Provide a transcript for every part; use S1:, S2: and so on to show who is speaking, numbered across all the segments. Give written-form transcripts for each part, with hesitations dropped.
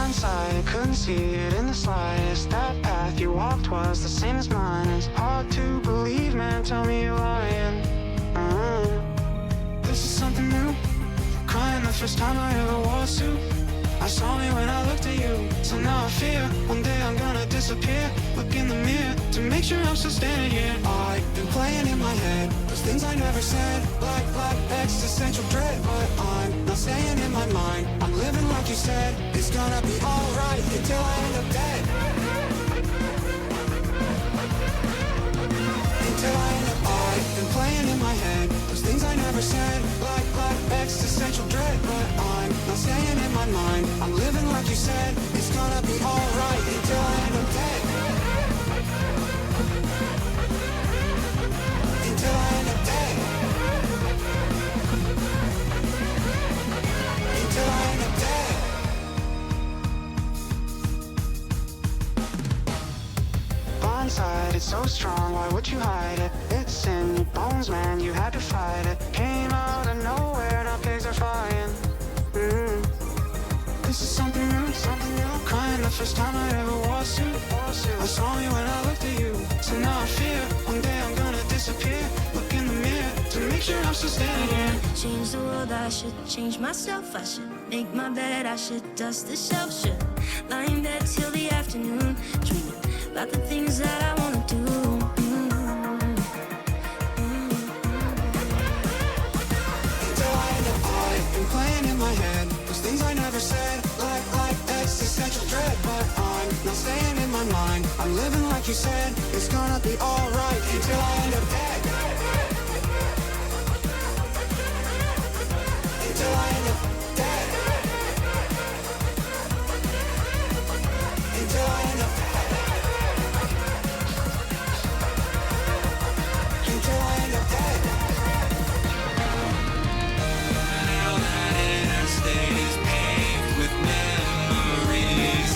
S1: Blindsided, couldn't see it in the slightest. That path you walked was the same as mine. It's hard to believe, man, tell me you're lying. This is something new. Crying the first time I ever wore a suit. I saw me when I looked at you. So now I fear one day I'm gonna disappear. Look in the mirror to make sure I'm still standing here. I've been playing in my head those things I never said, like existential dread. But I'm not staying in my mind. I'm living like you said. It's gonna be alright until I end up dead. Until I end up dead. I've been playing in my head those things I never said, like existential dread. But I'm not staying in my mind. I'm living like you said. It's gonna be alright until I end up dead. Until I end up dead. Until I end up dead. Blindside, it's so strong, why would you hide it? It's in your bones, man, you had to fight it. Came out of nowhere, now pigs are flying. This is something new, something new. Crying the first time I ever wore a suit. I saw you when I looked at you. So now I fear one day I'm gonna disappear. Look in the mirror to make sure I'm still standing here.
S2: Change the world, I should change myself. I should make my bed, I should dust the shelf. Should lie in bed till the afternoon, dreaming about the things that I wanna do.
S1: Until I end up, I've been playing in my head those things I never said, like existential dread. But I'm not staying in my mind. I'm living like you said. It's gonna be alright until I end up dead. Until I end up dead. Until I end up dead. Until I end up dead.
S3: Now that interstate is paved with memories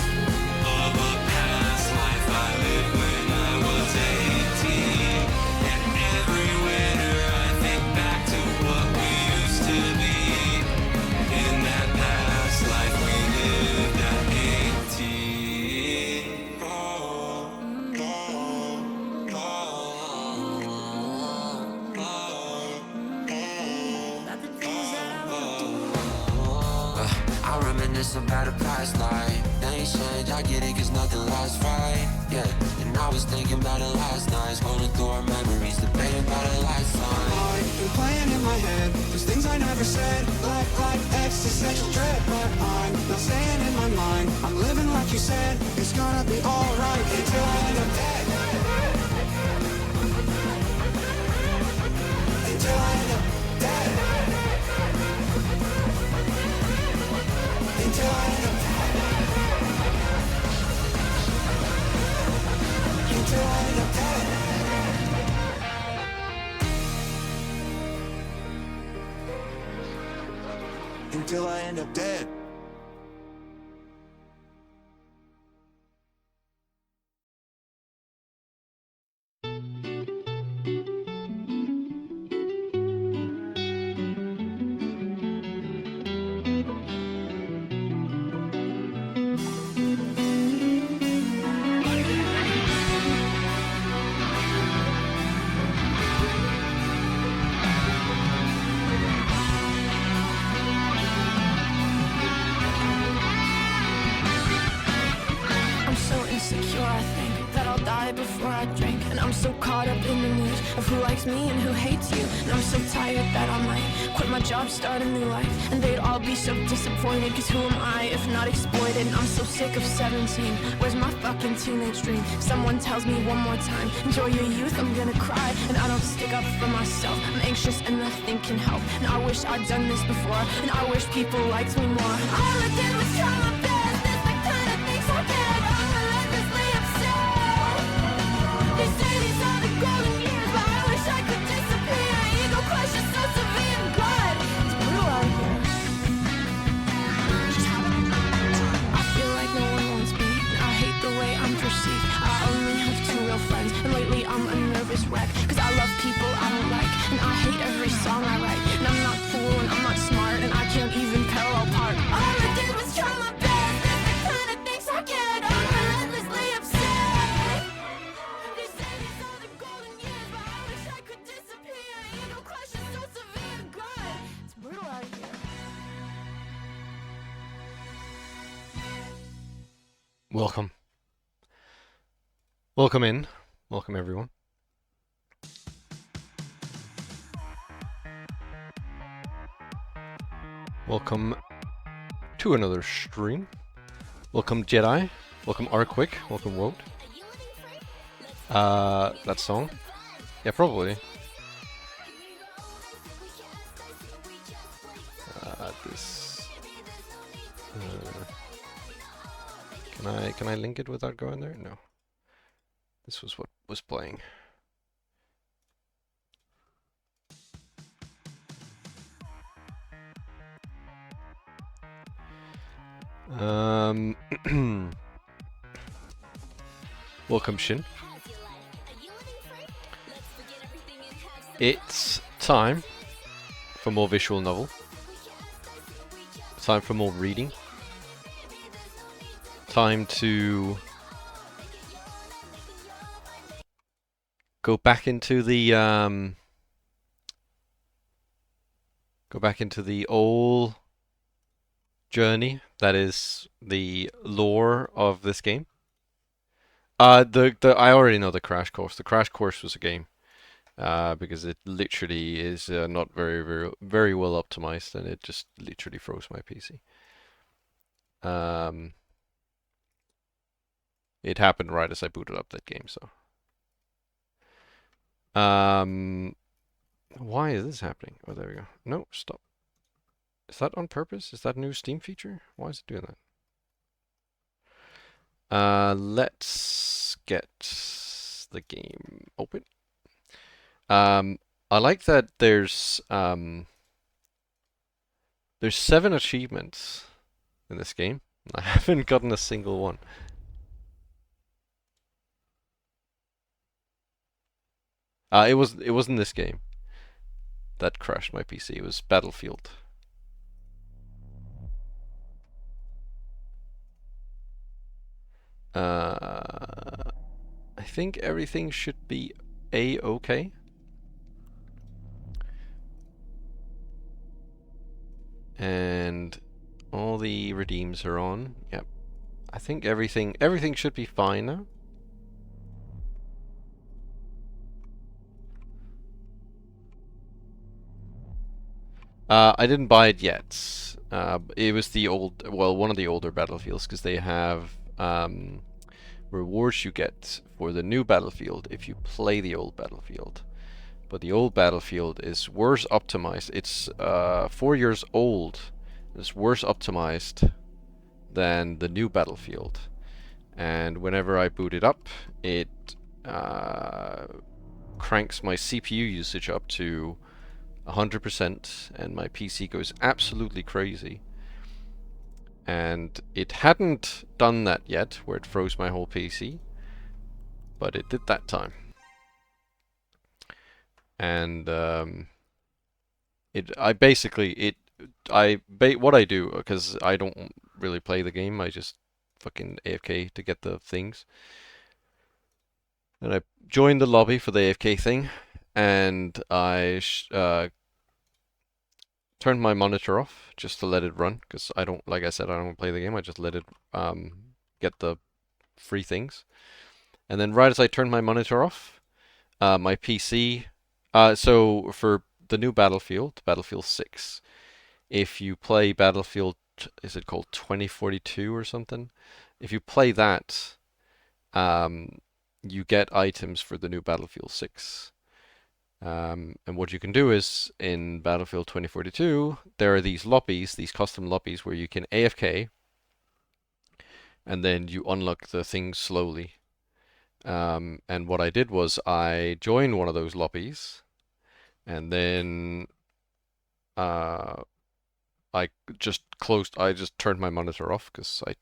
S3: of a past life I lived when I was 18. And every winter I think back to what we used to be. In that past life we lived at 18.
S2: About the things that I wanna do.
S4: I reminisce about a past life. Things change, I get it, cause nothing lasts right. Yeah, and I was thinking about it last night, scrolling through our memories, debating about a lifetime.
S1: I've been playing in my head those things I never said, like existential dread. But I'm not staying in my mind. I'm living like you said. It's gonna be alright until I end up dead. Until I end up dead. Until I end up dead. Until I end up dead. Until I end up dead.
S5: Before I drink, and I'm so caught up in the news of who likes me and who hates you. And I'm so tired that I might quit my job, start a new life, and they'd all be so disappointed, cause who am I if not exploited? And I'm so sick of 17, where's my fucking teenage dream? If someone tells me one more time, enjoy your youth, I'm gonna cry. And I don't stick up for myself, I'm anxious and nothing can help. And I wish I'd done this before, and I wish people liked me more. All I did was try my best, it's the kind of things I get. I'm relentlessly upset. They say these are the golden years, but I wish I could disappear. Ego crush is so severe, and God, it's brutal out here. I feel like no one wants me, and I hate the way I'm perceived. I only have 2 real friends, and lately I'm a nervous wreck, cause I love people I don't like, and I hate every song I write. And I'm not cool, and I'm not smart, and I can't even parallel park. All I did was try my best.
S6: Welcome. Welcome in. Welcome everyone. Welcome to another stream. Welcome Jedi. Welcome Arquick. Welcome Wout. That song? Yeah, probably. This. Can I link it without going there? No. This was what was playing. Welcome Shin. It's time for more visual novel. Time for more reading. Time to go back into the old journey that is the lore of this game. I already know the crash course. The crash course was a game. Because it literally is not very well optimized, and it just literally froze my PC. It happened right as I booted up that game, so. Why is this happening? Oh, there we go. No, stop. Is that on purpose? Is that a new Steam feature? Why is it doing that? Let's get the game open. I like that there's 7 achievements in this game. I haven't gotten a single one. It wasn't this game that crashed my PC. It was Battlefield. I think everything should be A-okay. And all the redeems are on. Yep. I think everything should be fine now. I didn't buy it yet. It was one of the older Battlefields, because they have rewards you get for the new Battlefield if you play the old Battlefield. But the old Battlefield is worse optimized. It's 4 years old. It's worse optimized than the new Battlefield. And whenever I boot it up, it cranks my CPU usage up to 100%, and my PC goes absolutely crazy. And it hadn't done that yet, where it froze my whole PC, but it did that time. And what I do, because I don't really play the game, I just fucking AFK to get the things. And I joined the lobby for the AFK thing, and I turned my monitor off just to let it run, because like I said, I don't play the game. I just let it get the free things. And then right as I turned my monitor off, my PC. So for the new Battlefield 6, if you play Battlefield, is it called 2042 or something? If you play that, you get items for the new Battlefield 6. And what you can do is, in Battlefield 2042, there are these lobbies, these custom lobbies, where you can AFK, and then you unlock the things slowly. And what I did was I joined one of those lobbies, and then I just turned my monitor off, because I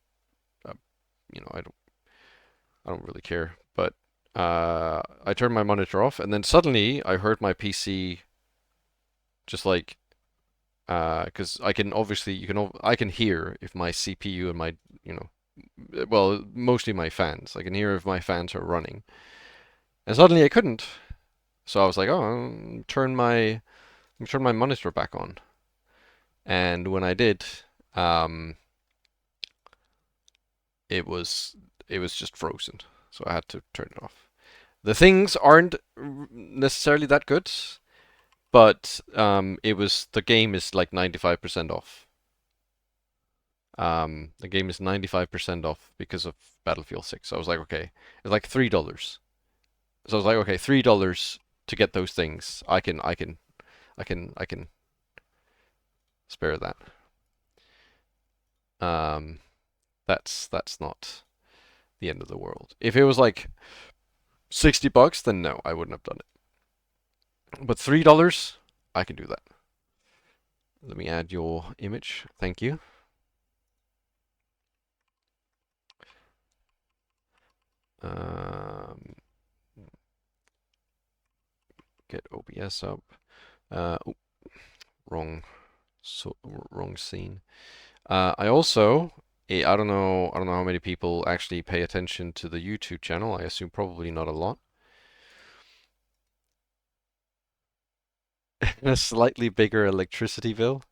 S6: don't really care. But I turned my monitor off, and then suddenly I heard my PC just like, because I can hear if my CPU and my, well, mostly my fans. I can hear if my fans are running. And suddenly I couldn't. So I was like, oh, turn my monitor back on. And when I did, it was just frozen, so I had to turn it off. The things aren't necessarily that good, but the game is like 95% off. The game is 95% off because of Battlefield 6. So I was like, okay, it's like $3. So I was like, okay, $3 to get those things. I can spare that. That's not the end of the world. If it was like $60, then no, I wouldn't have done it. But $3, I can do that. Let me add your image. Thank you. Get OBS up. Oh, wrong scene. I also, I don't know how many people actually pay attention to the YouTube channel. I assume probably not a lot. A slightly bigger electricity bill.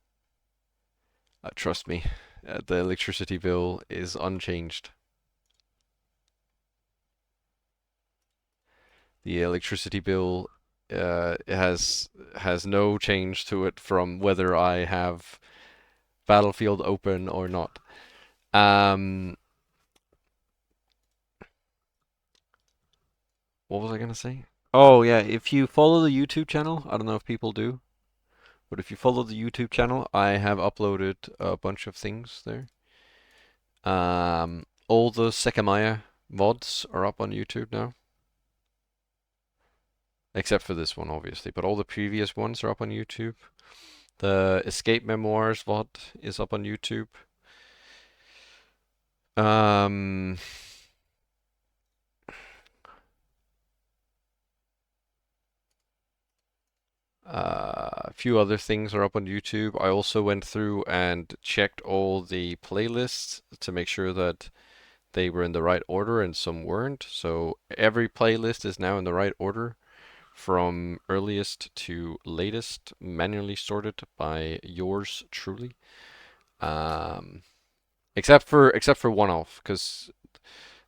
S6: Trust me, the electricity bill is unchanged. The electricity bill has no change to it from whether I have Battlefield open or not. What was I gonna say? Oh yeah, if you follow the YouTube channel, I don't know if people do, but if you follow the YouTube channel, I have uploaded a bunch of things there. All the Sekimeiya mods are up on YouTube now. Except for this one, obviously, but all the previous ones are up on YouTube. The Escape Memoirs VOD is up on YouTube. A few other things are up on YouTube. I also went through and checked all the playlists to make sure that they were in the right order, and some weren't. So every playlist is now in the right order, from earliest to latest, manually sorted by yours truly. Except for one off, because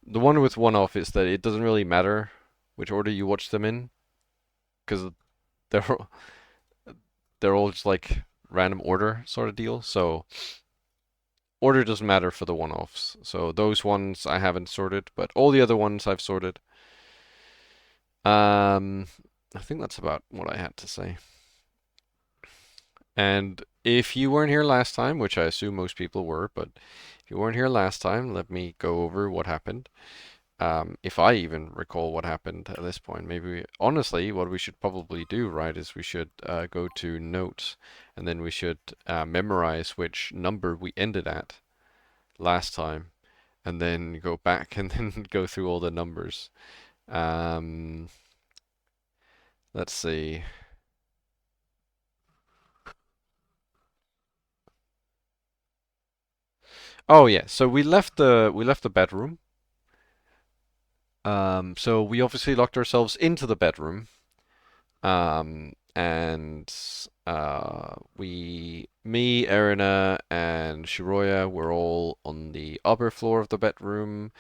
S6: the one with one off is that it doesn't really matter which order you watch them in, because they're they're all just like random order sort of deal. So order doesn't matter for the one-offs. So those ones I haven't sorted, but all the other ones I've sorted. I think that's about what I had to say. And if you weren't here last time, which I assume most people were, but if you weren't here last time, let me go over what happened. If I even recall what happened at this point, maybe honestly, what we should probably do, right, is we should go to notes, and then we should memorize which number we ended at last time, and then go back and then go through all the numbers. Let's see. Oh yeah, so we left the bedroom. So we obviously locked ourselves into the bedroom. And me, Erina, and Shiroya were all on the upper floor of the bedroom,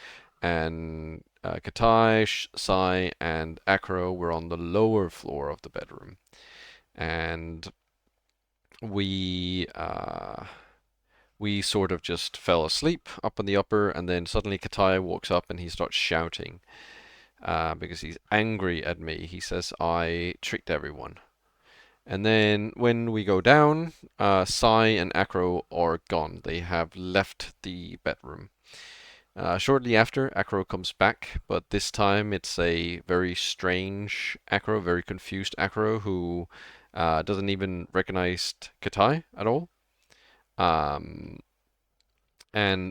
S6: and Katai, Sai, and Akro were on the lower floor of the bedroom. And we sort of just fell asleep up in the upper, and then suddenly Katai walks up and he starts shouting. Because he's angry at me. He says I tricked everyone. And then when we go down, Sai and Akro are gone. They have left the bedroom. Shortly after, Akro comes back, but this time it's a very strange Akro, very confused Akro, who doesn't even recognize Katai at all. And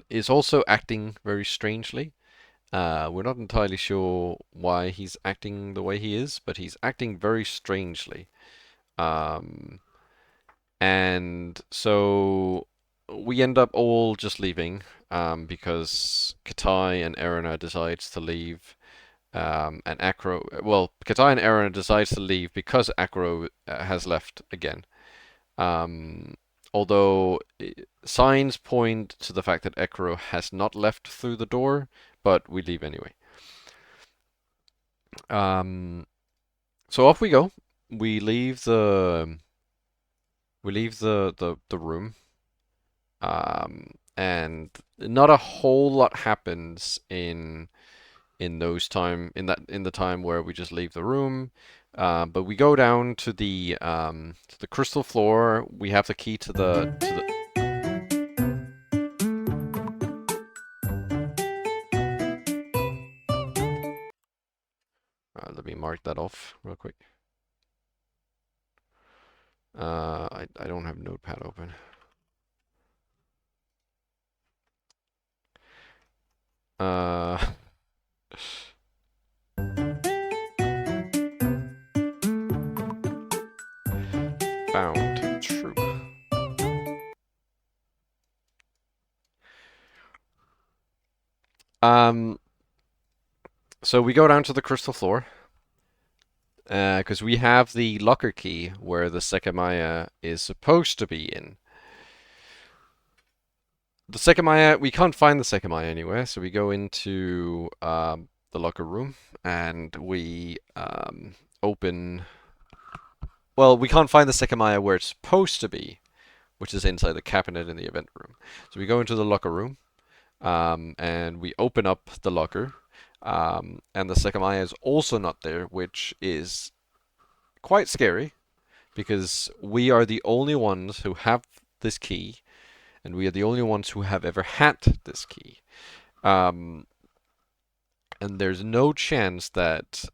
S6: is also acting very strangely. We're not entirely sure why he's acting the way he is, but he's acting very strangely. And so we end up all just leaving, because Katai and Erina decides to leave, and Katai and Erina decides to leave because Akro has left again. although signs point to the fact that Ekro has not left through the door, but we leave anyway. So off we go. We leave the room, and not a whole lot happens in the time where we just leave the room. But we go down to the crystal floor. We have the key to the. Let me mark that off real quick. I don't have Notepad open. Found. True. So we go down to the crystal floor, because we have the locker key where the Sekimeiya is supposed to be in. The Sekimeiya, we can't find the Sekimeiya anywhere, so we go into the locker room and we open. Well, we can't find the Sekimeiya where it's supposed to be, which is inside the cabinet in the event room. So we go into the locker room, and we open up the locker, and the Sekimeiya is also not there, which is quite scary because we are the only ones who have this key, and we are the only ones who have ever had this key. And there's no chance that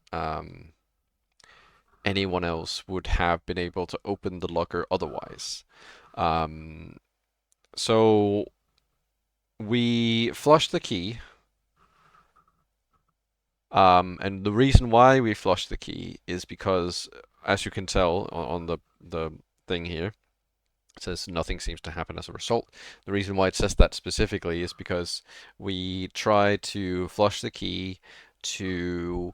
S6: anyone else would have been able to open the locker otherwise. So we flush the key. And the reason why we flush the key is because, as you can tell on the thing here, it says nothing seems to happen as a result. The reason why it says that specifically is because we try to flush the key to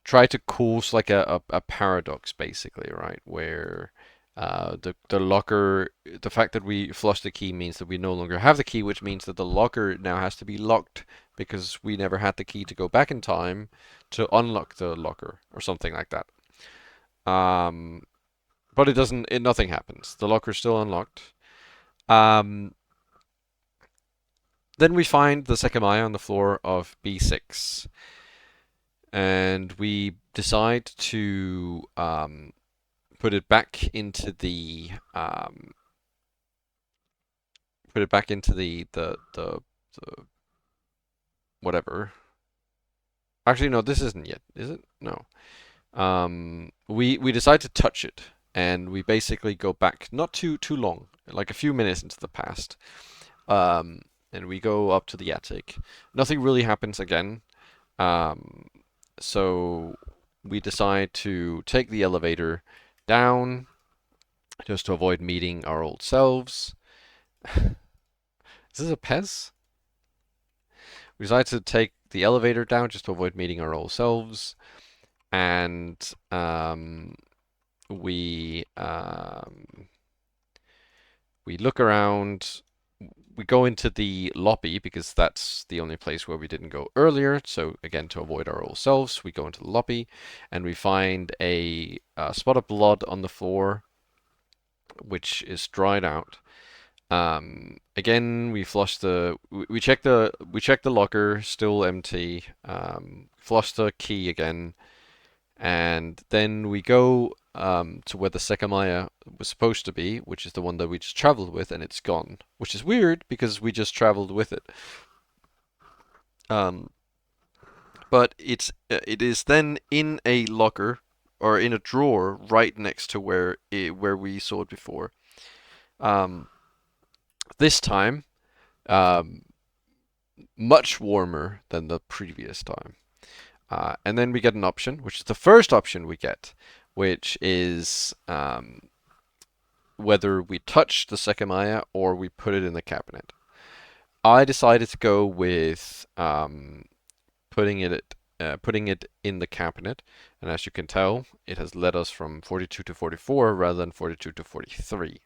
S6: try to cause like a paradox, basically, right? Where the locker, the fact that we flush the key means that we no longer have the key, which means that the locker now has to be locked because we never had the key to go back in time to unlock the locker or something like that. But it doesn't. Nothing happens. The locker's still unlocked. Then we find the Sekimeiya on the floor of B6, and we decide to put it back into the the whatever. Actually, no, this isn't yet, is it? No. We decide to touch it, and we basically go back not too long, like a few minutes into the past. And we go up to the attic. Nothing really happens again. So we decide to take the elevator down just to avoid meeting our old selves. Is this a Pez? We decide to take the elevator down just to avoid meeting our old selves, and we look around. We go into the lobby because that's the only place where we didn't go earlier. So again, to avoid our old selves, we go into the lobby and we find a spot of blood on the floor, which is dried out. Again, we flush we check the locker, still empty. Flush the key again, and then we go to where the Sekimeiya was supposed to be, which is the one that we just traveled with, and it's gone. Which is weird because we just traveled with it. But it is then in a locker or in a drawer right next to where we saw it before. This time, much warmer than the previous time. And then we get an option, which is the first option we get, which is whether we touch the Sekimeiya or we put it in the cabinet. I decided to go with putting it putting it in the cabinet. And as you can tell, it has led us from 42 to 44 rather than 42 to 43.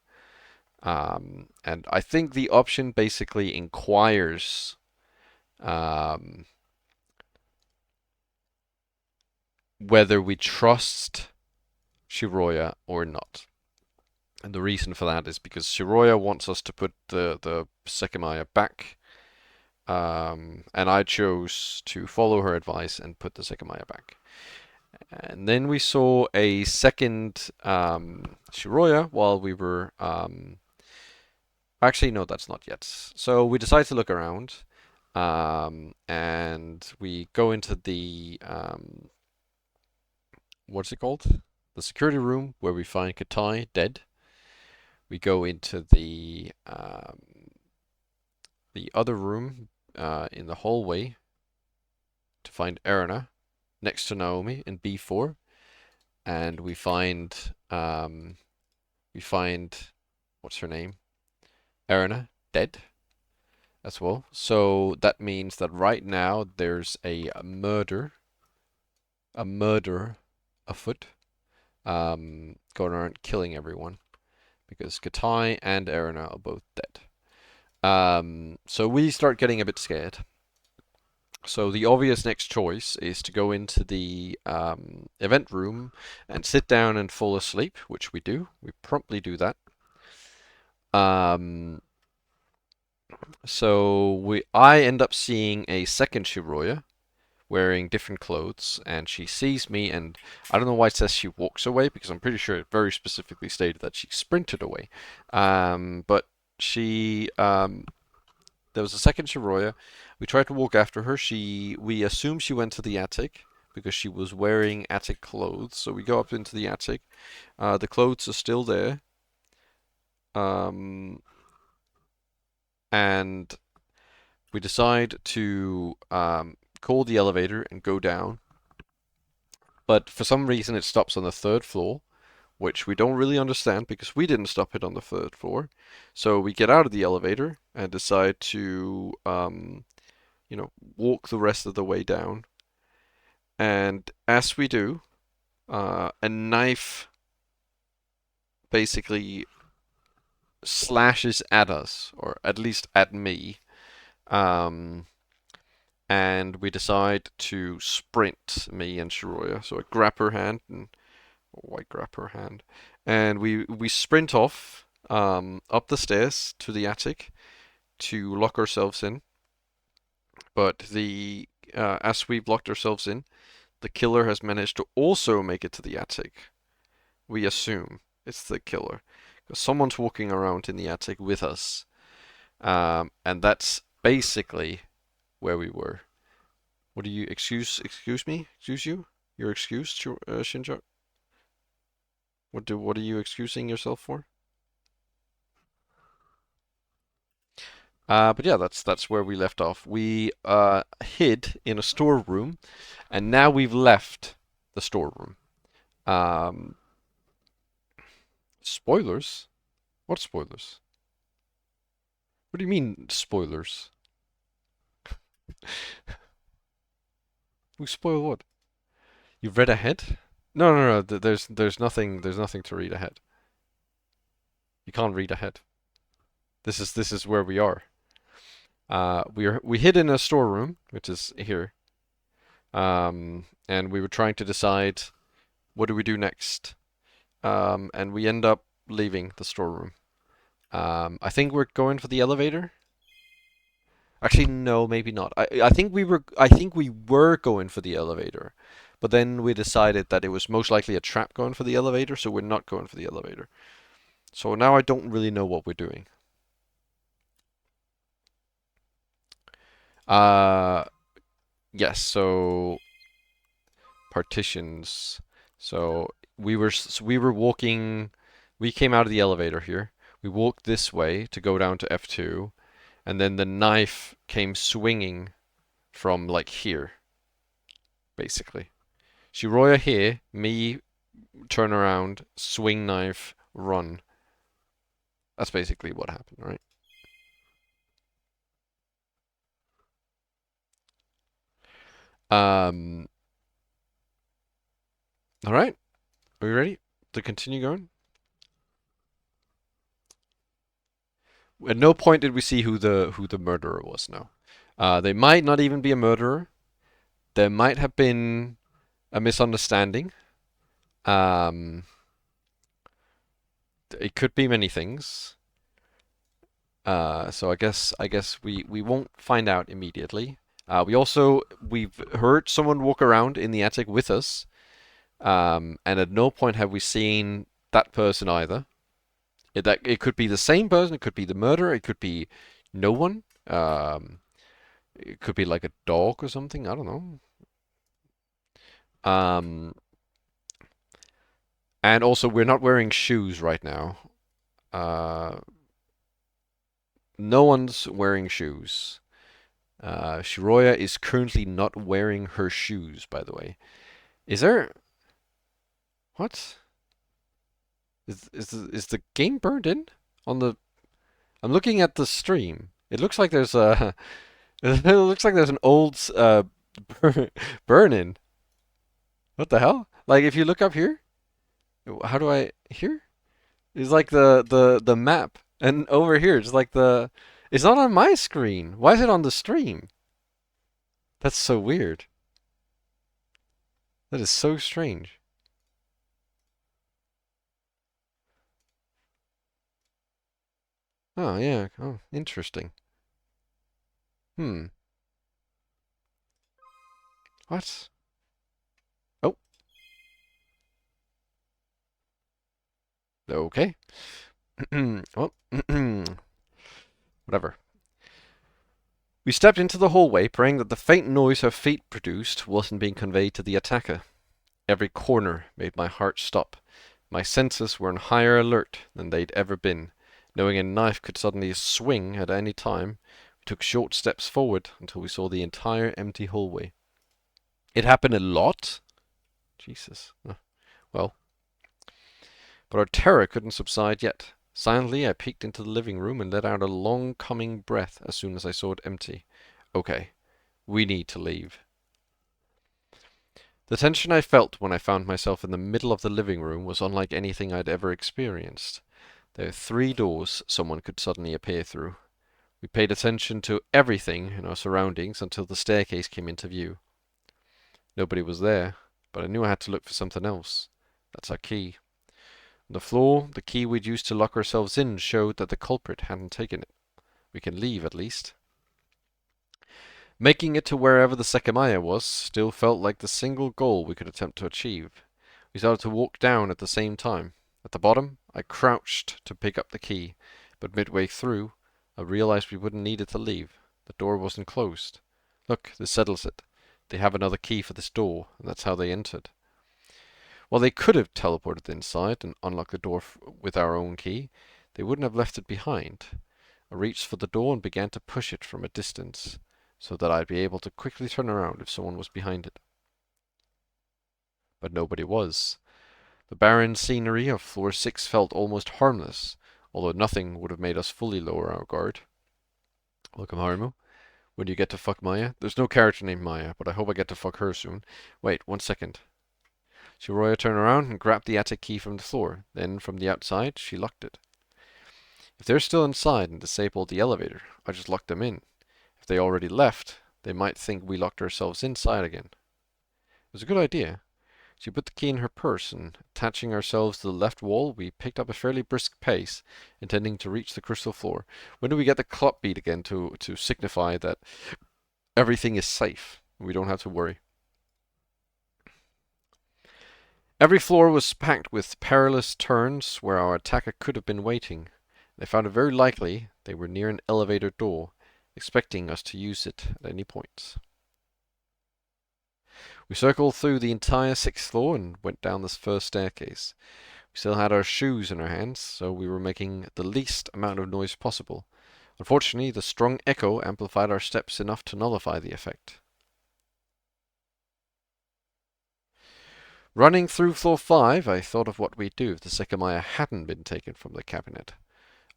S6: And I think the option basically inquires whether we trust Shiroya or not. And the reason for that is because Shiroya wants us to put the Sekimeiya back. And I chose to follow her advice and put the Sekimeiya back. And then we saw a second Shiroya while we were... actually, no, that's not yet. So we decided to look around. And we go into the... what's it called? The security room where we find Katai dead. We go into the other room in the hallway to find Erina next to Naomi in B4, and we find what's her name? Erina dead as well. So that means that right now there's a murder afoot, going around killing everyone. Because Katai and Erina are both dead. So we start getting a bit scared. So the obvious next choice is to go into the event room and sit down and fall asleep, which we do. We promptly do that. So I end up seeing a second Shiroya wearing different clothes, and she sees me, and I don't know why it says she walks away, because I'm pretty sure it very specifically stated that she sprinted away. But she, there was a second Shiroya. We tried to walk after her. We assume she went to the attic because she was wearing attic clothes. So we go up into the attic. The clothes are still there. And we decide to call the elevator and go down. But for some reason it stops on the 3rd floor, which we don't really understand because we didn't stop it on the 3rd floor. So we get out of the elevator and decide to, walk the rest of the way down. And as we do, a knife basically slashes at us, or at least at me. And we decide to sprint, me and Shiroya. So I grab her hand, and we sprint off up the stairs to the attic to lock ourselves in. But as we've locked ourselves in, the killer has managed to also make it to the attic. We assume it's the killer, because someone's walking around in the attic with us, and that's basically where we were. What do you excuse me? Excuse you? You're excused, Shinjo? What are you excusing yourself for? But yeah, that's where we left off. We hid in a storeroom, and now we've left the storeroom. Spoilers? What spoilers? What do you mean spoilers? We spoil what? You've read ahead? No. There's nothing to read ahead. You can't read ahead. This is where we are. We hid in a storeroom, which is here. And we were trying to decide what do we do next. And we end up leaving the storeroom. I think we're going for the elevator. Actually, no, maybe not. I think we were going for the elevator, but then we decided that it was most likely a trap going for the elevator, so we're not going for the elevator. So now I don't really know what we're doing. Yes, so partitions. So we were walking. We came out of the elevator here. We walked this way to go down to F2, and then the knife came swinging from like here, basically. Shiroya here, me turn around, swing knife, run. That's basically what happened, right? Alright. Are we ready to continue going? At no point did we see who the murderer was now. They might not even be a murderer. There might have been a misunderstanding. It could be many things. So I guess we won't find out immediately. We've heard someone walk around in the attic with us. And at no point have we seen that person either. It could be the same person, it could be the murderer, it could be no one. It could be like a dog or something, I don't know. And also we're not wearing shoes right now. No one's wearing shoes. Shiroya is currently not wearing her shoes, by the way. Is there... What? Is the game burned in? On the... I'm looking at the stream. It looks like there's a... It looks like there's an old burn-in. What the hell? Like, if you look up here... How do I... Here? It's like the map. And over here, it's like the... It's not on my screen. Why is it on the stream? That's so weird. That is so strange. Oh, yeah. Oh, interesting. What? Oh. Okay. Well, whatever. We stepped into the hallway, praying that the faint noise her feet produced wasn't being conveyed to the attacker. Every corner made my heart stop. My senses were on higher alert than they'd ever been. Knowing a knife could suddenly swing at any time, we took short steps forward until we saw the entire empty hallway. It happened a lot? Jesus. Well. But our terror couldn't subside yet. Silently, I peeked into the living room and let out a long coming breath as soon as I saw it empty. Okay, we need to leave. The tension I felt when I found myself in the middle of the living room was unlike anything I'd ever experienced. There were 3 doors someone could suddenly appear through. We paid attention to everything in our surroundings until the staircase came into view. Nobody was there, but I knew I had to look for something else. That's our key. On the floor, the key we'd used to lock ourselves in showed that the culprit hadn't taken it. We can leave, at least. Making it to wherever the Sekimeiya was still felt like the single goal we could attempt to achieve. We started to walk down at the same time. At the bottom, I crouched to pick up the key, but midway through, I realized we wouldn't need it to leave. The door wasn't closed. Look, this settles it. They have another key for this door, and that's how they entered. While they could have teleported inside and unlocked the door with our own key, they wouldn't have left it behind. I reached for the door and began to push it from a distance, so that I'd be able to quickly turn around if someone was behind it. But nobody was. The barren scenery of floor 6 felt almost harmless, although nothing would have made us fully lower our guard. Welcome, Harimu. When you get to fuck Maya? There's no character named Maya, but I hope I get to fuck her soon. Wait, 1 second. Shiroya turned around and grabbed the attic key from the floor. Then, from the outside, she locked it. If they're still inside and disabled the elevator, I just locked them in. If they already left, they might think we locked ourselves inside again. It was a good idea. She put the key in her purse, and attaching ourselves to the left wall, we picked up a fairly brisk pace, intending to reach the crystal floor. When do we get the clock beat again to signify that everything is safe? We don't have to worry. Every floor was packed with perilous turns where our attacker could have been waiting. They found it very likely they were near an elevator door, expecting us to use it at any point. We circled through the entire 6th floor and went down this first staircase. We still had our shoes in our hands, so we were making the least amount of noise possible. Unfortunately, the strong echo amplified our steps enough to nullify the effect. Running through floor 5, I thought of what we'd do if the Sekimeiya hadn't been taken from the cabinet.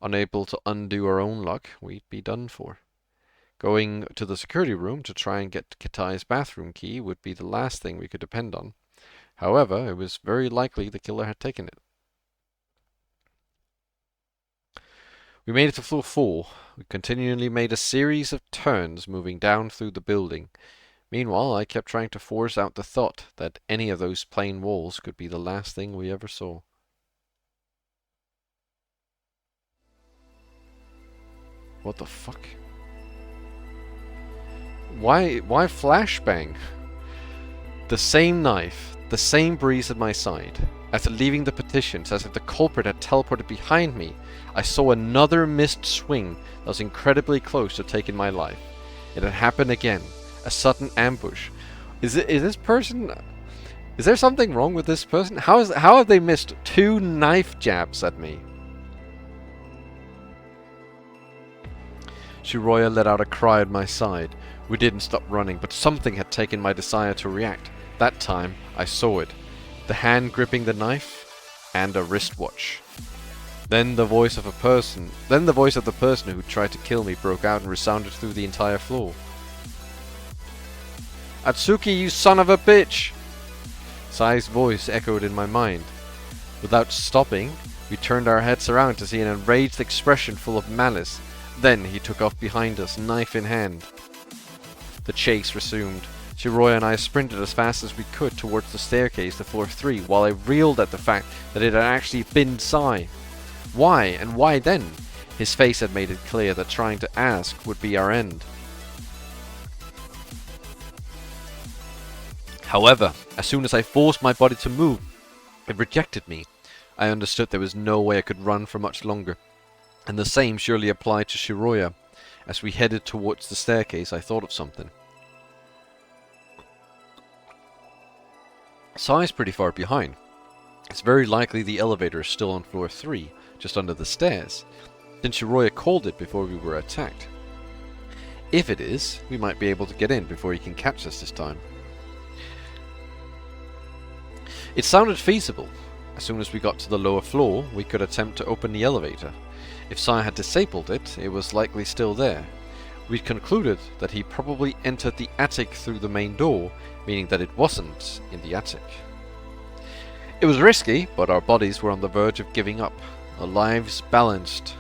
S6: Unable to undo our own luck, we'd be done for. Going to the security room to try and get Kitai's bathroom key would be the last thing we could depend on. However, it was very likely the killer had taken it. We made it to floor 4. We continually made a series of turns moving down through the building. Meanwhile, I kept trying to force out the thought that any of those plain walls could be the last thing we ever saw. What the fuck? Why flashbang? The same knife, the same breeze at my side. After leaving the petitions, as if the culprit had teleported behind me, I saw another missed swing that was incredibly close to taking my life. It had happened again. A sudden ambush. Is this person... Is there something wrong with this person? How have they missed 2 knife jabs at me? Shiroya let out a cry at my side. We didn't stop running, but something had taken my desire to react. That time, I saw it. The hand gripping the knife, and a wristwatch. Then the voice of the person who tried to kill me broke out and resounded through the entire floor. Atsuki, you son of a bitch! Sai's voice echoed in my mind. Without stopping, we turned our heads around to see an enraged expression full of malice. Then he took off behind us, knife in hand. The chase resumed. Shiroya and I sprinted as fast as we could towards the staircase to floor 3, while I reeled at the fact that it had actually been Sai. Why, and why then? His face had made it clear that trying to ask would be our end. However, as soon as I forced my body to move, it rejected me. I understood there was no way I could run for much longer. And the same surely applied to Shiroya. As we headed towards the staircase, I thought of something. Sai's pretty far behind. It's very likely the elevator is still on floor 3, just under the stairs. Then Shiroya called it before we were attacked. If it is, we might be able to get in before he can catch us this time. It sounded feasible. As soon as we got to the lower floor, we could attempt to open the elevator. If Sai had disabled it, it was likely still there. We'd concluded that he probably entered the attic through the main door, meaning that it wasn't in the attic. It was risky, but our bodies were on the verge of giving up, our lives balanced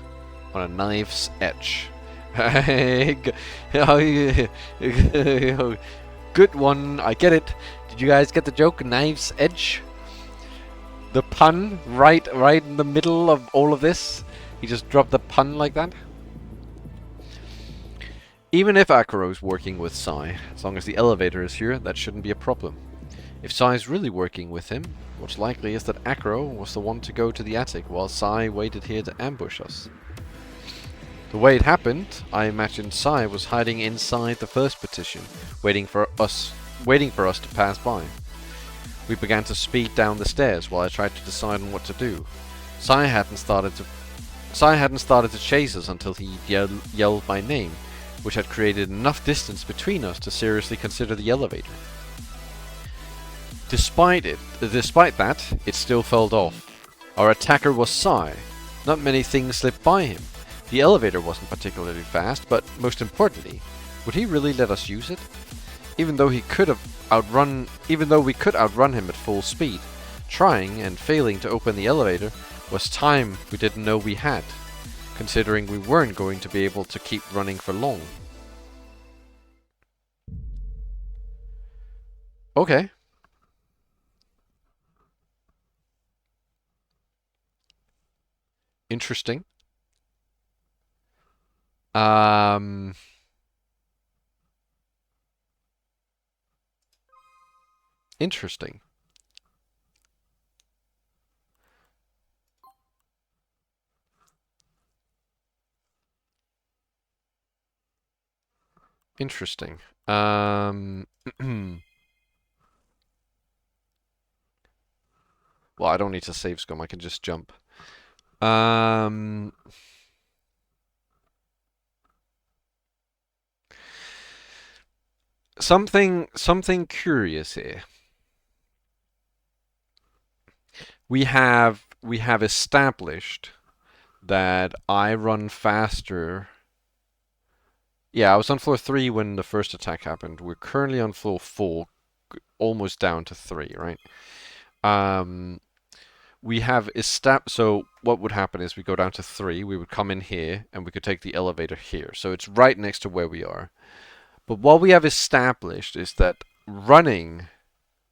S6: on a knife's edge. Good one, I get it. Did you guys get the joke? Knife's edge? The pun right in the middle of all of this? He just dropped the pun like that? Even if Akaro's working with Sai, as long as the elevator is here, that shouldn't be a problem. If Sai's really working with him, what's likely is that Akaro was the one to go to the attic while Sai waited here to ambush us. The way it happened, I imagined Sai was hiding inside the first petition, waiting for us to pass by. We began to speed down the stairs while I tried to decide on what to do. Sai hadn't started to chase us until he yelled my name, which had created enough distance between us to seriously consider the elevator. Despite that, it still fell off. Our attacker was Sai. Not many things slipped by him. The elevator wasn't particularly fast, but most importantly, would he really let us use it? Even though we could outrun him at full speed, trying and failing to open the elevator was time we didn't know we had, considering we weren't going to be able to keep running for long. Okay. Interesting. Interesting. Interesting. Well, I don't need to save scum, I can just jump. Something curious here. We have established that I run faster. Yeah, I was on floor 3 when the first attack happened. We're currently on floor 4, almost down to 3, right? we have so what would happen is we go down to 3, we would come in here, and we could take the elevator here. So it's right next to where we are. But what we have established is that running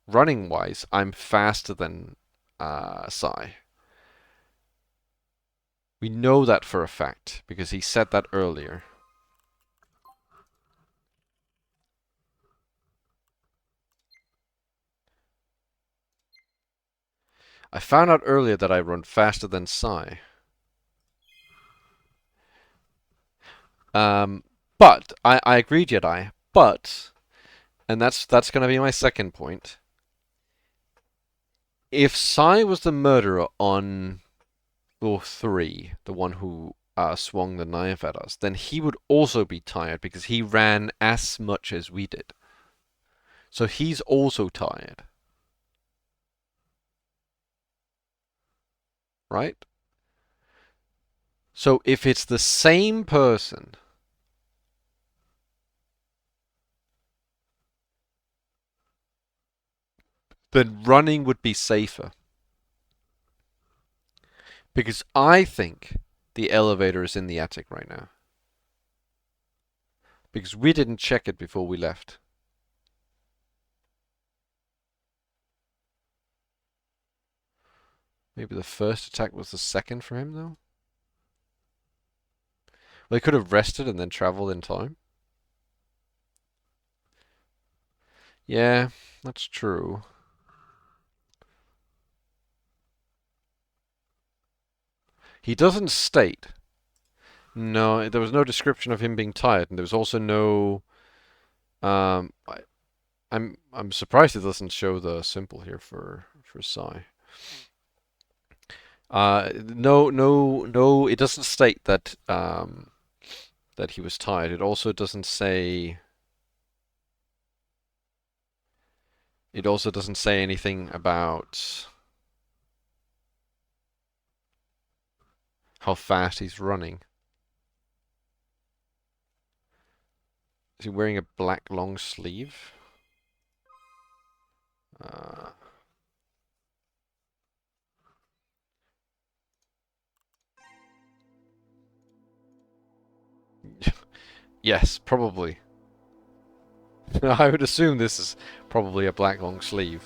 S6: wise, I'm faster than Sai. We know that for a fact because he said that earlier. I found out earlier that I run faster than Sai. But I agreed, Jedi. But, and that's going to be my second point. If Sai was the murderer on floor 3, the one who swung the knife at us, then he would also be tired because he ran as much as we did. So he's also tired. Right? So if it's the same person, then running would be safer. Because I think the elevator is in the attic right now. Because we didn't check it before we left. Maybe the first attack was the second for him, though? Well, he could have rested and then traveled in time. Yeah, that's true. He doesn't state. No, there was no description of him being tired, and there was also no. I'm surprised it doesn't show the symbol here for Sai. No. It doesn't state that that he was tired. It also doesn't say. It also doesn't say anything about how fast he's running. Is he wearing a black long sleeve? Yes, probably. I would assume this is probably a black long sleeve.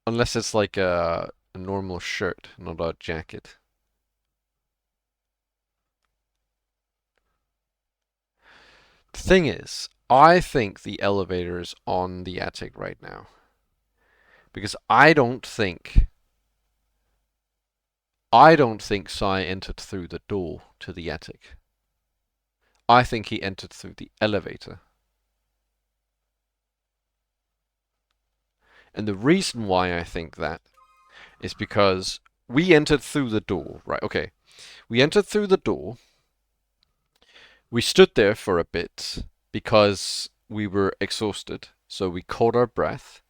S6: Unless it's like a normal shirt, not a jacket. The thing is, I think the elevator is on the attic right now. Because I don't think Sai entered through the door to the attic. I think he entered through the elevator. And the reason why I think that is because we entered through the door, right? Okay. We entered through the door. We stood there for a bit because we were exhausted, so we caught our breath.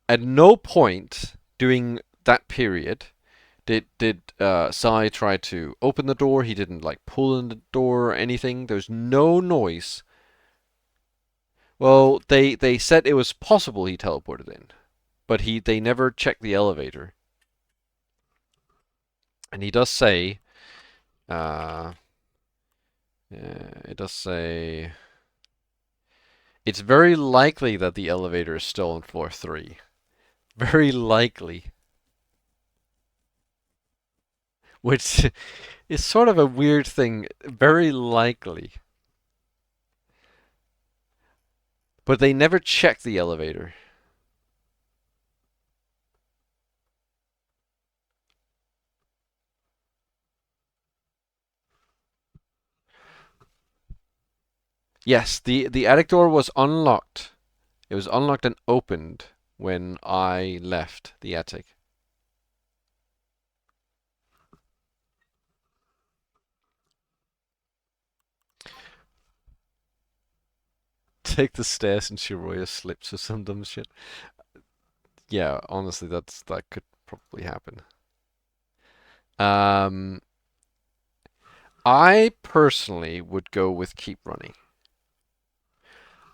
S6: At no point during that period did Sai try to open the door. He didn't like pull in the door or anything. There's no noise. Well, they said it was possible he teleported in, but they never checked the elevator. And he does say, it does say, it's very likely that the elevator is still on floor 3. Very likely. Which is sort of a weird thing. Very likely. But they never checked the elevator. Yes, the attic door was unlocked. It was unlocked and opened when I left the attic. Take the stairs and Shiroya slips or some dumb shit. Yeah, honestly, that could probably happen. I personally would go with keep running.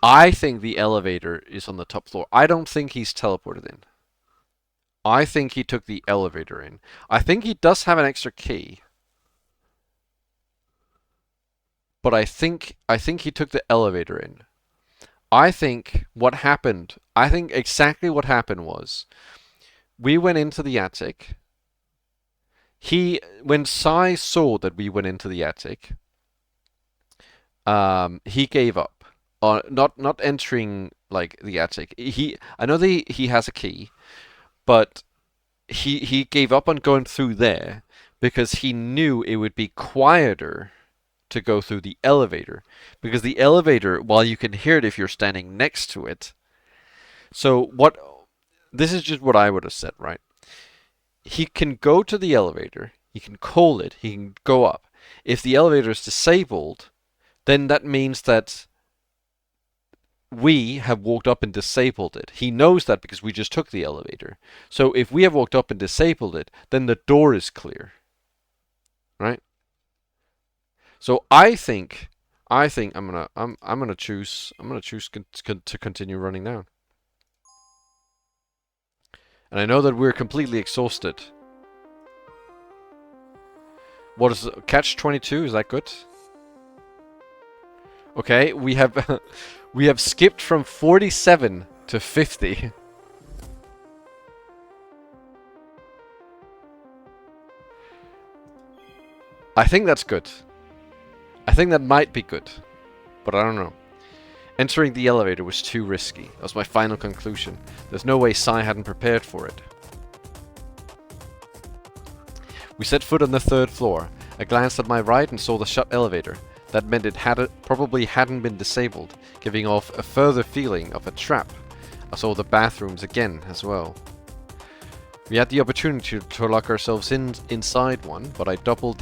S6: I think the elevator is on the top floor. I don't think he's teleported in. I think he took the elevator in. I think he does have an extra key. But I think he took the elevator in. I think exactly what happened was we went into the attic. When Sai saw that we went into the attic, he gave up. Not entering like the attic. I know he has a key, but he gave up on going through there because he knew it would be quieter to go through the elevator, because the elevator, while you can hear it if you're standing next to it. So this is just what I would have said, right? He can go to the elevator, he can call it, he can go up. If the elevator is disabled, then that means that we have walked up and disabled it. He knows that because we just took the elevator. So if we have walked up and disabled it, then the door is clear. Right? So I think I'm gonna choose to continue running down. And I know that we're completely exhausted. What is it? Catch 22? Is that good? Okay, we have we have skipped from 47 to 50. I think that's good. I think that might be good, but I don't know. Entering the elevator was too risky. That was my final conclusion. There's no way Sai hadn't prepared for it. We set foot on the 3rd floor. I glanced at my right and saw the shut elevator. That meant it probably hadn't been disabled, giving off a further feeling of a trap. I saw the bathrooms again as well. We had the opportunity to lock ourselves inside one, but I doubted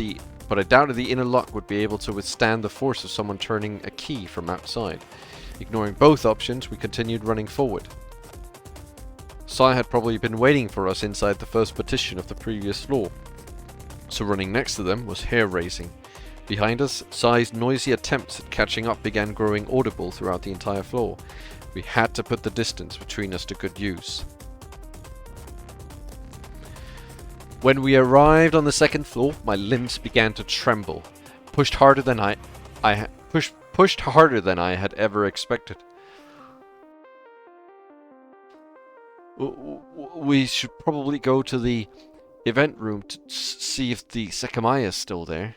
S6: the inner lock would be able to withstand the force of someone turning a key from outside. Ignoring both options, we continued running forward. Sai had probably been waiting for us inside the first partition of the previous floor, so running next to them was hair-raising. Behind us, Sai's noisy attempts at catching up began growing audible throughout the entire floor. We had to put the distance between us to good use. When we arrived on the 2nd floor, my limbs began to tremble, pushed harder than I had ever expected. We should probably go to the event room to see if the Sekimeiya is still there.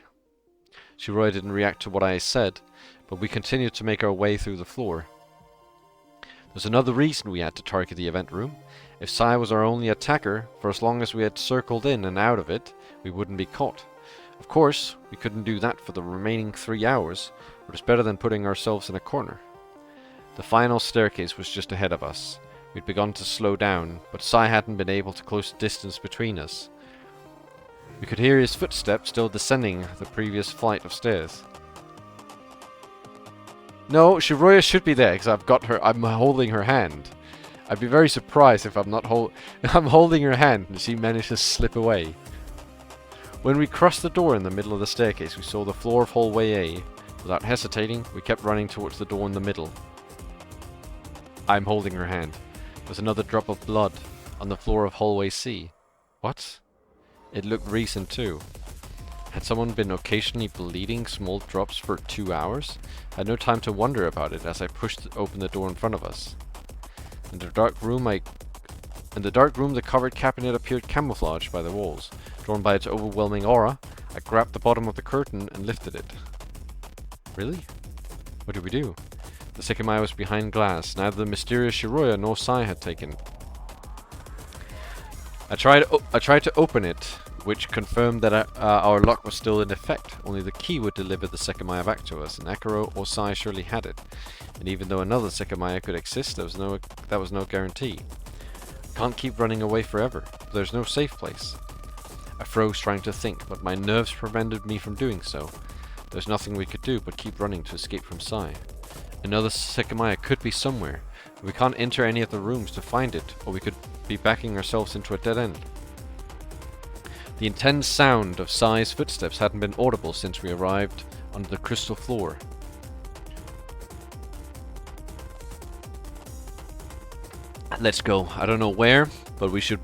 S6: Shiroya didn't react to what I said, but we continued to make our way through the floor. There's another reason we had to target the event room. If Sai was our only attacker, for as long as we had circled in and out of it, we wouldn't be caught. Of course, we couldn't do that for the remaining 3 hours, but it's better than putting ourselves in a corner. The final staircase was just ahead of us. We'd begun to slow down, but Sai hadn't been able to close the distance between us. We could hear his footsteps still descending the previous flight of stairs. No, Shiroya should be there, because I'm holding her hand. I'd be very surprised if I'm holding her hand and she managed to slip away. When we crossed the door in the middle of the staircase, we saw the floor of hallway A. Without hesitating, we kept running towards the door in the middle. I'm holding her hand. There's another drop of blood on the floor of hallway C. What? It looked recent too. Had someone been occasionally bleeding small drops for 2 hours? I had no time to wonder about it as I pushed open the door in front of us. In the dark room, the covered cabinet appeared camouflaged by the walls. Drawn by its overwhelming aura, I grabbed the bottom of the curtain and lifted it. Really? What did we do? The Sekimeiya was behind glass. Neither the mysterious Shiroya nor Sai had taken. I tried to open it, which confirmed that our lock was still in effect. Only the key would deliver the Sekimeiya back to us, and Akiro or Sai surely had it. And even though another Sekimeiya could exist, that was no guarantee. Can't keep running away forever. There's no safe place. I froze trying to think, but my nerves prevented me from doing so. There's nothing we could do but keep running to escape from Sai. Another Sekimeiya could be somewhere. We can't enter any of the rooms to find it, or we could be backing ourselves into a dead end. The intense sound of Sai's footsteps hadn't been audible since we arrived on the crystal floor. Let's go. I don't know where, but we should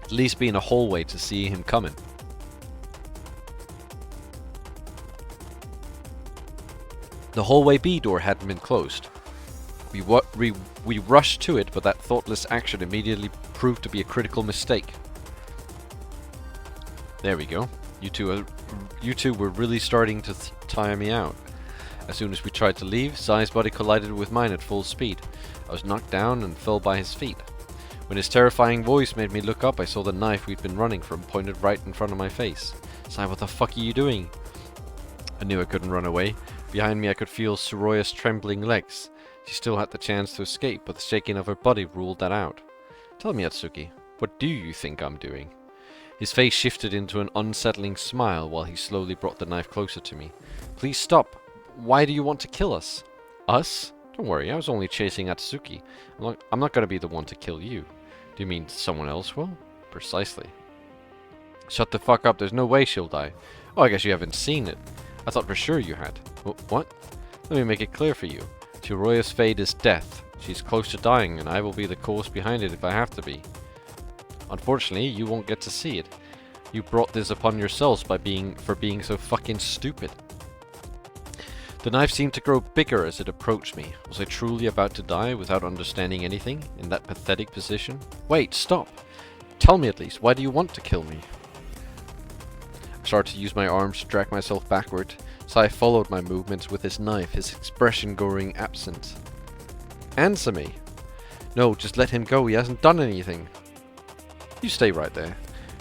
S6: at least be in a hallway to see him coming. The hallway B door hadn't been closed. We rushed to it, but that thoughtless action immediately proved to be a critical mistake. There we go. You two were really starting to tire me out. As soon as we tried to leave, Sai's body collided with mine at full speed. I was knocked down and fell by his feet. When his terrifying voice made me look up, I saw the knife we'd been running from pointed right in front of my face. Sai, what the fuck are you doing? I knew I couldn't run away. Behind me I could feel Soroya's trembling legs. She still had the chance to escape, but the shaking of her body ruled that out. Tell me, Atsuki, what do you think I'm doing? His face shifted into an unsettling smile while he slowly brought the knife closer to me. Please stop. Why do you want to kill us? Us? Don't worry, I was only chasing Atsuki. I'm not going to be the one to kill you. Do you mean someone else will? Precisely. Shut the fuck up, there's no way she'll die. Oh, I guess you haven't seen it. I thought for sure you had. What? Let me make it clear for you. Soroya's fate is death. She's close to dying, and I will be the cause behind it if I have to be. Unfortunately, you won't get to see it. You brought this upon yourselves for being so fucking stupid. The knife seemed to grow bigger as it approached me. Was I truly about to die without understanding anything in that pathetic position? Wait, stop! Tell me at least, why do you want to kill me? I started to use my arms to drag myself backward. Sai followed my movements with his knife, his expression growing absent. Answer me! No, just let him go, he hasn't done anything. You stay right there.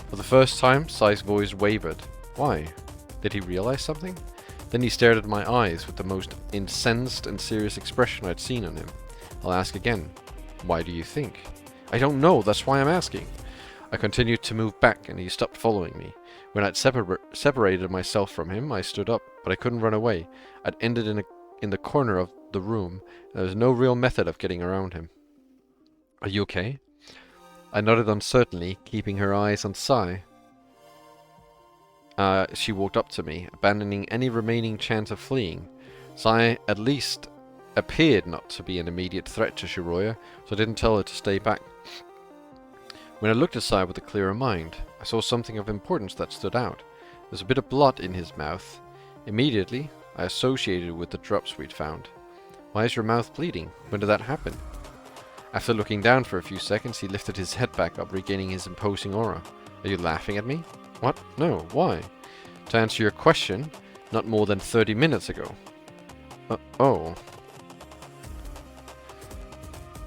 S6: For the first time, Sai's voice wavered. Why? Did he realize something? Then he stared at my eyes with the most incensed and serious expression I'd seen on him. I'll ask again. Why do you think? I don't know, that's why I'm asking. I continued to move back and he stopped following me. When I'd separated myself from him, I stood up, but I couldn't run away. I'd ended in the corner of the room. There was no real method of getting around him. Are you okay? I nodded uncertainly, keeping her eyes on Sai. She walked up to me, abandoning any remaining chance of fleeing. Sai at least appeared not to be an immediate threat to Soroya, so I didn't tell her to stay back. When I looked at Sai with a clearer mind, I saw something of importance that stood out. There's a bit of blood in his mouth. Immediately, I associated it with the drops we'd found. Why is your mouth bleeding? When did that happen? After looking down for a few seconds, he lifted his head back up, regaining his imposing aura. Are you laughing at me? What? No, why? To answer your question, not more than 30 minutes ago. Oh.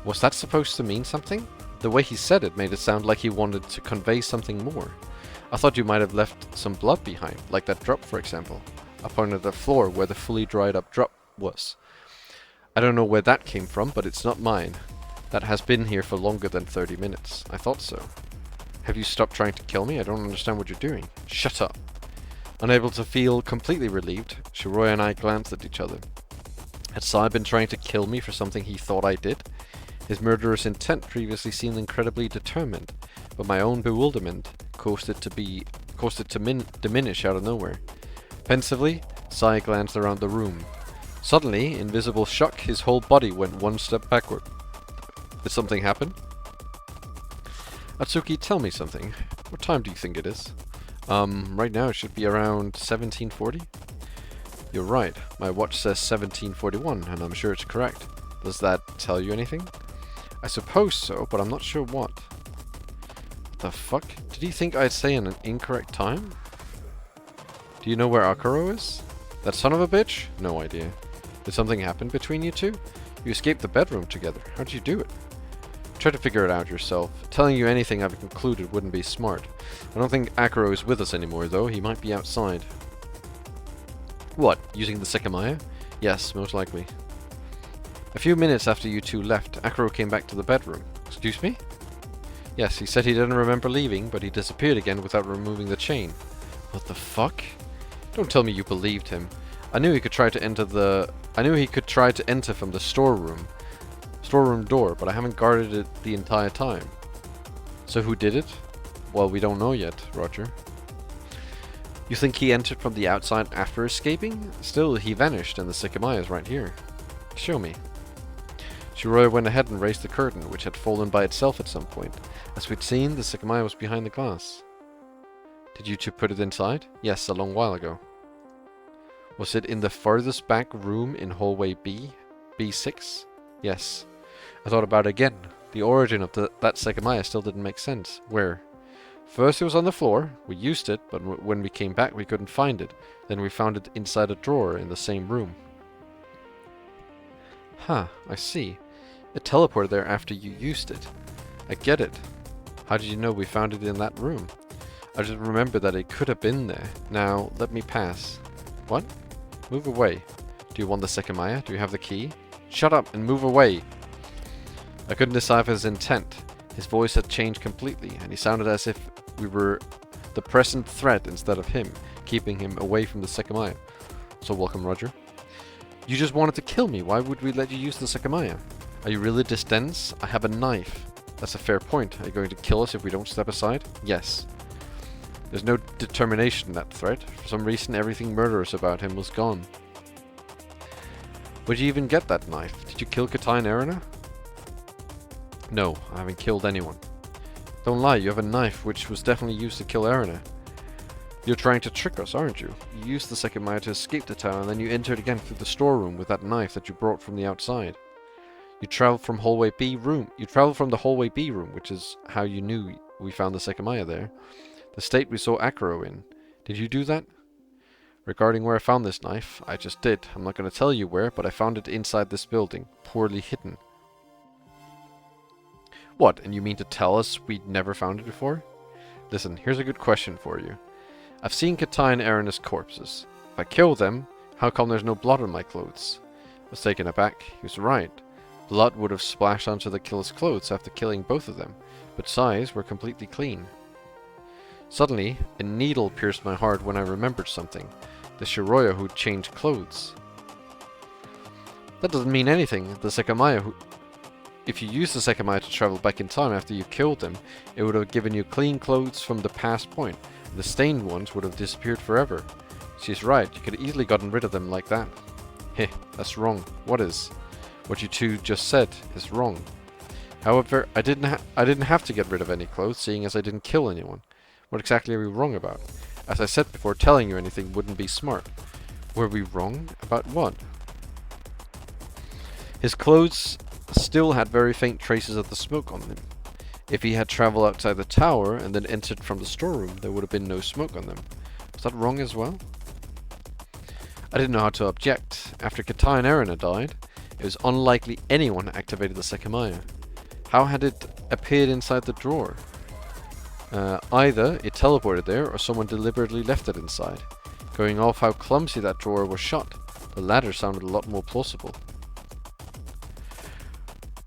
S6: Was that supposed to mean something? The way he said it made it sound like he wanted to convey something more. I thought you might have left some blood behind, like that drop for example. I pointed at the floor where the fully dried up drop was. I don't know where that came from, but it's not mine. That has been here for longer than 30 minutes. I thought so. Have you stopped trying to kill me? I don't understand what you're doing. Shut up. Unable to feel completely relieved, Soroya and I glanced at each other. Had Sai been trying to kill me for something he thought I did? His murderous intent previously seemed incredibly determined, but my own bewilderment caused it to diminish out of nowhere. Pensively, Sai glanced around the room. Suddenly, in visible shock, his whole body went one step backward. Did something happen? Atsuki, tell me something. What time do you think it is? Right now it should be around 1740. You're right. My watch says 1741, and I'm sure it's correct. Does that tell you anything? I suppose so, but I'm not sure what. What the fuck? Did you think I'd say an incorrect time? Do you know where Akuro is? That son of a bitch? No idea. Did something happen between you two? You escaped the bedroom together. How'd you do it? Try to figure it out yourself. Telling you anything I've concluded wouldn't be smart. I don't think Akuro is with us anymore, though. He might be outside. What? Using the Sekimeiya? Yes, most likely. A few minutes after you two left, Akuro came back to the bedroom. Excuse me? Yes, he said he didn't remember leaving, but he disappeared again without removing the chain. What the fuck? Don't tell me you believed him. I knew he could try to enter from the storeroom door, but I haven't guarded it the entire time. So who did it? Well, we don't know yet, Roger. You think he entered from the outside after escaping? Still, he vanished and the Sekimeiya is right here. Show me. Shiroya went ahead and raised the curtain, which had fallen by itself at some point. As we'd seen, the Sekimeiya was behind the glass. Did you two put it inside? Yes, a long while ago. Was it in the farthest back room in hallway B? B6? Yes. I thought about it again. The origin of that Sekimeiya still didn't make sense. Where? First it was on the floor. We used it, but when we came back we couldn't find it. Then we found it inside a drawer in the same room. Huh, I see. It teleported there after you used it. I get it. How did you know we found it in that room? I just remember that it could have been there. Now, let me pass. What? Move away. Do you want the Sekimeiya? Do you have the key? Shut up and move away! I couldn't decipher his intent. His voice had changed completely, and he sounded as if we were the present threat instead of him, keeping him away from the Sekimeiya. So welcome, Roger. You just wanted to kill me. Why would we let you use the Sekimeiya? Are you really this dense? I have a knife. That's a fair point. Are you going to kill us if we don't step aside? Yes. There's no determination in that threat. For some reason, everything murderous about him was gone. Where'd you even get that knife? Did you kill Katai and Erina? No, I haven't killed anyone. Don't lie, you have a knife which was definitely used to kill Erina. You're trying to trick us, aren't you? You used the Sekimeiya to escape the town, and then you entered again through the storeroom with that knife that you brought from the outside. You traveled from hallway B room. You traveled from the hallway B room, which is how you knew we found the Sekimeiya there. The state we saw Akuro in. Did you do that? Regarding where I found this knife, I just did. I'm not going to tell you where, but I found it inside this building, poorly hidden. What, and you mean to tell us we'd never found it before? Listen, here's a good question for you. I've seen Katai and Erina's corpses. If I kill them, how come there's no blood on my clothes? I was taken aback. He was right. Blood would have splashed onto the killer's clothes after killing both of them, but Sai's were completely clean. Suddenly, a needle pierced my heart when I remembered something. The Shiroya who'd changed clothes. That doesn't mean anything. The Sekimeiya who... If you used the Sekimeiya to travel back in time after you killed them, it would have given you clean clothes from the past point. The stained ones would have disappeared forever. She's right, you could have easily gotten rid of them like that. Heh, that's wrong. What is? What you two just said is wrong. However, I didn't have to get rid of any clothes, seeing as I didn't kill anyone. What exactly are we wrong about? As I said before, telling you anything wouldn't be smart. Were we wrong? About what? His clothes still had very faint traces of the smoke on them. If he had traveled outside the tower and then entered from the storeroom, there would have been no smoke on them. Was that wrong as well? I didn't know how to object. After Katai and Erina died, it was unlikely anyone activated the Sekimeiya. How had it appeared inside the drawer? Either it teleported there or someone deliberately left it inside. Going off how clumsy that drawer was shut, the latter sounded a lot more plausible.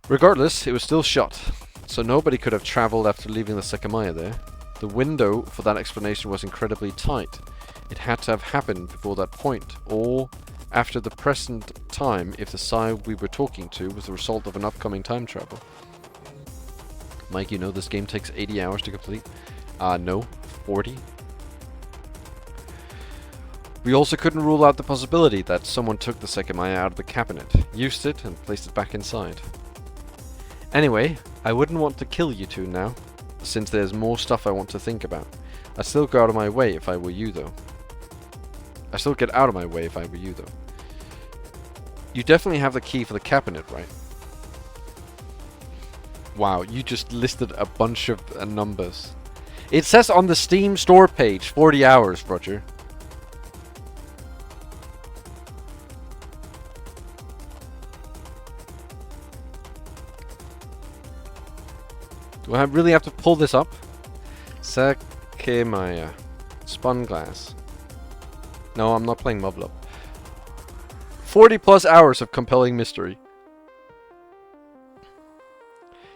S6: Regardless, it was still shut, so nobody could have traveled after leaving the Sekimeiya there. The window for that explanation was incredibly tight. It had to have happened before that point, or after the present time if the Sai we were talking to was the result of an upcoming time travel. Mike, you know this game takes 80 hours to complete? No, 40. We also couldn't rule out the possibility that someone took the Sekimeiya out of the cabinet, used it, and placed it back inside. Anyway, I wouldn't want to kill you two now, since there's more stuff I want to think about. I'd still go out of my way if I were you, though. I'd still get out of my way if I were you, though. You definitely have the key for the cabinet, right? Wow, you just listed a bunch of numbers. It says on the Steam store page, 40 hours, Roger. Do I really have to pull this up? Sekimeiya. Spun Glass. No, I'm not playing Moblo. 40 plus hours of compelling mystery.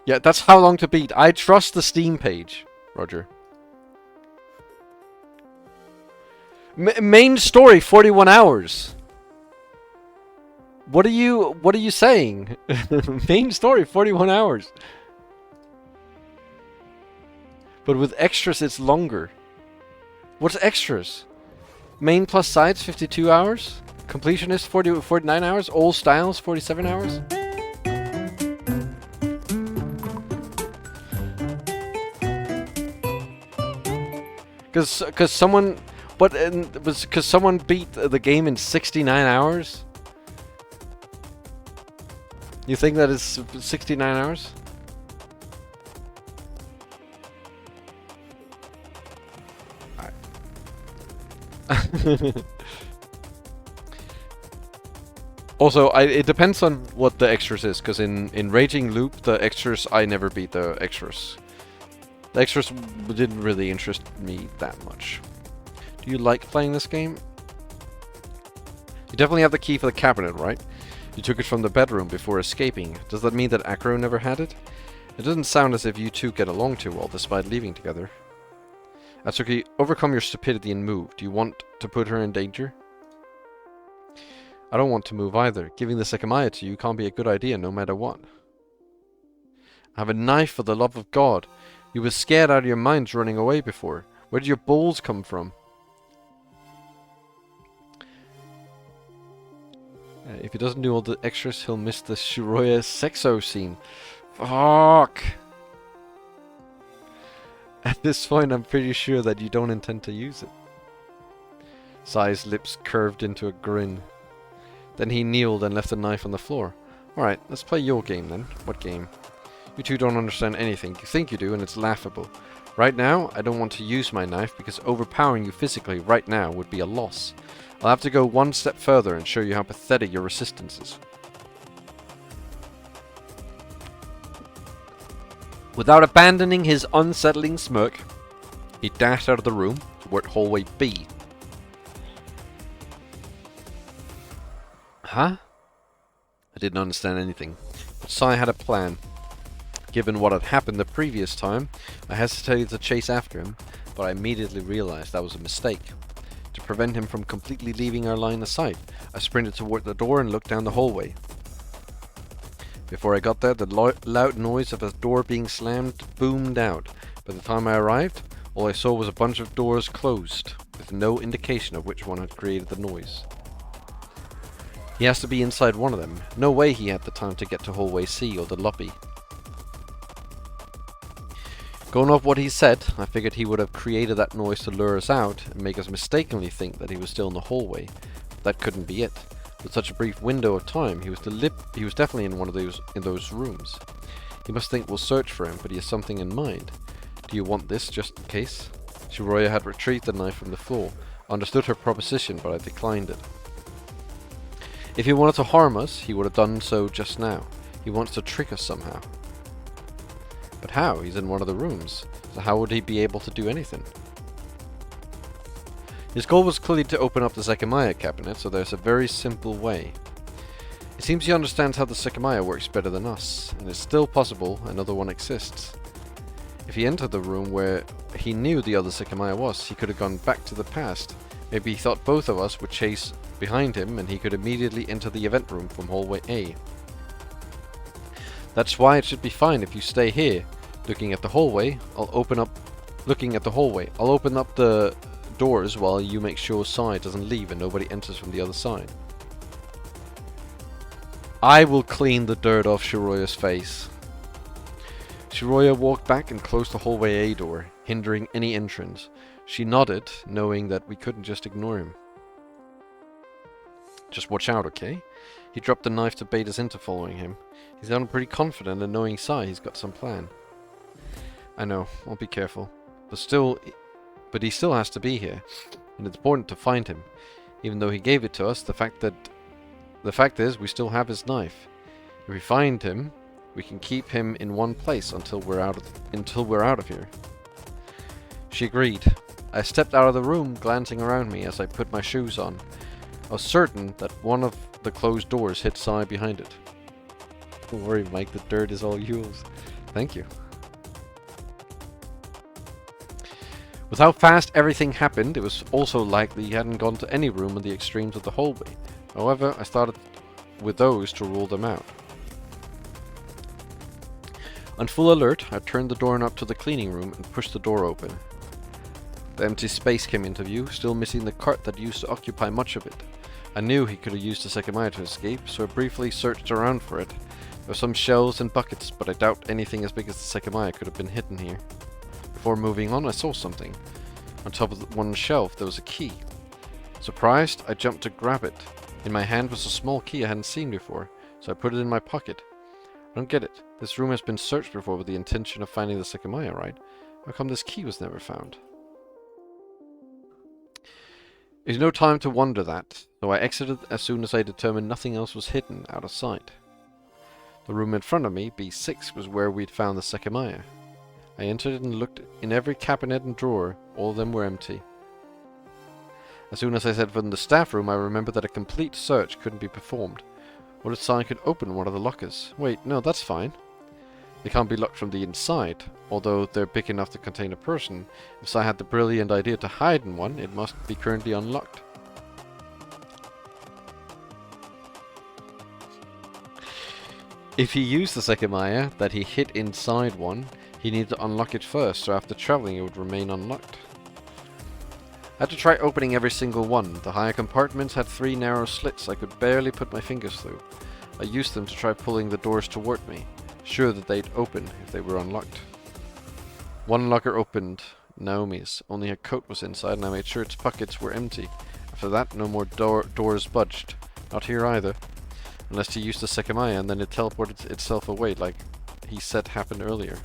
S6: Yeah, that's how long to beat. I trust the Steam page, Roger. Main story, 41 hours. What are you saying? Main story, 41 hours. But with extras, it's longer. What's extras? Main plus sides 52 hours. Completionist 49 hours. All styles 47 hours. Because someone, what was because someone beat the game in 69 hours. You think that is 69 hours? Also, it depends on what the extras is, because in Raging Loop, the extras, I never beat the extras. The extras didn't really interest me that much. Do you like playing this game? You definitely have the key for the cabinet, right? You took it from the bedroom before escaping. Does that mean that Acro never had it? It doesn't sound as if you two get along too well, despite leaving together. Atsuki, overcome your stupidity and move. Do you want to put her in danger? I don't want to move either. Giving the Sekimeiya to you can't be a good idea no matter what. I have a knife, for the love of God. You were scared out of your minds running away before. Where did your balls come from? If he doesn't do all the extras, he'll miss the Shiroya sexo scene. Fuck! At this point, I'm pretty sure that you don't intend to use it. Sai's lips curved into a grin. Then he kneeled and left the knife on the floor. Alright, let's play your game then. What game? You two don't understand anything. You think you do, and it's laughable. Right now, I don't want to use my knife because overpowering you physically right now would be a loss. I'll have to go one step further and show you how pathetic your resistance is. Without abandoning his unsettling smirk, he dashed out of the room toward hallway B. Huh? I didn't understand anything, but Sai had a plan. Given what had happened the previous time, I hesitated to chase after him, but I immediately realized that was a mistake. To prevent him from completely leaving our line of sight, I sprinted toward the door and looked down the hallway. Before I got there, the loud noise of a door being slammed boomed out. By the time I arrived, all I saw was a bunch of doors closed, with no indication of which one had created the noise. He has to be inside one of them. No way he had the time to get to hallway C or the lobby. Going off what he said, I figured he would have created that noise to lure us out and make us mistakenly think that he was still in the hallway. But that couldn't be it. With such a brief window of time, he was definitely in one of those rooms. He must think we'll search for him, but he has something in mind. Do you want this just in case? Shiroya had retrieved the knife from the floor. I understood her proposition, but I declined it. If he wanted to harm us, he would have done so just now. He wants to trick us somehow. But how? He's in one of the rooms. So how would he be able to do anything? His goal was clearly to open up the Sekimeiya cabinet, so there's a very simple way. It seems he understands how the Sekimeiya works better than us, and it's still possible another one exists. If he entered the room where he knew the other Sekimeiya was, he could have gone back to the past. Maybe he thought both of us would chase behind him, and he could immediately enter the event room from hallway A. That's why it should be fine if you stay here, looking at the hallway. I'll open up the doors while you make sure Sai doesn't leave and nobody enters from the other side. I will clean the dirt off Shiroya's face. Shiroya walked back and closed the hallway A door, hindering any entrance. She nodded, knowing that we couldn't just ignore him. Just watch out, okay? He dropped the knife to bait us into following him. He's sounding pretty confident, and knowing Sai, he's got some plan. I know, I'll be careful. But he still has to be here, and it's important to find him. Even though he gave it to us, the fact is we still have his knife. If we find him, we can keep him in one place until we're out of here. She agreed. I stepped out of the room, glancing around me as I put my shoes on. I was certain that one of the closed doors hit Sai behind it. Don't worry, Mike, the dirt is all yours. Thank you. With how fast everything happened, it was also likely he hadn't gone to any room in the extremes of the hallway. However, I started with those to rule them out. On full alert, I turned the doorknob to the cleaning room and pushed the door open. The empty space came into view, still missing the cart that used to occupy much of it. I knew he could have used the Sekimeiya to escape, so I briefly searched around for it. There were some shelves and buckets, but I doubt anything as big as the Sekimeiya could have been hidden here. Before moving on, I saw something. On top of one shelf, there was a key. Surprised, I jumped to grab it. In my hand was a small key I hadn't seen before, so I put it in my pocket. I don't get it. This room has been searched before with the intention of finding the Sekimeiya, right? How come this key was never found? There's no time to wonder that, so I exited as soon as I determined nothing else was hidden out of sight. The room in front of me, B6, was where we'd found the Sekimeiya. I entered and looked in every cabinet and drawer. All of them were empty. As soon as I set foot in the staff room, I remembered that a complete search couldn't be performed. What if Sai could open one of the lockers? Wait, no, that's fine. They can't be locked from the inside, although they're big enough to contain a person. If Sai had the brilliant idea to hide in one, it must be currently unlocked. If he used the Sekimeiya that he hid inside one, he needed to unlock it first, so after traveling it would remain unlocked. I had to try opening every single one. The higher compartments had 3 narrow slits I could barely put my fingers through. I used them to try pulling the doors toward me, sure that they'd open if they were unlocked. One locker opened, Naomi's. Only her coat was inside and I made sure its pockets were empty. After that, no more doors budged. Not here either. Unless he used the Sekimeiya and then it teleported itself away like he said happened earlier.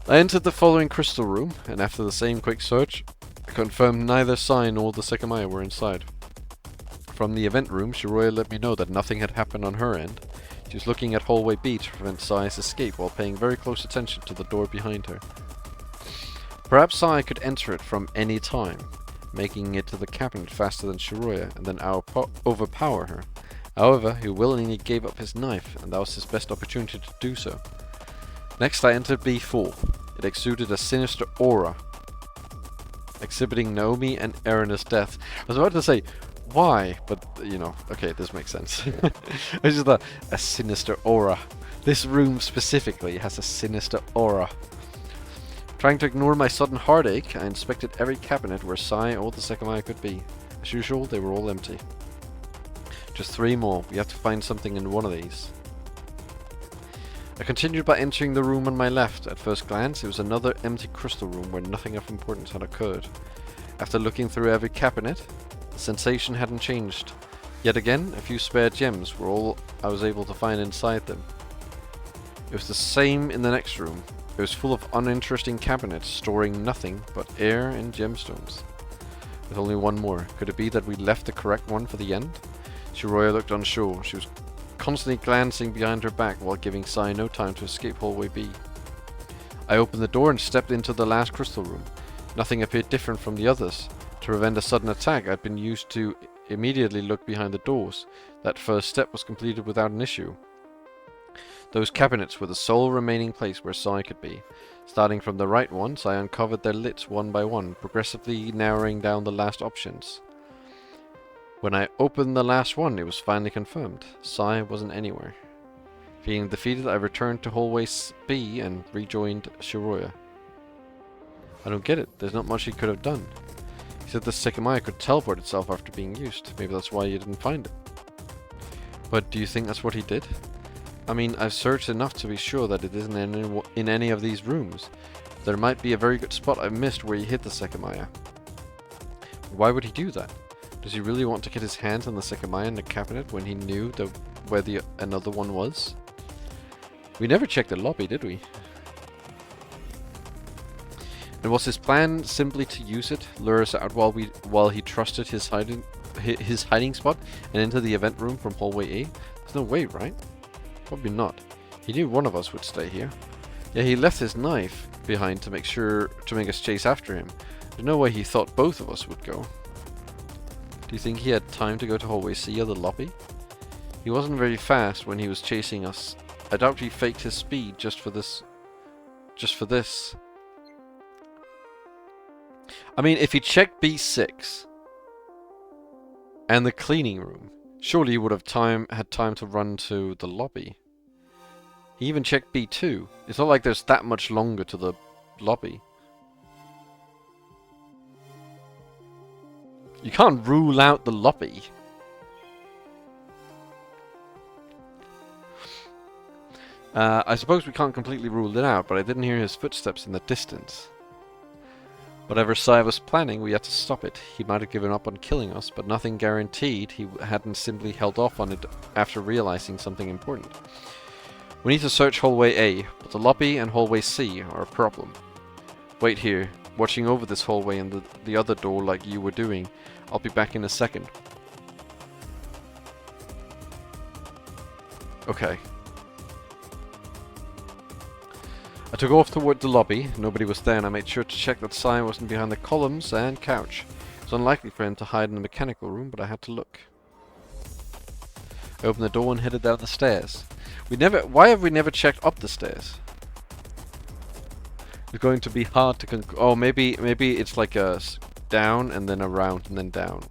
S6: I entered the following crystal room, and after the same quick search, I confirmed neither Sai nor the Sekimeiya were inside. From the event room, Shiroya let me know that nothing had happened on her end. She was looking at hallway B to prevent Sai's escape while paying very close attention to the door behind her. Perhaps Sai could enter it from any time, making it to the cabinet faster than Shiroya and then overpower her. However, he willingly gave up his knife, and that was his best opportunity to do so. Next I entered B4. It exuded a sinister aura, exhibiting Naomi and Erina's death. I was about to say, why? But, you know, okay, this makes sense. It's just a sinister aura. This room specifically has a sinister aura. Trying to ignore my sudden heartache, I inspected every cabinet where Sai or the Sekimeiya could be. As usual, they were all empty. Just 3 more. We have to find something in one of these. I continued by entering the room on my left. At first glance, it was another empty crystal room where nothing of importance had occurred. After looking through every cabinet, the sensation hadn't changed. Yet again, a few spare gems were all I was able to find inside them. It was the same in the next room. It was full of uninteresting cabinets, storing nothing but air and gemstones. With only one more. Could it be that we left the correct one for the end? Shiroya looked unsure. She was constantly glancing behind her back while giving Sai no time to escape hallway B. I opened the door and stepped into the last crystal room. Nothing appeared different from the others. To prevent a sudden attack, I'd been used to immediately look behind the doors. That first step was completed without an issue. Those cabinets were the sole remaining place where Sai could be. Starting from the right ones, I uncovered their lids one by one, progressively narrowing down the last options. When I opened the last one, it was finally confirmed. Sai wasn't anywhere. Feeling defeated, I returned to hallway B and rejoined Shiroya. I don't get it. There's not much he could have done. He said the Sekimeiya could teleport itself after being used. Maybe that's why you didn't find it. But do you think that's what he did? I mean, I've searched enough to be sure that it isn't in any of these rooms. There might be a very good spot I missed where he hid the Sekimeiya. Why would he do that? Does he really want to get his hands on the Sekimeiya in the cabinet when he knew where another one was? We never checked the lobby, did we? And was his plan simply to use it, lure us out while he trusted his hiding spot and into the event room from hallway A? There's no way, right? Probably not. He knew one of us would stay here. Yeah, he left his knife behind to make us chase after him. There's no way he thought both of us would go. Do you think he had time to go to hallway C or the lobby? He wasn't very fast when he was chasing us. I doubt he faked his speed just for this. I mean, if he checked B6 and the cleaning room, surely he would have had time to run to the lobby. He even checked B2. It's not like there's that much longer to the lobby. You can't rule out the lobby. I suppose we can't completely rule it out, but I didn't hear his footsteps in the distance. Whatever Sai was planning, we had to stop it. He might have given up on killing us, but nothing guaranteed he hadn't simply held off on it after realizing something important. We need to search hallway A, but the lobby and hallway C are a problem. Wait here, watching over this hallway and the other door like you were doing. I'll be back in a second. Okay. I took off toward the lobby. Nobody was there, and I made sure to check that Sai wasn't behind the columns and couch. It was unlikely for him to hide in the mechanical room, but I had to look. I opened the door and headed down the stairs. Why have we never checked up the stairs? It's going to be hard to oh, maybe it's like a down and then around and then down.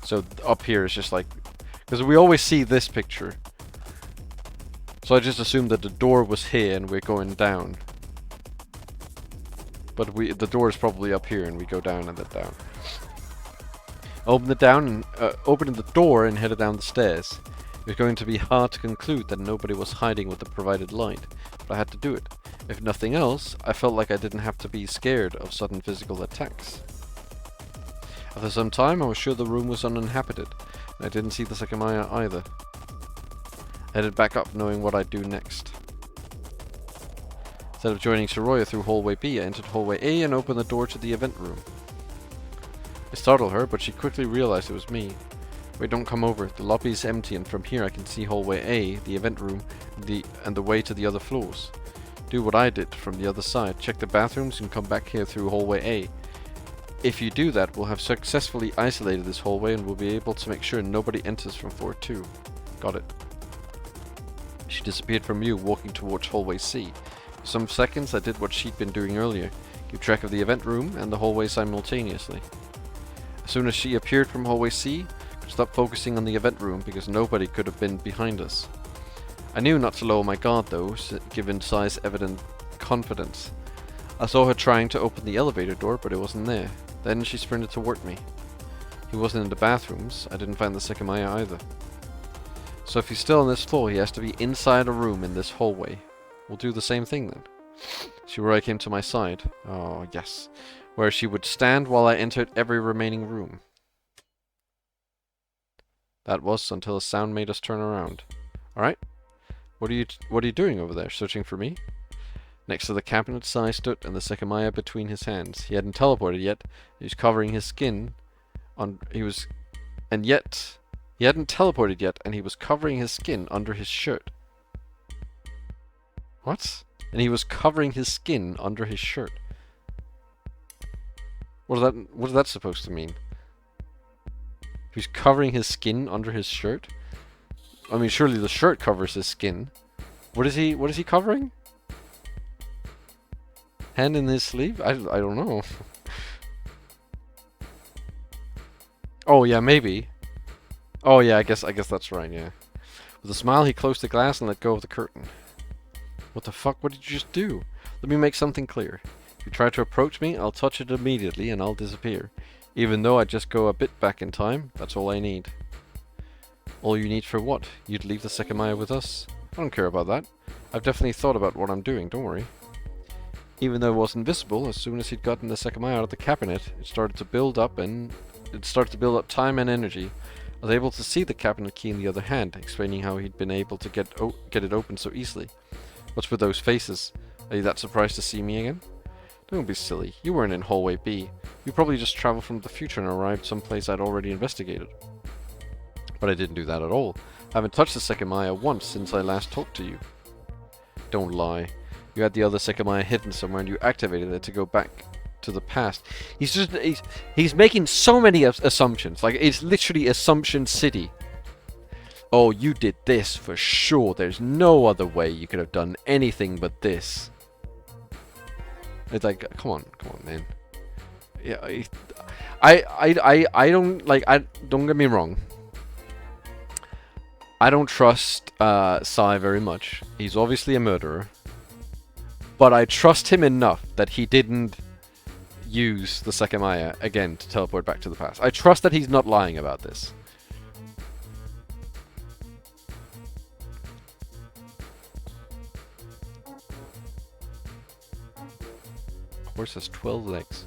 S6: So up here is just like, because we always see this picture. So I just assumed that the door was here and we're going down. But the door is probably up here and we go down and then down. Opened the door and headed down the stairs. It was going to be hard to conclude that nobody was hiding with the provided light, but I had to do it. If nothing else, I felt like I didn't have to be scared of sudden physical attacks. After some time, I was sure the room was uninhabited, and I didn't see the Sekimeiya either. I headed back up, knowing what I'd do next. Instead of joining Soroya through hallway B, I entered hallway A and opened the door to the event room. I startled her, but she quickly realized it was me. Wait, don't come over. The lobby is empty, and from here I can see hallway A, the event room, and the way to the other floors. Do what I did from the other side. Check the bathrooms and come back here through hallway A. If you do that, we'll have successfully isolated this hallway and we'll be able to make sure nobody enters from floor 2. Got it. She disappeared from view, walking towards hallway C. For some seconds I did what she'd been doing earlier. Keep track of the event room and the hallway simultaneously. As soon as she appeared from hallway C, I stopped focusing on the event room because nobody could have been behind us. I knew not to lower my guard though, given Sai's evident confidence. I saw her trying to open the elevator door, but it wasn't there. Then she sprinted toward me. He wasn't in the bathrooms. I didn't find the Sekimeiya either. So if he's still on this floor, he has to be inside a room in this hallway. We'll do the same thing then. Shibuya came to my side. Oh, yes. Where she would stand while I entered every remaining room. That was until a sound made us turn around. Alright. What are you doing over there? Searching for me? Next to the cabinet, Sai stood and the Sekimeiya between his hands. He hadn't teleported yet. He was covering his skin on he hadn't teleported yet and he was covering his skin under his shirt. What? And he was covering his skin under his shirt. What is that supposed to mean? He's covering his skin under his shirt? I mean, surely the shirt covers his skin. What is he covering? Hand in his sleeve? I don't know. Oh yeah, maybe. Oh yeah, I guess that's right, yeah. With a smile, he closed the glass and let go of the curtain. What the fuck? What did you just do? Let me make something clear. If you try to approach me, I'll touch it immediately and I'll disappear. Even though I just go a bit back in time, that's all I need. All you need for what? You'd leave the Sekimeiya with us? I don't care about that. I've definitely thought about what I'm doing, don't worry. Even though it wasn't visible, as soon as he'd gotten the Sekimeiya out of the cabinet, it started to build up time and energy. I was able to see the cabinet key in the other hand, explaining how he'd been able to get it open so easily. What's with those faces? Are you that surprised to see me again? Don't be silly. You weren't in hallway B. You probably just traveled from the future and arrived someplace I'd already investigated. But I didn't do that at all. I haven't touched the Sekimeiya once since I last talked to you. Don't lie. You had the other Sekimeiya hidden somewhere and you activated it to go back to the past. He's making so many assumptions. Like, it's literally Assumption City. Oh, you did this for sure. There's no other way you could have done anything but this. It's like, come on, man. Yeah, I don't like. Don't get me wrong. I don't trust Sai very much. He's obviously a murderer. But I trust him enough that he didn't use the Sekimeiya again to teleport back to the past. I trust that he's not lying about this. Horse has 12 legs.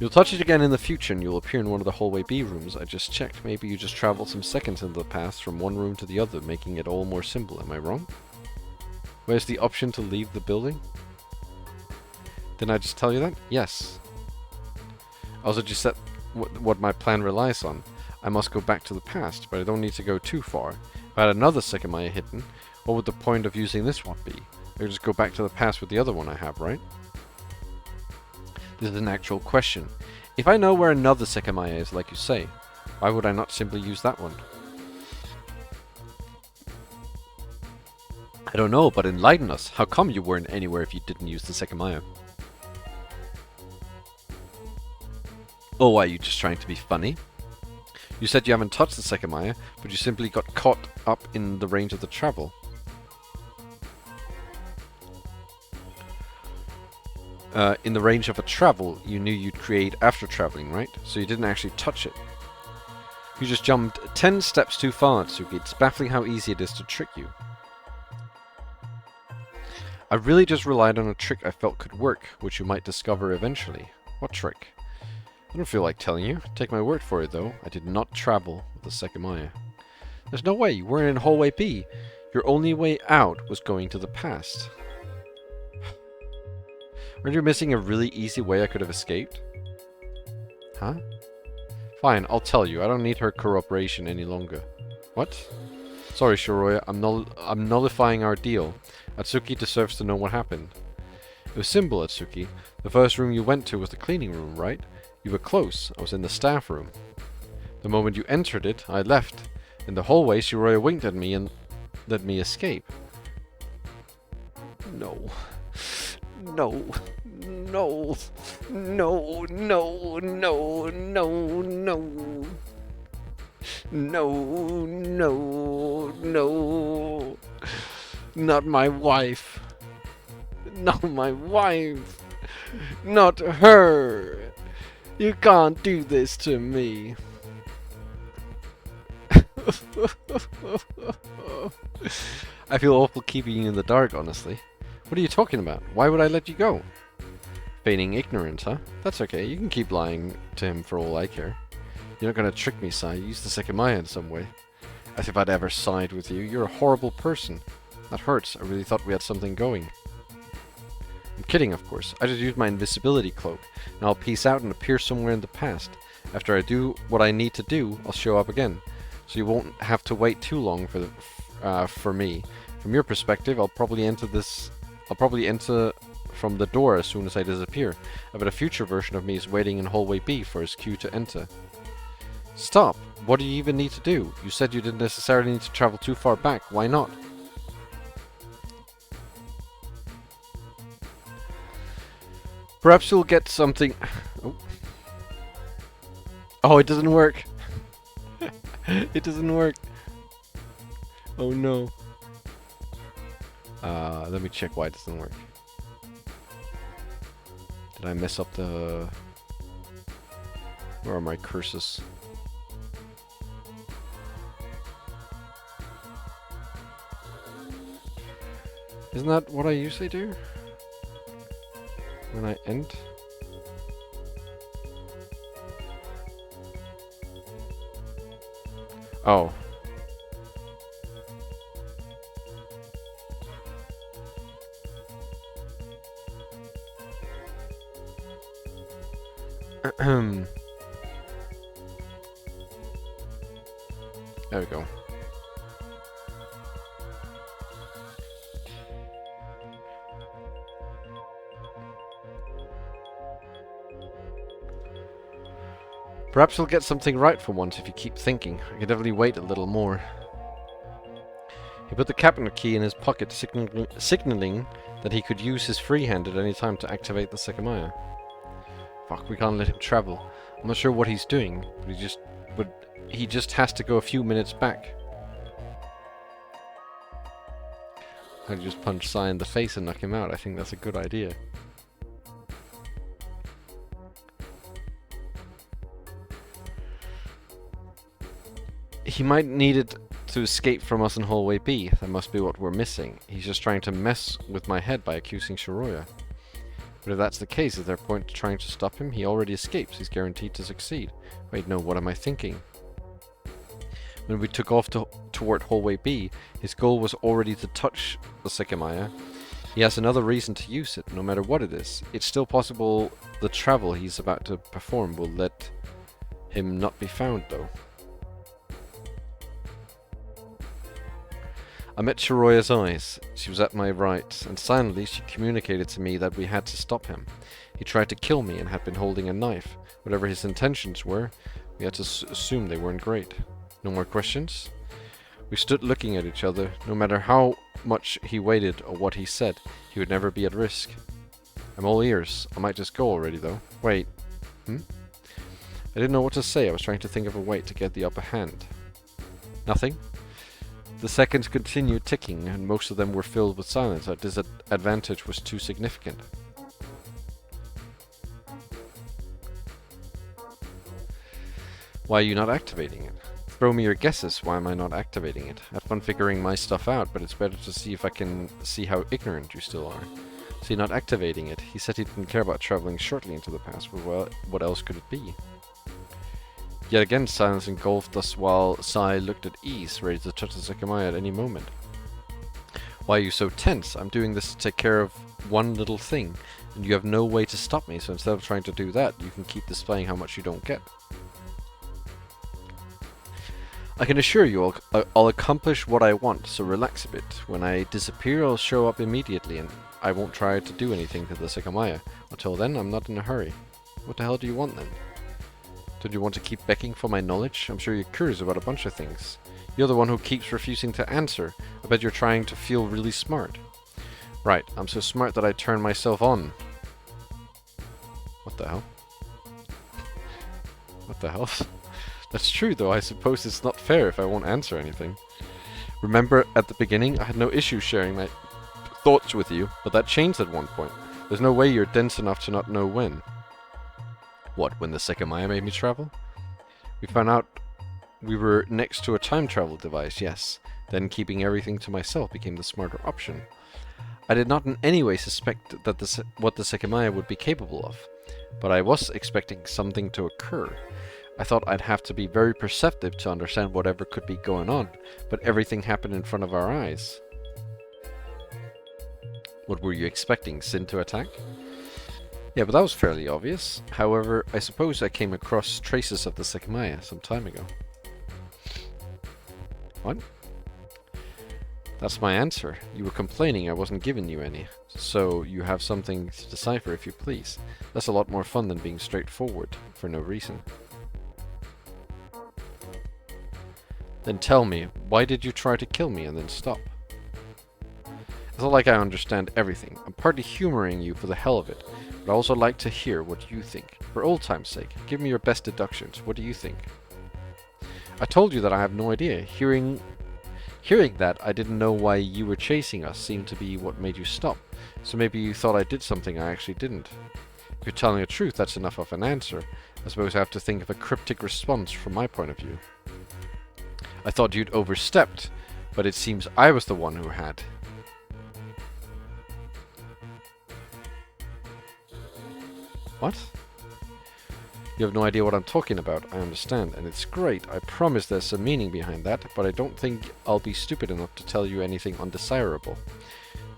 S6: You'll touch it again in the future and you'll appear in one of the hallway B rooms. I just checked. Maybe you just traveled some seconds into the past from one room to the other, making it all more simple. Am I wrong? Where's the option to leave the building? Didn't I just tell you that? Yes. I also just said what my plan relies on. I must go back to the past, but I don't need to go too far. If I had another Sekimeiya hidden, what would the point of using this one be? I could just go back to the past with the other one I have, right? This is an actual question. If I know where another Sekimeiya is, like you say, why would I not simply use that one? I don't know, but enlighten us. How come you weren't anywhere if you didn't use the Sekimeiya? Oh, why, are you just trying to be funny? You said you haven't touched the Sekimeiya, but you simply got caught up in the range of the travel. In the range of a travel you knew you'd create after traveling, right? So you didn't actually touch it. You just jumped 10 steps too far, Tsuki. It's baffling how easy it is to trick you. I really just relied on a trick I felt could work, which you might discover eventually. What trick? I don't feel like telling you. Take my word for it, though. I did not travel with the Sekimeiya. There's no way. You weren't in hallway B. Your only way out was going to the past. Aren't you missing a really easy way I could have escaped? Huh? Fine, I'll tell you. I don't need her corroboration any longer. What? Sorry, Shiroya. I'm nullifying our deal. Atsuki deserves to know what happened. It was simple, Atsuki. The first room you went to was the cleaning room, right? You were close. I was in the staff room. The moment you entered it, I left. In the hallway, Shiroya winked at me and let me escape. No. No. No. No. No. No. No. No. No. No. No. Not my wife. Not my wife. Not her. You can't do this to me. I feel awful keeping you in the dark, honestly. What are you talking about? Why would I let you go? Feigning ignorance, huh? That's okay. You can keep lying to him for all I care. You're not gonna trick me, Sai. Use the Sekimeiya in some way. As if I'd ever side with you. You're a horrible person. That hurts. I really thought we had something going. I'm kidding, of course. I just used my invisibility cloak, and I'll peace out and appear somewhere in the past. After I do what I need to do, I'll show up again. So you won't have to wait too long for me. From your perspective, I'll probably enter from the door as soon as I disappear. I bet a future version of me is waiting in hallway B for his cue to enter. Stop! What do you even need to do? You said you didn't necessarily need to travel too far back. Why not? Perhaps you'll get something... Oh, oh, it doesn't work. It doesn't work. Oh no. Let me check why it doesn't work. Did I mess up the... Where are my curses? Isn't that what I usually do? When I end? Oh. There we go. Perhaps you'll get something right for once if you keep thinking. I could definitely wait a little more. He put the cabinet key in his pocket, signaling that he could use his free hand at any time to activate the Sekimeiya. Fuck, we can't let him travel. I'm not sure what he's doing, but he just has to go a few minutes back. I just punch Sai in the face and knock him out. I think that's a good idea. He might need it to escape from us in hallway B. That must be what we're missing. He's just trying to mess with my head by accusing Shiroya. But if that's the case, is there a point to trying to stop him? He already escapes. He's guaranteed to succeed. Wait, no, what am I thinking? When we took off toward hallway B, his goal was already to touch the Sekimeiya. He has another reason to use it, no matter what it is. It's still possible the travel he's about to perform will let him not be found, though. I met Shiroya's eyes. She was at my right, and silently she communicated to me that we had to stop him. He tried to kill me and had been holding a knife. Whatever his intentions were, we had to assume they weren't great. No more questions? We stood looking at each other. No matter how much he waited or what he said, he would never be at risk. I'm all ears. I might just go already, though. Wait. I didn't know what to say. I was trying to think of a way to get the upper hand. Nothing? The seconds continued ticking, and most of them were filled with silence. Our disadvantage was too significant. Why are you not activating it? Throw me your guesses. Why am I not activating it? I had fun figuring my stuff out, but it's better to see if I can see how ignorant you still are. So you're not activating it. He said he didn't care about traveling shortly into the past, but well, what else could it be? Yet again, silence engulfed us while Sai looked at ease, ready to touch the Sekimeiya at any moment. Why are you so tense? I'm doing this to take care of one little thing, and you have no way to stop me, so instead of trying to do that, you can keep displaying how much you don't get. I can assure you I'll accomplish what I want, so relax a bit. When I disappear, I'll show up immediately, and I won't try to do anything to the Sekimeiya. Until then, I'm not in a hurry. What the hell do you want then? Don't you want to keep begging for my knowledge? I'm sure you're curious about a bunch of things. You're the one who keeps refusing to answer. I bet you're trying to feel really smart. Right, I'm so smart that I turn myself on. What the hell? What the hell? That's true, though. I suppose it's not fair if I won't answer anything. Remember, at the beginning, I had no issue sharing my thoughts with you, but that changed at one point. There's no way you're dense enough to not know when. What, when the Sekimeiya made me travel? We found out we were next to a time travel device, yes. Then keeping everything to myself became the smarter option. I did not in any way suspect that what the Sekimeiya would be capable of, but I was expecting something to occur. I thought I'd have to be very perceptive to understand whatever could be going on, but everything happened in front of our eyes. What were you expecting, Sin to attack? Yeah, but that was fairly obvious. However, I suppose I came across traces of the Sekimeiya some time ago. What? That's my answer. You were complaining I wasn't giving you any. So you have something to decipher if you please. That's a lot more fun than being straightforward for no reason. Then tell me, why did you try to kill me and then stop? It's not like I understand everything. I'm partly humoring you for the hell of it, but I also like to hear what you think. For old time's sake, give me your best deductions. What do you think? I told you that I have no idea. Hearing that, I didn't know why you were chasing us seemed to be what made you stop. So maybe you thought I did something I actually didn't. If you're telling the truth, that's enough of an answer. I suppose I have to think of a cryptic response from my point of view. I thought you'd overstepped, but it seems I was the one who had. What? You have no idea what I'm talking about, I understand, and it's great. I promise there's some meaning behind that, but I don't think I'll be stupid enough to tell you anything undesirable.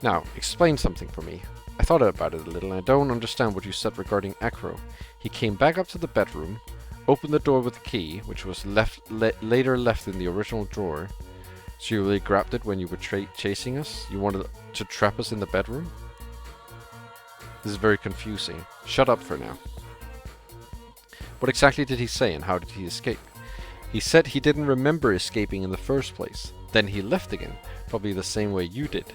S6: Now, explain something for me. I thought about it a little, and I don't understand what you said regarding Acro. He came back up to the bedroom, opened the door with the key, which was later left in the original drawer. So you really grabbed it when you were chasing us? You wanted to trap us in the bedroom? This is very confusing. Shut up for now. What exactly did he say, and how did he escape? He said he didn't remember escaping in the first place. Then he left again, probably the same way you did.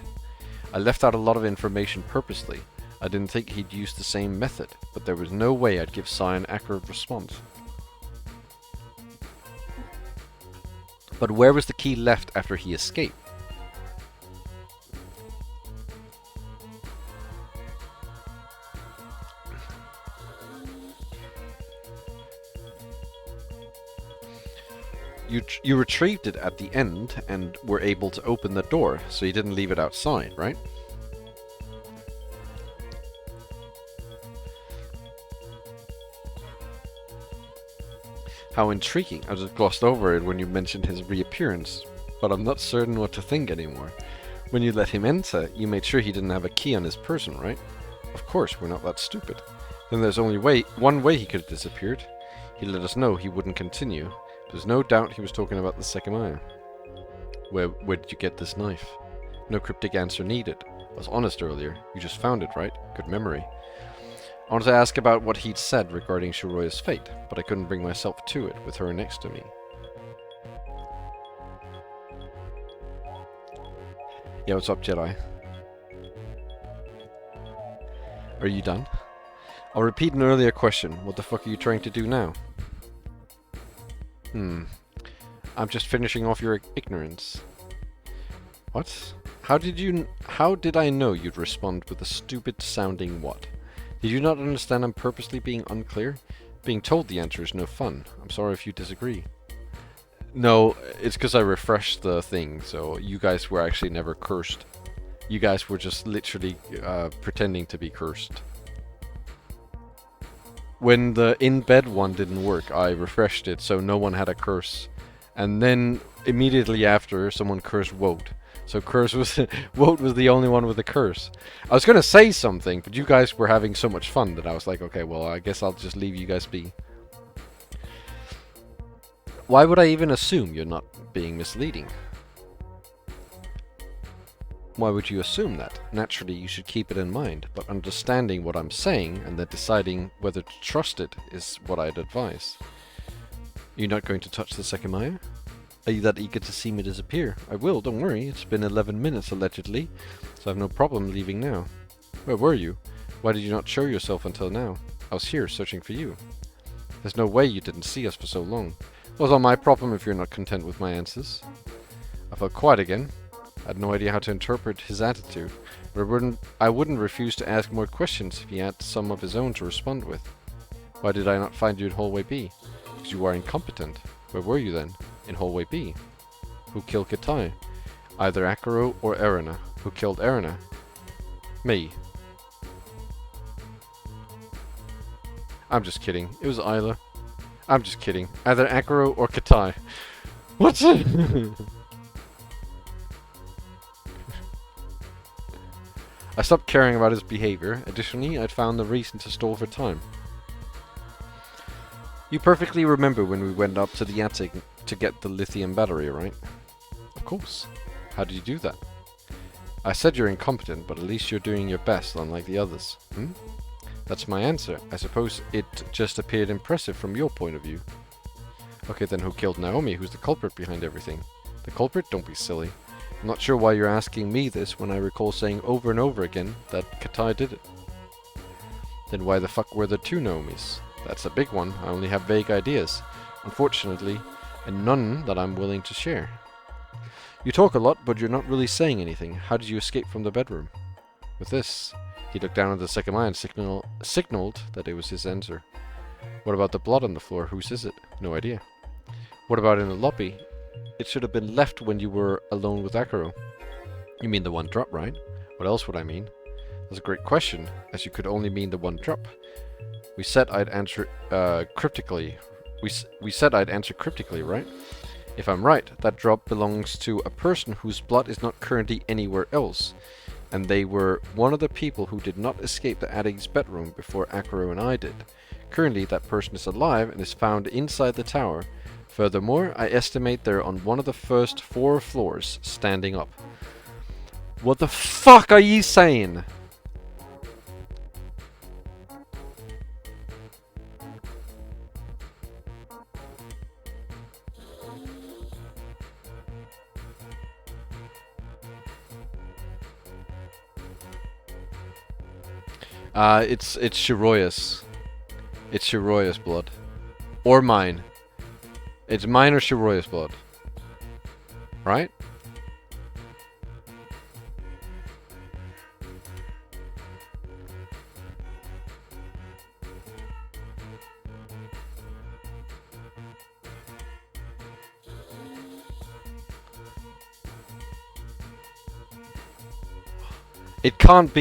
S6: I left out a lot of information purposely. I didn't think he'd use the same method, but there was no way I'd give Sai an accurate response. But where was the key left after he escaped? You retrieved it at the end and were able to open the door, so you didn't leave it outside, right? How intriguing. I just glossed over it when you mentioned his reappearance, but I'm not certain what to think anymore. When you let him enter, you made sure he didn't have a key on his person, right? Of course, we're not that stupid. Then there's only one way he could have disappeared. He let us know he wouldn't continue. There's no doubt he was talking about the Sekimeiya. Where did you get this knife? No cryptic answer needed. I was honest earlier. You just found it, right? Good memory. I wanted to ask about what he'd said regarding Shiroya's fate, but I couldn't bring myself to it with her next to me. Yeah, what's up, Jedi? Are you done? I'll repeat an earlier question. What the fuck are you trying to do now? I'm just finishing off your ignorance. What? How did I know you'd respond with a stupid sounding what? Did you not understand I'm purposely being unclear? Being told the answer is no fun. I'm sorry if you disagree. No, it's because I refreshed the thing, so you guys were actually never cursed. You guys were just literally pretending to be cursed. When the in-bed one didn't work, I refreshed it so no one had a curse. And then immediately after, someone cursed Woat. So Woat was the only one with a curse. I was gonna say something, but you guys were having so much fun that I was like, okay, well, I guess I'll just leave you guys be. Why would I even assume you're not being misleading? Why would you assume that? Naturally, you should keep it in mind, but understanding what I'm saying and then deciding whether to trust it is what I'd advise. You're not going to touch the Sekimeiya? Are you that eager to see me disappear? I will, don't worry. It's been 11 minutes, allegedly, so I have no problem leaving now. Where were you? Why did you not show yourself until now? I was here, searching for you. There's no way you didn't see us for so long. It was all my problem if you're not content with my answers. I felt quiet again. I had no idea how to interpret his attitude, but I wouldn't refuse to ask more questions if he had some of his own to respond with. Why did I not find you in Hallway B? Because you are incompetent. Where were you then? In Hallway B. Who killed Kitai? Either Akaro or Erina. Who killed Erina? Me. I'm just kidding. It was Isla. I'm just kidding. Either Akaro or Kitai. What's it? I stopped caring about his behavior. Additionally, I'd found the reason to stall for time. You perfectly remember when we went up to the attic to get the lithium battery, right? Of course. How did you do that? I said you're incompetent, but at least you're doing your best, unlike the others. That's my answer. I suppose it just appeared impressive from your point of view. Okay, then who killed Naomi? Who's the culprit behind everything? The culprit? Don't be silly. I'm not sure why you're asking me this when I recall saying over and over again that Kitai did it. Then why the fuck were there two Naomis? That's a big one. I only have vague ideas, unfortunately, and none that I'm willing to share. You talk a lot, but you're not really saying anything. How did you escape from the bedroom? With this. He looked down at the Sekimeiya and signaled that it was his answer. What about the blood on the floor? Whose is it? No idea. What about in the lobby? It should have been left when you were alone with Akaro. You mean the one drop, right? What else would I mean? That's a great question, as you could only mean the one drop. We said I'd answer cryptically. We said I'd answer cryptically, right? If I'm right, that drop belongs to a person whose blood is not currently anywhere else. And they were one of the people who did not escape the attic's bedroom before Akaro and I did. Currently, that person is alive and is found inside the tower. Furthermore, I estimate they're on one of the first 4 floors, standing up. What the fuck are you saying? It's Shiroya's. It's Shiroya's blood. Or mine. It's mine or Shiroya's blood. right? It can't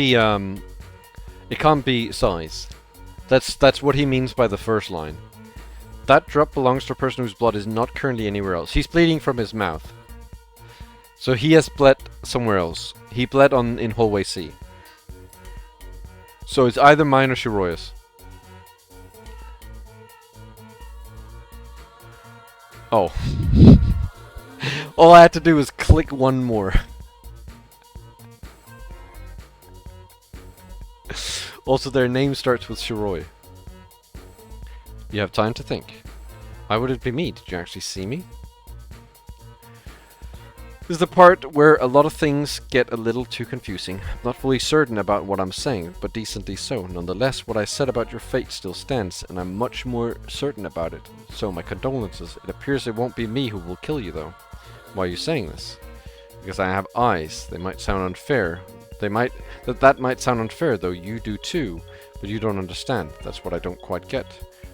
S6: be size. That's what he means by the first line. That drop belongs to a person whose blood is not currently anywhere else. He's bleeding from his mouth. So he has bled somewhere else. He bled in hallway C. So it's either mine or Shiroya's. Oh. All I had to do was click one more. Also, their name starts with Shiroi. You have time to think. Why would it be me? Did you actually see me? This is the part where a lot of things get a little too confusing. I'm not fully certain about what I'm saying, but decently so. Nonetheless, what I said about your fate still stands, and I'm much more certain about it. So, my condolences. It appears it won't be me who will kill you, though. Why are you saying this? Because I have eyes. They might sound unfair. That might sound unfair, though you do too. But you don't understand. That's what I don't quite get.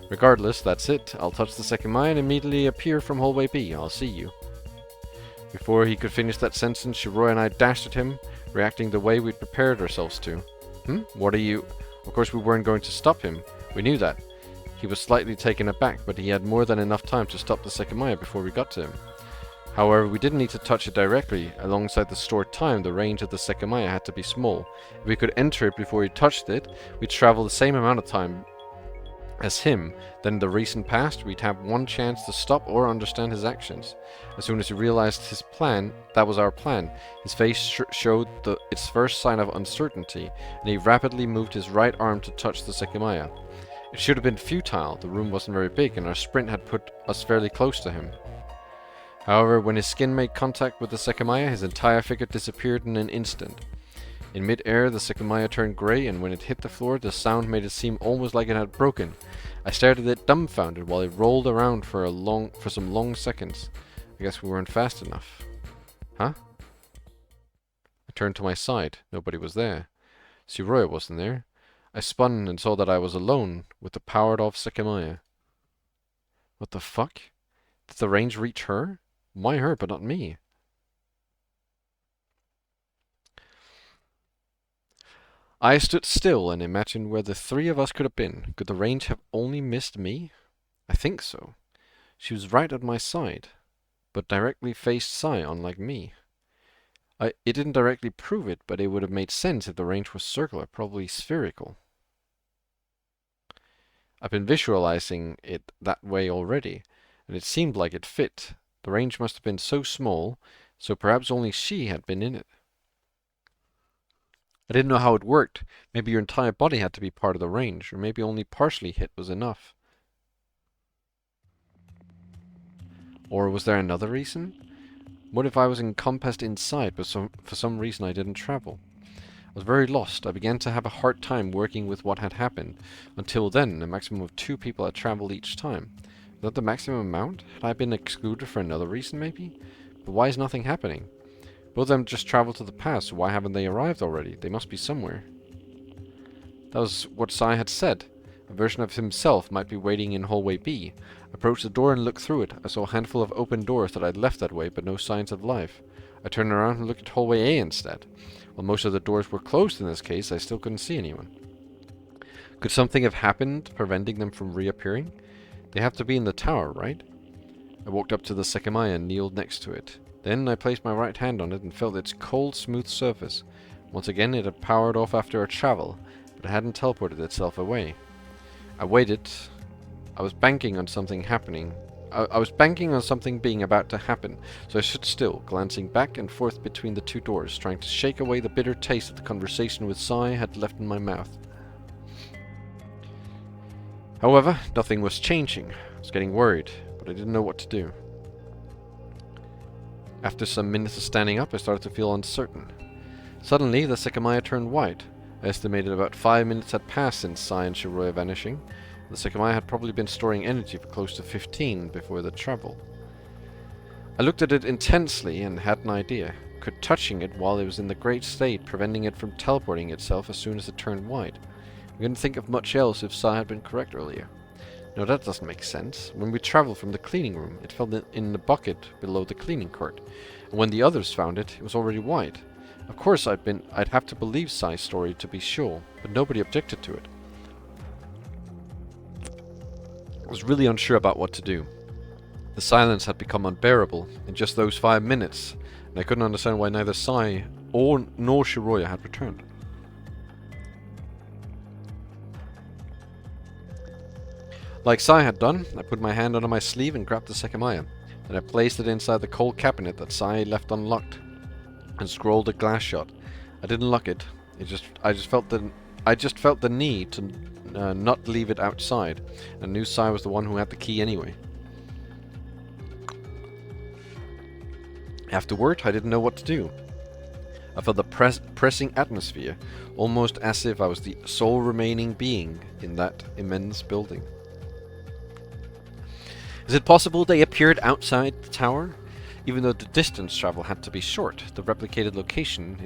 S6: Regardless, that's it. I'll touch the Sekimeiya and immediately appear from hallway B. I'll see you. Before he could finish that sentence, Shiroi and I dashed at him, reacting the way we'd prepared ourselves to. What are you... Of course we weren't going to stop him. We knew that. He was slightly taken aback, but he had more than enough time to stop the Sekimeiya before we got to him. However, we didn't need to touch it directly. Alongside the stored time, the range of the Sekimeiya had to be small. If we could enter it before we touched it, we'd travel the same amount of time as him. Then in the recent past, we'd have one chance to stop or understand his actions. As soon as he realized his plan, that was our plan. His face showed its first sign of uncertainty, and he rapidly moved his right arm to touch the Sekimeiya. It should have been futile. The room wasn't very big, and our sprint had put us fairly close to him. However, when his skin made contact with the Sekimeiya, his entire figure disappeared in an instant. In mid-air, the Sekimeiya turned grey, and when it hit the floor, the sound made it seem almost like it had broken. I stared at it dumbfounded while it rolled around for some long seconds. I guess we weren't fast enough. Huh? I turned to my side. Nobody was there. Shiroi wasn't there. I spun and saw that I was alone with the powered-off Sekimeiya. What the fuck? Did the range reach her? Why her, but not me? I stood still and imagined where the three of us could have been. Could the range have only missed me? I think so. She was right at my side, but directly faced Sai, unlike me. It didn't directly prove it, but it would have made sense if the range was circular, probably spherical. I've been visualizing it that way already, and it seemed like it fit. The range must have been so small, so perhaps only she had been in it. I didn't know how it worked. Maybe your entire body had to be part of the range, or maybe only partially hit was enough. Or was there another reason? What if I was encompassed inside, but for some reason I didn't travel? I was very lost. I began to have a hard time working with what had happened. Until then, a maximum of 2 people had traveled each time. Was that the maximum amount? Had I been excluded for another reason, maybe? But why is nothing happening? Both of them just traveled to the past, so why haven't they arrived already? They must be somewhere. That was what Sai had said. A version of himself might be waiting in hallway B. I approached the door and looked through it. I saw a handful of open doors that I'd left that way, but no signs of life. I turned around and looked at hallway A instead. While most of the doors were closed in this case, I still couldn't see anyone. Could something have happened, preventing them from reappearing? They have to be in the tower, right? I walked up to the Sekimeiya and kneeled next to it. Then I placed my right hand on it and felt its cold, smooth surface. Once again, it had powered off after our travel, but it hadn't teleported itself away. I waited. I was banking on something happening. I was banking on something being about to happen, so I stood still, glancing back and forth between the 2 doors, trying to shake away the bitter taste that the conversation with Sai had left in my mouth. However, nothing was changing. I was getting worried, but I didn't know what to do. After some minutes of standing up, I started to feel uncertain. Suddenly, the Sekimeiya turned white. I estimated about 5 minutes had passed since Sai and Shiroi vanishing. The Sekimeiya had probably been storing energy for close to 15 before the travel. I looked at it intensely and had an idea. Could touching it while it was in the great state, preventing it from teleporting itself as soon as it turned white? I couldn't think of much else if Sai had been correct earlier. No, that doesn't make sense. When we traveled from the cleaning room, it fell in the bucket below the cleaning cart. And when the others found it, it was already white. Of course I'd have to believe Sai's story to be sure, but nobody objected to it. I was really unsure about what to do. The silence had become unbearable in just those 5 minutes, and I couldn't understand why neither Sai nor Shiroya had returned. Like Sai had done, I put my hand under my sleeve and grabbed the Sekimeiya. Then I placed it inside the cold cabinet that Sai left unlocked, and scrolled a glass shut. I didn't lock it. I just felt the need to not leave it outside, and knew Sai was the one who had the key anyway. Afterward, I didn't know what to do. I felt the pressing atmosphere, almost as if I was the sole remaining being in that immense building. Is it possible they appeared outside the tower? Even though the distance travel had to be short, the replicated location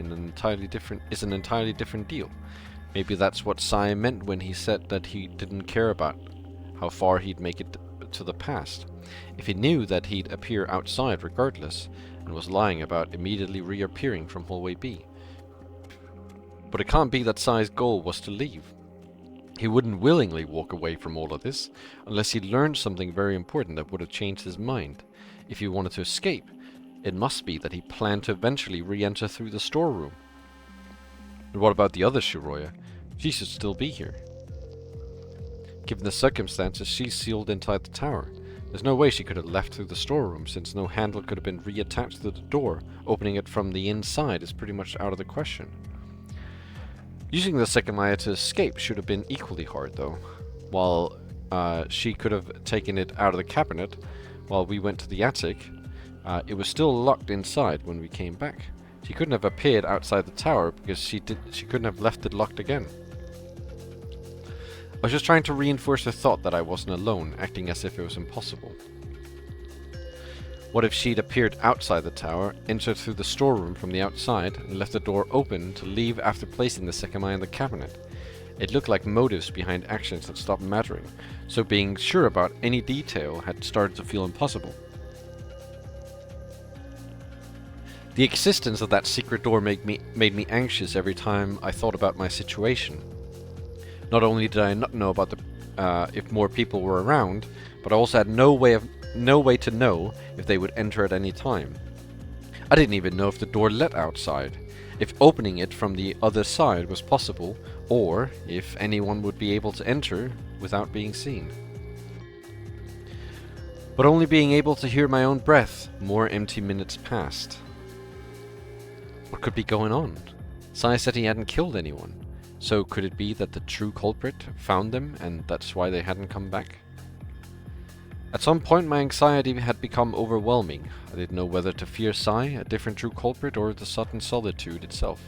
S6: is an entirely different deal. Maybe that's what Sai meant when he said that he didn't care about how far he'd make it to the past. If he knew that he'd appear outside regardless, and was lying about immediately reappearing from hallway B. But it can't be that Sai's goal was to leave. He wouldn't willingly walk away from all of this, unless he'd learned something very important that would have changed his mind. If he wanted to escape, it must be that he planned to eventually re-enter through the storeroom. And what about the other Shiroya? She should still be here. Given the circumstances, she's sealed inside the tower. There's no way she could have left through the storeroom, since no handle could have been reattached to the door. Opening it from the inside is pretty much out of the question. Using the Sekimeiya to escape should have been equally hard, though. While she could have taken it out of the cabinet while we went to the attic, it was still locked inside when we came back. She couldn't have appeared outside the tower because she couldn't have left it locked again. I was just trying to reinforce the thought that I wasn't alone, acting as if it was impossible. What if she'd appeared outside the tower, entered through the storeroom from the outside, and left the door open to leave after placing the Sekimeiya in the cabinet? It looked like motives behind actions had stopped mattering, so being sure about any detail had started to feel impossible. The existence of that secret door made me anxious every time I thought about my situation. Not only did I not know about if more people were around, but I also had no way to know if they would enter at any time. I didn't even know if the door led outside, if opening it from the other side was possible, or if anyone would be able to enter without being seen. But only being able to hear my own breath, more empty minutes passed. What could be going on? Sai said he hadn't killed anyone. So could it be that the true culprit found them and that's why they hadn't come back? At some point my anxiety had become overwhelming. I didn't know whether to fear Sai, a different true culprit, or the sudden solitude itself.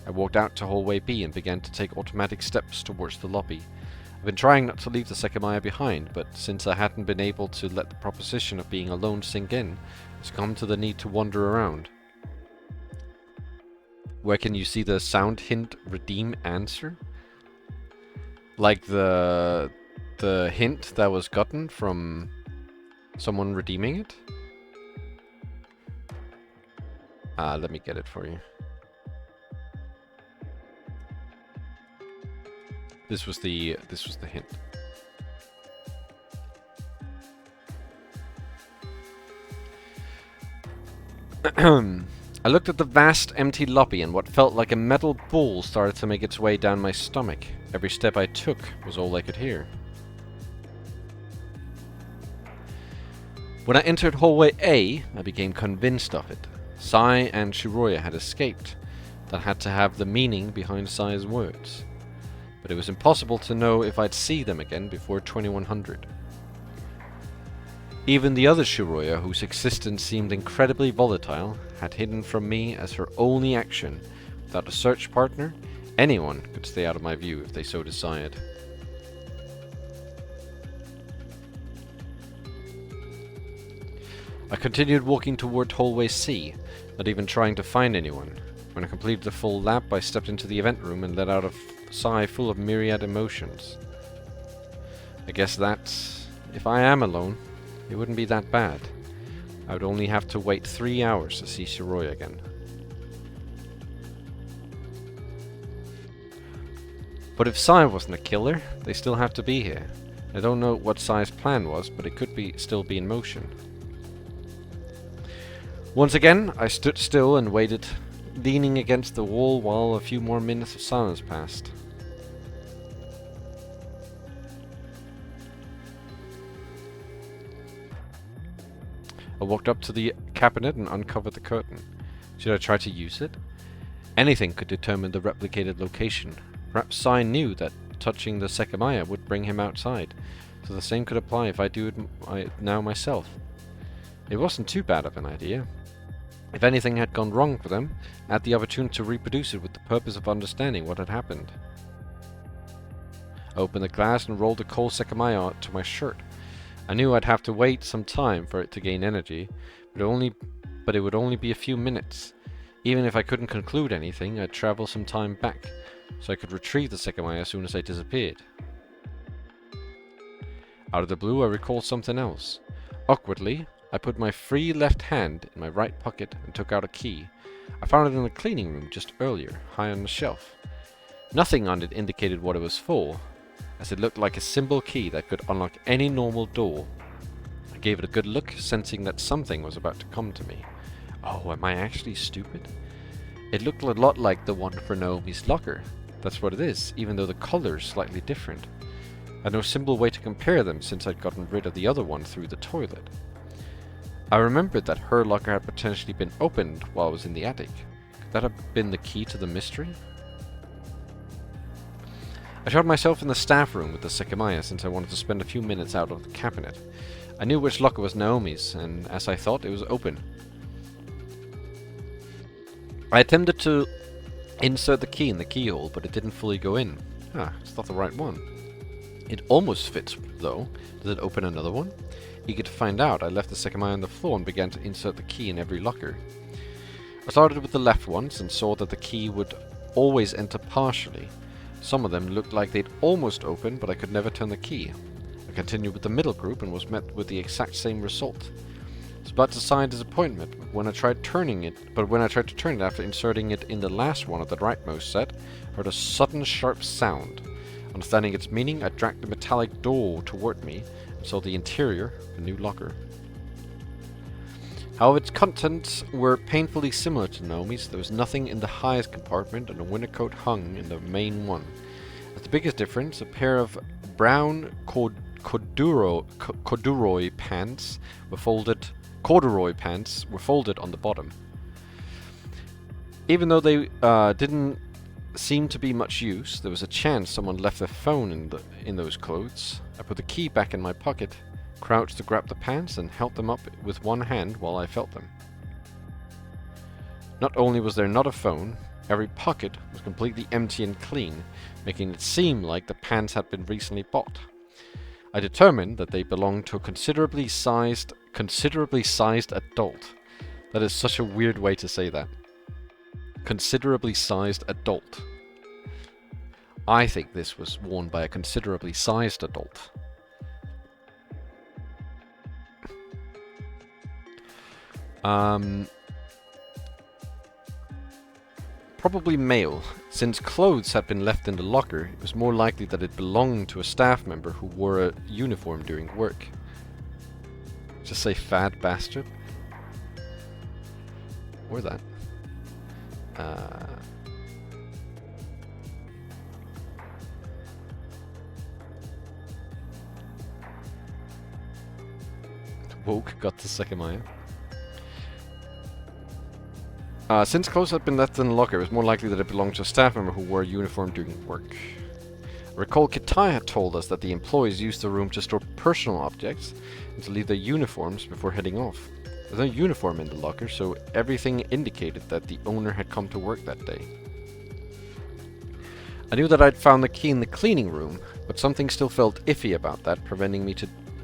S6: I walked out to hallway B and began to take automatic steps towards the lobby. I've been trying not to leave the Sekimeiya behind, but since I hadn't been able to let the proposition of being alone sink in, it's come to the need to wander around. Where can you see the sound hint redeem answer? Like the hint that was gotten from someone redeeming it? Let me get it for you. This was the hint. I looked at the vast empty lobby and what felt like a metal ball started to make its way down my stomach. Every step I took was all I could hear. When I entered hallway A, I became convinced of it. Sai and Shiroya had escaped. That had to have the meaning behind Sai's words. But it was impossible to know if I'd see them again before 2100. Even the other Shiroya, whose existence seemed incredibly volatile, had hidden from me as her only action. Without a search partner, anyone could stay out of my view if they so desired. I continued walking toward hallway C, not even trying to find anyone. When I completed the full lap, I stepped into the event room and let out a sigh full of myriad emotions. I guess that, if I am alone, it wouldn't be that bad. I would only have to wait 3 hours to see Shiroi again. But if Sai wasn't a killer, they still have to be here. I don't know what Sai's plan was, but it could still be in motion. Once again, I stood still and waited, leaning against the wall while a few more minutes of silence passed. I walked up to the cabinet and uncovered the curtain. Should I try to use it? Anything could determine the replicated location. Perhaps Sai knew that touching the Sekimeiya would bring him outside, so the same could apply if I do it now myself. It wasn't too bad of an idea. If anything had gone wrong for them, I had the opportunity to reproduce it with the purpose of understanding what had happened. I opened the glass and rolled the cold Sekimeiya onto my shirt. I knew I'd have to wait some time for it to gain energy, but it would only be a few minutes. Even if I couldn't conclude anything, I'd travel some time back, so I could retrieve the Sekimeiya as soon as I disappeared. Out of the blue, I recalled something else. Awkwardly, I put my free left hand in my right pocket and took out a key. I found it in the cleaning room just earlier, high on the shelf. Nothing on it indicated what it was for, as it looked like a simple key that could unlock any normal door. I gave it a good look, sensing that something was about to come to me. Oh, am I actually stupid? It looked a lot like the one for Naomi's locker. That's what it is, even though the color is slightly different. I had no simple way to compare them since I'd gotten rid of the other one through the toilet. I remembered that her locker had potentially been opened while I was in the attic. Could that have been the key to the mystery? I shut myself in the staff room with the Sekimeiya since I wanted to spend a few minutes out of the cabinet. I knew which locker was Naomi's, and as I thought, it was open. I attempted to insert the key in the keyhole, but it didn't fully go in. It's not the right one. It almost fits, though. Does it open another one? Eager to find out, I left the Sekimeiya on the floor and began to insert the key in every locker. I started with the left ones and saw that the key would always enter partially. Some of them looked like they'd almost open, but I could never turn the key. I continued with the middle group and was met with the exact same result. I was about to sigh in disappointment, but when I tried to turn it after inserting it in the last one of the rightmost set, I heard a sudden sharp sound. Understanding its meaning, I dragged the metallic door toward me and saw the interior of a new locker. However, its contents were painfully similar to Naomi's. There was nothing in the highest compartment, and a winter coat hung in the main one. As the biggest difference, a pair of brown corduroy pants were folded on the bottom. Even though they didn't seem to be much use, there was a chance someone left their phone in those clothes. I put the key back in my pocket, crouched to grab the pants, and held them up with one hand while I felt them. Not only was there not a phone, every pocket was completely empty and clean, making it seem like the pants had been recently bought. I determined that they belonged to a considerably sized adult. That is such a weird way to say that. Considerably sized adult. I think this was worn by a considerably sized adult. Probably male. Since clothes had been left in the locker, it was more likely that it belonged to a staff member who wore a uniform during work. Just say fat bastard. Or that. Woke got to Sekimeiya. Since clothes had been left in the locker, it was more likely that it belonged to a staff member who wore a uniform during work. I recall Kitai had told us that the employees used the room to store personal objects and to leave their uniforms before heading off. There's no uniform in the locker, so everything indicated that the owner had come to work that day. I knew that I'd found the key in the cleaning room, but something still felt iffy about that, preventing me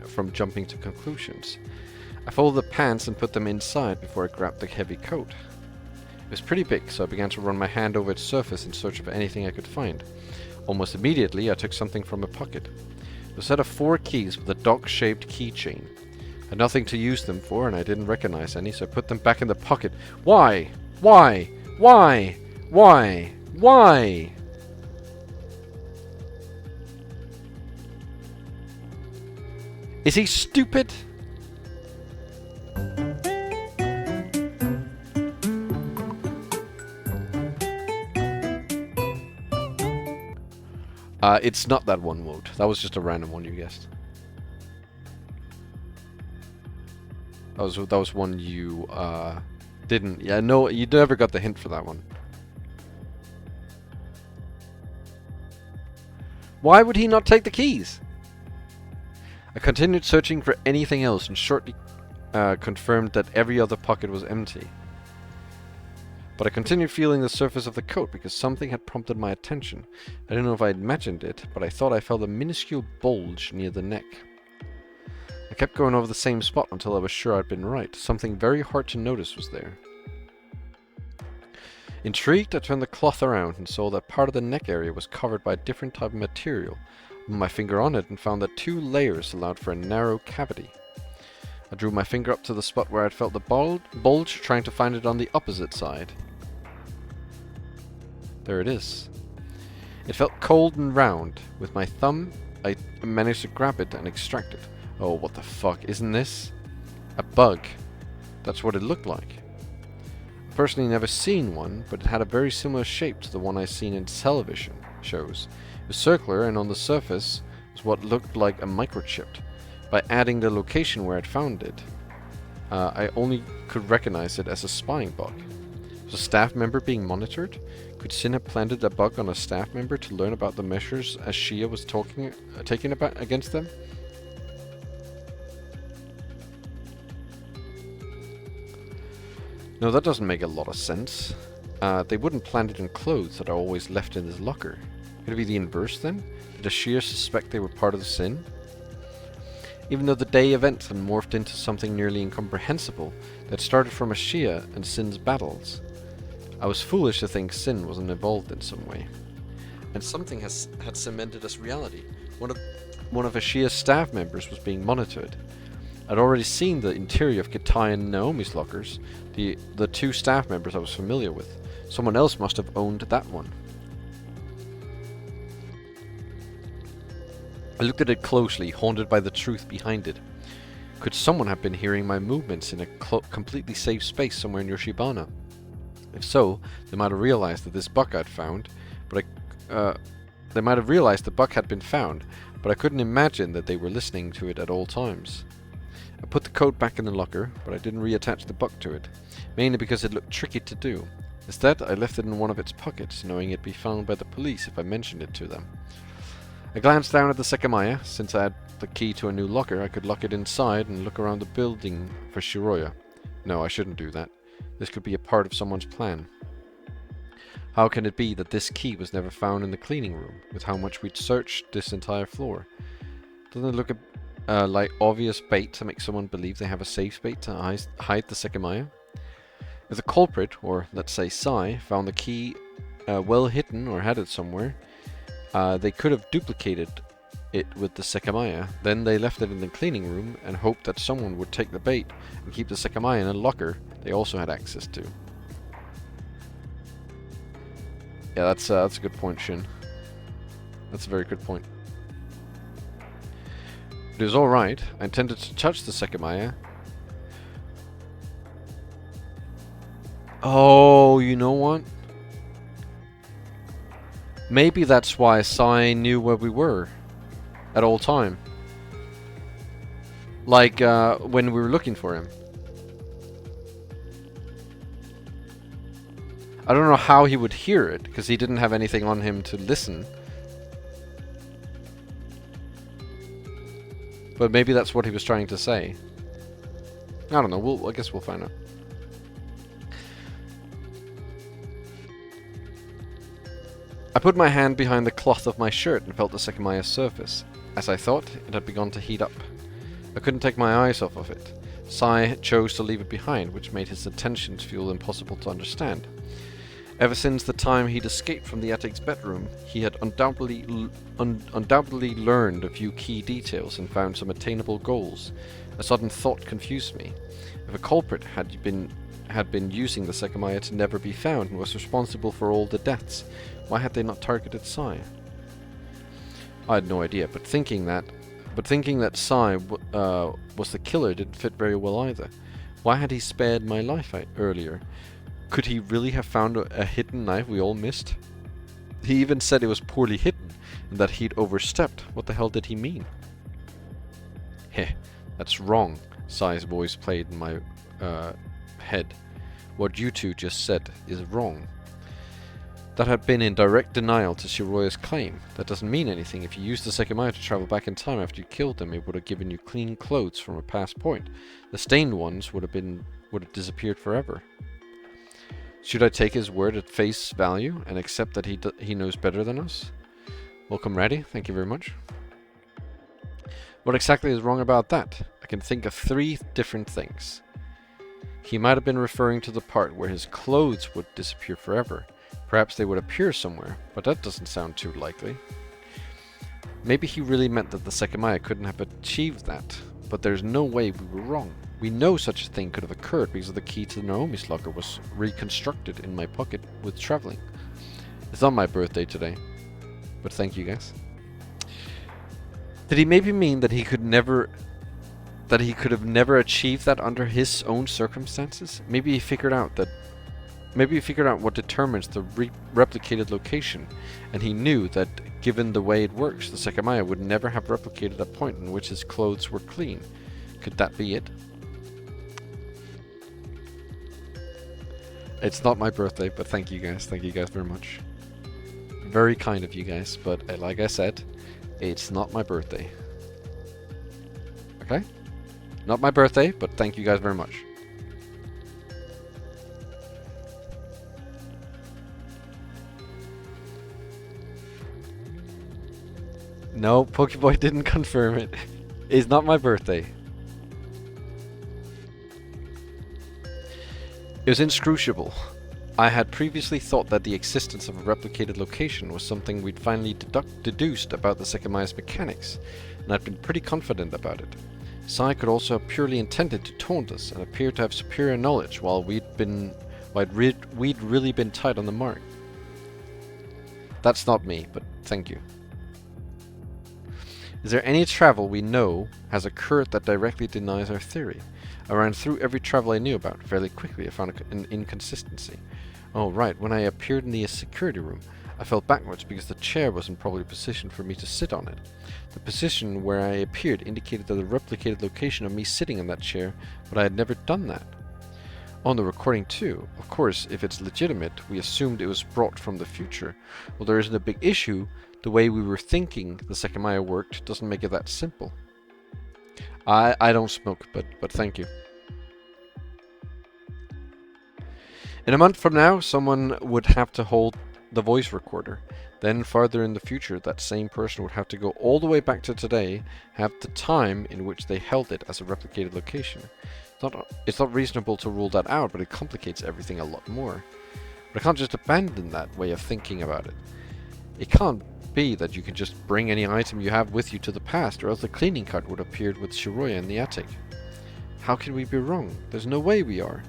S6: from jumping to conclusions. I folded the pants and put them inside before I grabbed the heavy coat. It was pretty big, so I began to run my hand over its surface in search of anything I could find. Almost immediately, I took something from a pocket. It was a set of 4 keys with a dog-shaped keychain. I had nothing to use them for, and I didn't recognize any, so I put them back in the pocket. Why? Why? Why? Why? Why? Is he stupid? It's not that one mode. That was just a random one you guessed. That was one you didn't. Yeah, no, you never got the hint for that one. Why would he not take the keys? I continued searching for anything else and shortly confirmed that every other pocket was empty. But I continued feeling the surface of the coat because something had prompted my attention. I don't know if I imagined it, but I thought I felt a minuscule bulge near the neck. I kept going over the same spot until I was sure I'd been right. Something very hard to notice was there. Intrigued, I turned the cloth around and saw that part of the neck area was covered by a different type of material. I put my finger on it and found that 2 layers allowed for a narrow cavity. I drew my finger up to the spot where I'd felt the bulge, trying to find it on the opposite side. There it is. It felt cold and round. With my thumb, I managed to grab it and extract it. Oh, what the fuck? Isn't this a bug? That's what it looked like. I've personally never seen one, but it had a very similar shape to the one I've seen in television shows. It was circular, and on the surface was what looked like a microchip. By adding the location where I'd found it, I only could recognize it as a spying bug. Was a staff member being monitored? Could Sin have planted a bug on a staff member to learn about the measures as Shia was taking about against them? No, that doesn't make a lot of sense. They wouldn't plant it in clothes that are always left in his locker. Could it be the inverse then? Did Ashir suspect they were part of the Sin? Even though the day events had morphed into something nearly incomprehensible that started from Ashia and Sin's battles, I was foolish to think Sin wasn't involved in some way. And something had cemented as reality. One of Ashia's staff members was being monitored. I'd already seen the interior of Kitai and Naomi's lockers, the 2 staff members I was familiar with. Someone else must have owned that one. I looked at it closely, haunted by the truth behind it. Could someone have been hearing my movements in a completely safe space somewhere near Shibana? If so, they might have realized that this buck I'd found, they might have realized the buck had been found, but I couldn't imagine that they were listening to it at all times. I put the coat back in the locker, but I didn't reattach the buck to it, mainly because it looked tricky to do. Instead, I left it in one of its pockets, knowing it'd be found by the police if I mentioned it to them. I glanced down at the Sekimeiya. Since I had the key to a new locker, I could lock it inside and look around the building for Shiroya. No, I shouldn't do that. This could be a part of someone's plan. How can it be that this key was never found in the cleaning room, with how much we'd searched this entire floor? Doesn't it look like obvious bait to make someone believe they have a safe space to hide the Sekimeiya? If the culprit, or let's say Sai, found the key well hidden or had it somewhere, they could have duplicated it with the Sekimeiya. Then they left it in the cleaning room and hoped that someone would take the bait and keep the Sekimeiya in a locker they also had access to. Yeah, that's a good point, Shin. That's a very good point. It was alright. I intended to touch the Sekimeiya. Oh, you know what? Maybe that's why Sai knew where we were at all time. Like, when we were looking for him. I don't know how he would hear it, because he didn't have anything on him to listen. But maybe that's what he was trying to say. I don't know, I guess we'll find out. I put my hand behind the cloth of my shirt and felt the Sekimeiya's surface. As I thought, it had begun to heat up. I couldn't take my eyes off of it. Sai chose to leave it behind, which made his intentions feel impossible to understand. Ever since the time he'd escaped from the attic's bedroom, he had undoubtedly learned a few key details and found some attainable goals. A sudden thought confused me. If a culprit had been using the Sekimeiya to never be found and was responsible for all the deaths, why had they not targeted Sai? I had no idea, but thinking that Sai was the killer didn't fit very well either. Why had he spared my life earlier? Could he really have found a hidden knife we all missed? He even said it was poorly hidden, and that he'd overstepped. What the hell did he mean? Heh, that's wrong, Sai's voice played in my head. What you two just said is wrong. That had been in direct denial to Shiroya's claim. That doesn't mean anything. If you used the Sekimeiya to travel back in time after you killed them, it would have given you clean clothes from a past point. The stained ones would have disappeared forever. Should I take his word at face value and accept that he knows better than us? Welcome, Ratty. Thank you very much. What exactly is wrong about that? I can think of 3 different things. He might have been referring to the part where his clothes would disappear forever. Perhaps they would appear somewhere, but that doesn't sound too likely. Maybe he really meant that the Sekimeiya couldn't have achieved that, but there's no way we were wrong. We know such a thing could have occurred because the key to Naomi's locker was reconstructed in my pocket with traveling. It's not my birthday today, but thank you guys. Did he maybe mean that he could have never achieved that under his own circumstances? Maybe he figured out what determines the replicated location, and he knew that given the way it works, the Sekimeiya would never have replicated a point in which his clothes were clean. Could that be it? It's not my birthday, but thank you guys. Thank you guys very much. Very kind of you guys, but like I said, it's not my birthday. Okay? Not my birthday, but thank you guys very much. No, Pokeboy didn't confirm it. It's not my birthday. It was inscrutable. I had previously thought that the existence of a replicated location was something we'd finally deduced about the Sekimeiya's mechanics, and I'd been pretty confident about it. Sai could also have purely intended to taunt us and appear to have superior knowledge while we'd really been tight on the mark. That's not me, but thank you. Is there any travel we know has occurred that directly denies our theory? I ran through every travel I knew about. Fairly quickly I found an inconsistency. Oh right, when I appeared in the security room, I fell backwards because the chair wasn't properly positioned for me to sit on it. The position where I appeared indicated that the replicated location of me sitting in that chair, but I had never done that. On the recording too, of course, if it's legitimate, we assumed it was brought from the future. Well, there isn't a big issue. The way we were thinking the Sekimeiya worked doesn't make it that simple. I don't smoke, but thank you. In a month from now, someone would have to hold the voice recorder. Then farther in the future, that same person would have to go all the way back to today, have the time in which they held it as a replicated location. It's not reasonable to rule that out, but it complicates everything a lot more. But I can't just abandon that way of thinking about it. It can't be that you can just bring any item you have with you to the past, or else the cleaning cart would have appeared with Shiroya in the attic. How can we be wrong? There's no way we are.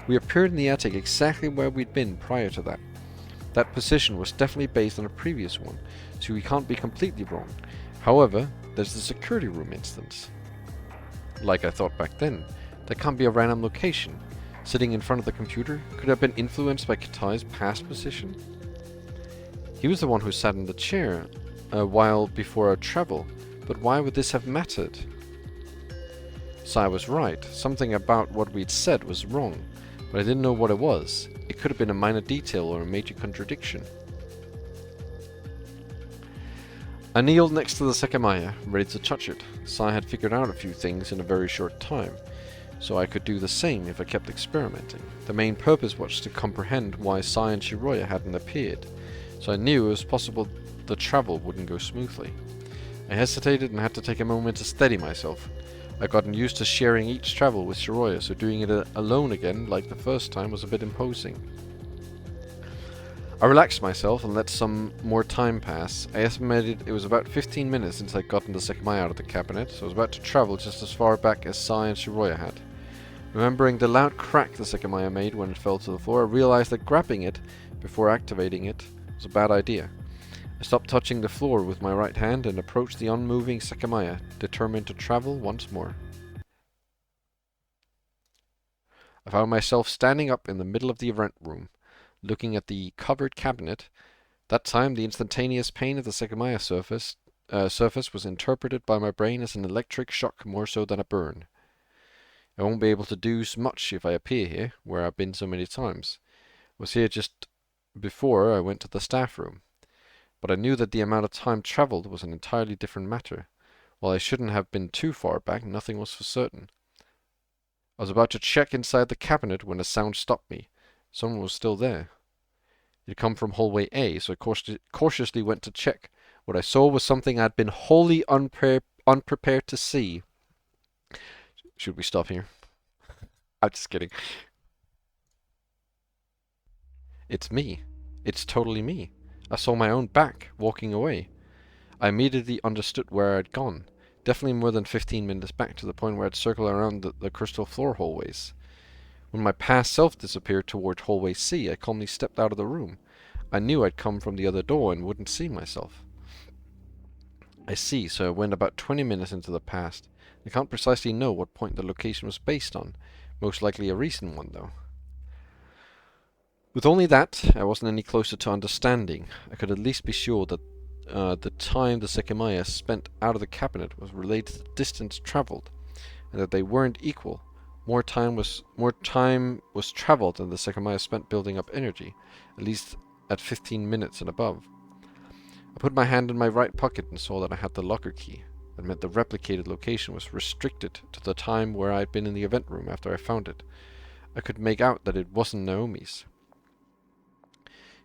S6: We appeared in the attic exactly where we'd been prior to that. That position was definitely based on a previous one, so we can't be completely wrong. However, there's the security room instance. Like I thought back then, that can't be a random location. Sitting in front of the computer could have been influenced by Katai's past position. He was the one who sat in the chair a while before our travel, but why would this have mattered? Sai was right. Something about what we'd said was wrong, but I didn't know what it was. It could have been a minor detail or a major contradiction. I kneeled next to the Sekimeiya, ready to touch it. Sai had figured out a few things in a very short time, so I could do the same if I kept experimenting. The main purpose was to comprehend why Sai and Shiroya hadn't appeared, so I knew it was possible the travel wouldn't go smoothly. I hesitated and had to take a moment to steady myself. I'd gotten used to sharing each travel with Shiroya, so doing it alone again, like the first time, was a bit imposing. I relaxed myself and let some more time pass. I estimated it was about 15 minutes since I'd gotten the Sekimeiya out of the cabinet, so I was about to travel just as far back as Sai and Shiroya had. Remembering the loud crack the Sekimeiya made when it fell to the floor, I realized that grabbing it before activating it was a bad idea. I stopped touching the floor with my right hand and approached the unmoving Sekimeiya, determined to travel once more. I found myself standing up in the middle of the event room, looking at the covered cabinet. That time, the instantaneous pain of the Sekimeiya surface was interpreted by my brain as an electric shock more so than a burn. I won't be able to do much if I appear here, where I've been so many times. I was here just before I went to the staff room. But I knew that the amount of time travelled was an entirely different matter. While I shouldn't have been too far back, nothing was for certain. I was about to check inside the cabinet when a sound stopped me. Someone was still there. It had come from hallway A, so I cautiously went to check. What I saw was something I'd been wholly unprepared to see. Should we stop here? I'm just kidding. It's me. It's totally me. I saw my own back, walking away. I immediately understood where I'd gone. Definitely more than 15 minutes back, to the point where I'd circled around the crystal floor hallways. When my past self disappeared toward hallway C, I calmly stepped out of the room. I knew I'd come from the other door and wouldn't see myself. I see, so I went about 20 minutes into the past. I can't precisely know what point the location was based on. Most likely a recent one, though. With only that, I wasn't any closer to understanding. I could at least be sure that the time the Sekimeiya spent out of the cabinet was related to the distance travelled, and that they weren't equal. More time was travelled than the Sekimeiya spent building up energy, at least at 15 minutes and above. I put my hand in my right pocket and saw that I had the locker key. That meant the replicated location was restricted to the time where I had been in the event room after I found it. I could make out that it wasn't Naomi's.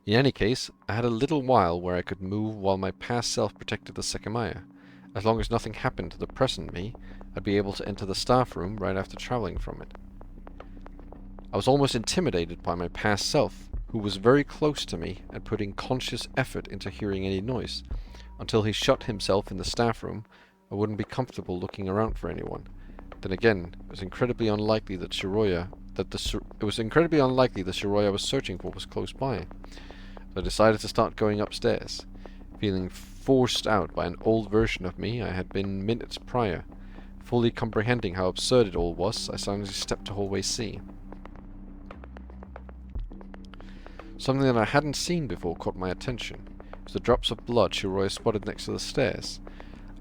S6: In any case, I had a little while where I could move while my past self protected the Sekimeiya. As long as nothing happened to the present me, I'd be able to enter the staff room right after travelling from it. I was almost intimidated by my past self, who was very close to me and putting conscious effort into hearing any noise. Until he shut himself in the staff room, I wouldn't be comfortable looking around for anyone. Then again, it was incredibly unlikely that Shiroya was searching for was close by. So I decided to start going upstairs, feeling forced out by an old version of me I had been minutes prior. Fully comprehending how absurd it all was, I suddenly stepped to hallway C. Something that I hadn't seen before caught my attention. It was the drops of blood Shiroya spotted next to the stairs.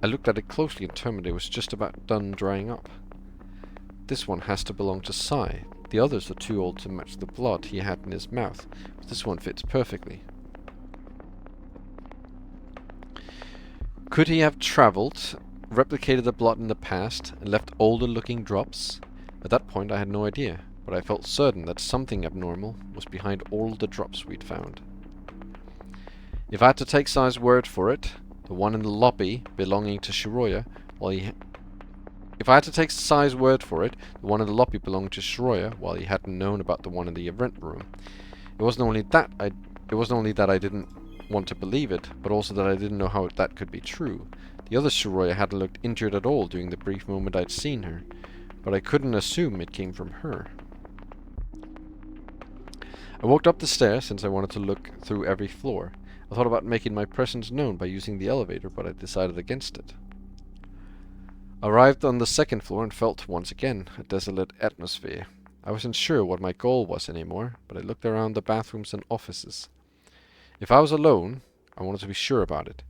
S6: I looked at it closely and determined it was just about done drying up. This one has to belong to Sai. The others are too old to match the blood he had in his mouth, but this one fits perfectly. Could he have travelled, replicated the blood in the past, and left older looking drops? At that point I had no idea, but I felt certain that something abnormal was behind all the drops we'd found. If I had to take Sai's word for it, the one in the lobby belonging to Shiroya, while he belonged to Shiroya, while he hadn't known about the one in the event room. It wasn't only that I didn't want to believe it, but also that I didn't know how that could be true. The other Shiroya hadn't looked injured at all during the brief moment I'd seen her, but I couldn't assume it came from her. I walked up the stairs since I wanted to look through every floor. I thought about making my presence known by using the elevator, but I decided against it. I arrived on the second floor and felt, once again, a desolate atmosphere. I wasn't sure what my goal was anymore, but I looked around the bathrooms and offices. If I was alone, I wanted to be sure about it.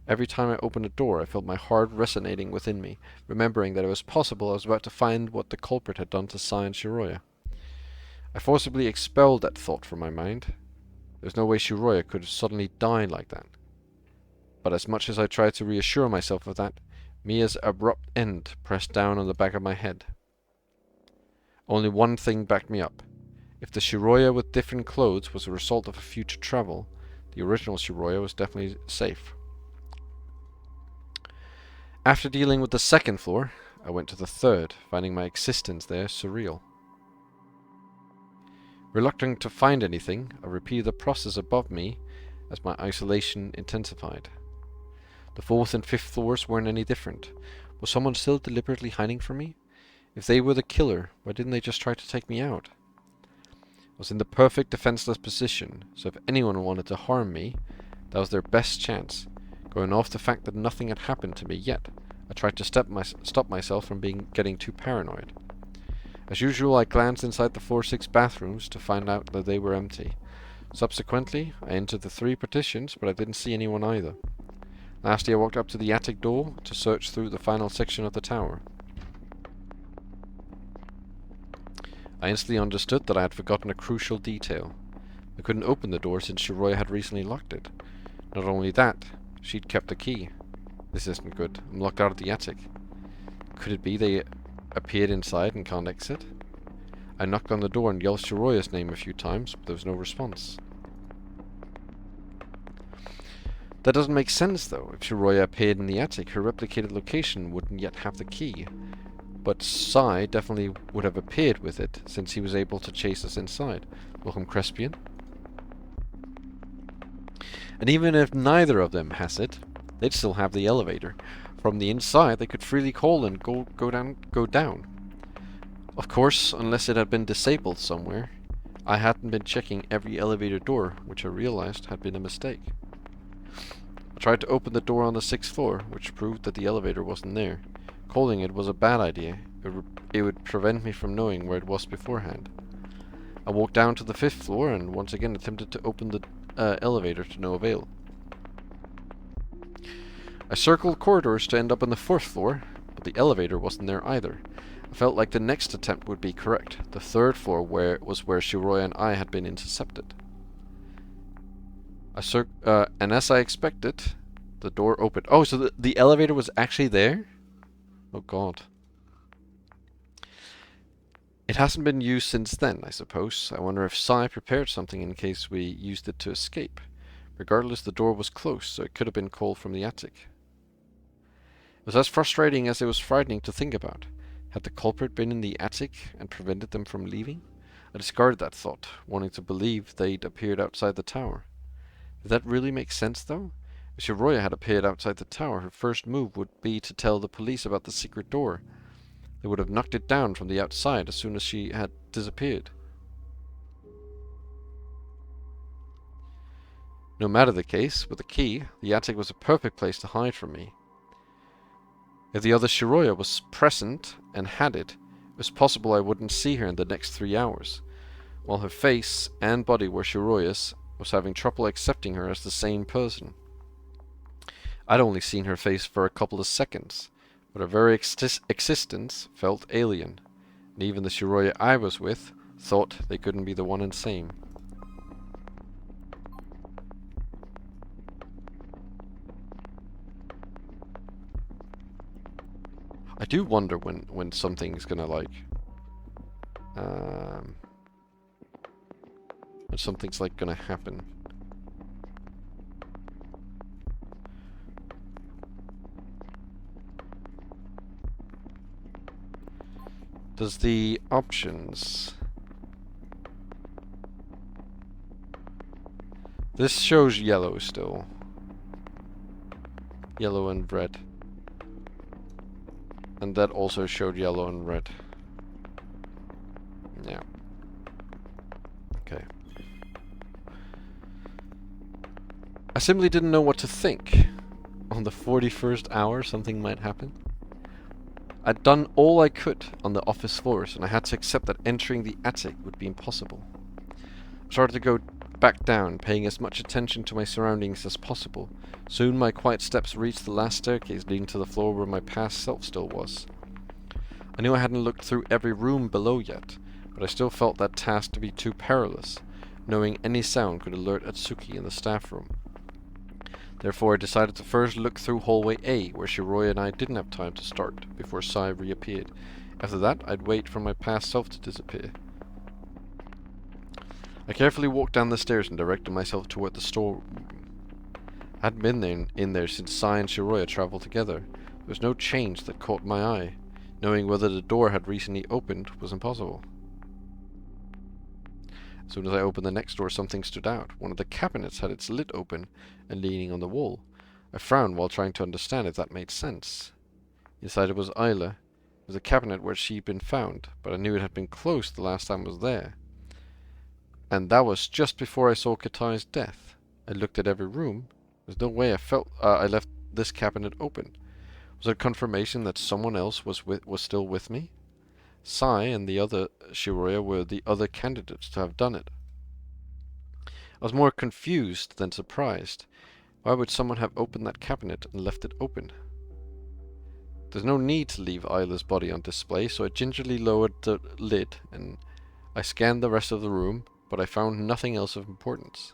S6: Every time I opened a door, I felt my heart resonating within me, remembering that it was possible I was about to find what the culprit had done to Sai and Shiroya. I forcibly expelled that thought from my mind. There was no way Shiroya could have suddenly died like that. But as much as I tried to reassure myself of that, Mia's abrupt end pressed down on the back of my head. Only one thing backed me up. If the Shiroya with different clothes was a result of a future travel, the original Shiroya was definitely safe. After dealing with the second floor, I went to the third, finding my existence there surreal. Reluctant to find anything, I repeated the process above me as my isolation intensified. The fourth and fifth floors weren't any different. Was someone still deliberately hiding from me? If they were the killer, why didn't they just try to take me out? I was in the perfect defenseless position, so if anyone wanted to harm me, that was their best chance. Going off the fact that nothing had happened to me yet, I tried to stop myself from getting too paranoid. As usual, I glanced inside the 4-6 bathrooms to find out that they were empty. Subsequently, I entered the 3 partitions, but I didn't see anyone either. Lastly, I walked up to the attic door to search through the final section of the tower. I instantly understood that I had forgotten a crucial detail. I couldn't open the door since Shiroya had recently locked it. Not only that, she'd kept the key. This isn't good. I'm locked out of the attic. Could it be they appeared inside and can't exit? I knocked on the door and yelled Shiroya's name a few times, but there was no response. That doesn't make sense though. If Shiroya appeared in the attic, her replicated location wouldn't yet have the key. But Sai definitely would have appeared with it, since he was able to chase us inside. Welcome, Crespian. And even if neither of them has it, they'd still have the elevator. From the inside, they could freely call and go down. Of course, unless it had been disabled somewhere. I hadn't been checking every elevator door, which I realized had been a mistake. I tried to open the door on the 6th floor, which proved that the elevator wasn't there. Calling it was a bad idea. It would prevent me from knowing where it was beforehand. I walked down to the 5th floor and once again attempted to open the elevator to no avail. I circled corridors to end up on the 4th floor, but the elevator wasn't there either. I felt like the next attempt would be correct. The 3rd floor was where Shiroya and I had been intercepted. And as I expected, the door opened. Oh, so the elevator was actually there? Oh god. It hasn't been used since then, I suppose. I wonder if Sai prepared something in case we used it to escape. Regardless, the door was closed, so it could have been called from the attic. It was as frustrating as it was frightening to think about. Had the culprit been in the attic and prevented them from leaving? I discarded that thought, wanting to believe they'd appeared outside the tower. Did that really make sense, though? If Shiroya had appeared outside the tower, her first move would be to tell the police about the secret door. They would have knocked it down from the outside as soon as she had disappeared. No matter the case, with the key, the attic was a perfect place to hide from me. If the other Shiroya was present and had it, it was possible I wouldn't see her in the next 3 hours. While her face and body were Shiroya's, I was having trouble accepting her as the same person. I'd only seen her face for a couple of seconds, but her very existence felt alien, and even the Shiroya I was with thought they couldn't be the one and same. I do wonder when something's gonna like when something's like gonna happen. Does the options... This shows yellow still. Yellow and red. And that also showed yellow and red. Yeah. Okay. I simply didn't know what to think. On the 41st hour, something might happen. I'd done all I could on the office floors, and I had to accept that entering the attic would be impossible. I started to go back down, paying as much attention to my surroundings as possible. Soon my quiet steps reached the last staircase leading to the floor where my past self still was. I knew I hadn't looked through every room below yet, but I still felt that task to be too perilous, knowing any sound could alert Atsuki in the staff room. Therefore I decided to first look through hallway A, where Shiroya and I didn't have time to start, before Sai reappeared. After that, I'd wait for my past self to disappear. I carefully walked down the stairs and directed myself toward the storeroom. I hadn't been in there since Sai and Shiroya traveled together. There was no change that caught my eye. Knowing whether the door had recently opened was impossible. As soon as I opened the next door, something stood out. One of the cabinets had its lid open and leaning on the wall. I frowned while trying to understand if that made sense. Inside it was Isla. It was a cabinet where she'd been found, but I knew it had been closed the last time I was there. And that was just before I saw Katai's death. I looked at every room. There's no way I left this cabinet open. Was it confirmation that someone else was still with me? Sai and the other Shiroya were the other candidates to have done it. I was more confused than surprised. Why would someone have opened that cabinet and left it open? There's no need to leave Isla's body on display, so I gingerly lowered the lid and I scanned the rest of the room, but I found nothing else of importance.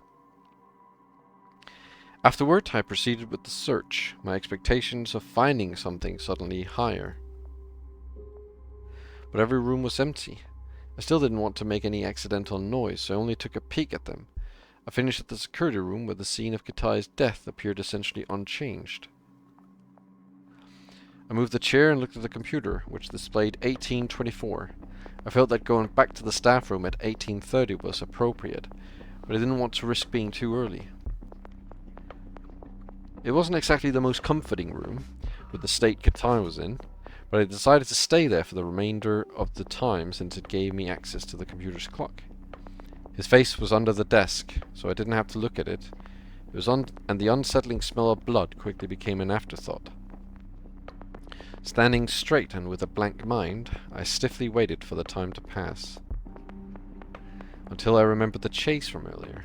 S6: Afterward, I proceeded with the search, my expectations of finding something suddenly higher. But every room was empty. I still didn't want to make any accidental noise, so I only took a peek at them. I finished at the security room where the scene of Katai's death appeared essentially unchanged. I moved the chair and looked at the computer, which displayed 1824. I felt that going back to the staff room at 1830 was appropriate, but I didn't want to risk being too early. It wasn't exactly the most comforting room, with the state Katai was in, but I decided to stay there for the remainder of the time since it gave me access to the computer's clock. His face was under the desk, so I didn't have to look at it. And the unsettling smell of blood quickly became an afterthought. Standing straight and with a blank mind, I stiffly waited for the time to pass. Until I remembered the chase from earlier.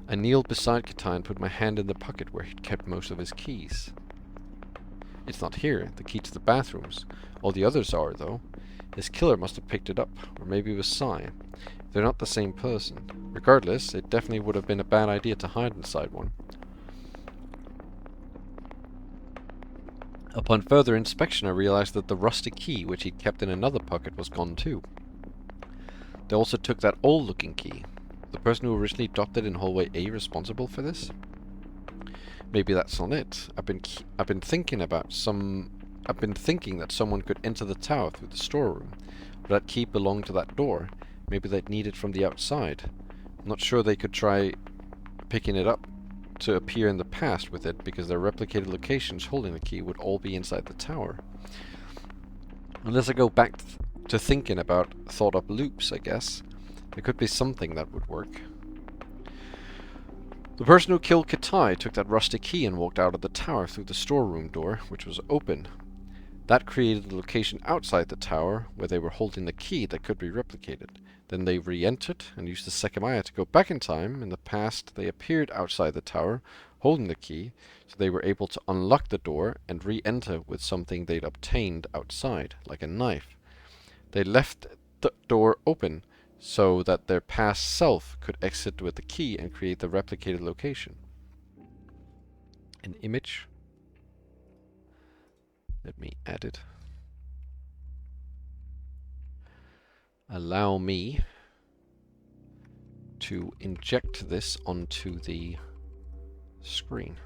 S6: I kneeled beside Katai and put my hand in the pocket where he'd kept most of his keys. It's not here, the key to the bathrooms. All the others are, though. His killer must have picked it up, or maybe it was Sai. They're not the same person. Regardless, it definitely would have been a bad idea to hide inside one. Upon further inspection, I realized that the rusty key, which he'd kept in another pocket, was gone too. They also took that old-looking key. Was the person who originally dropped it in hallway A responsible for this? Maybe that's not it. I've been thinking that someone could enter the tower through the storeroom. But that key belonged to that door. Maybe they'd need it from the outside. I'm not sure they could try picking it up to appear in the past with it, because their replicated locations holding the key would all be inside the tower. Unless I go back to thinking about thought-up loops, I guess. There could be something that would work. The person who killed Katai took that rusty key and walked out of the tower through the storeroom door, which was open. That created the location outside the tower, where they were holding the key that could be replicated. Then they re-entered and used the Sekimeiya to go back in time. In the past, they appeared outside the tower, holding the key, so they were able to unlock the door and re-enter with something they'd obtained outside, like a knife. They left the door open, so that their past self could exit with the key and create the replicated location. An image. Let me add it. Allow me to inject this onto the screen.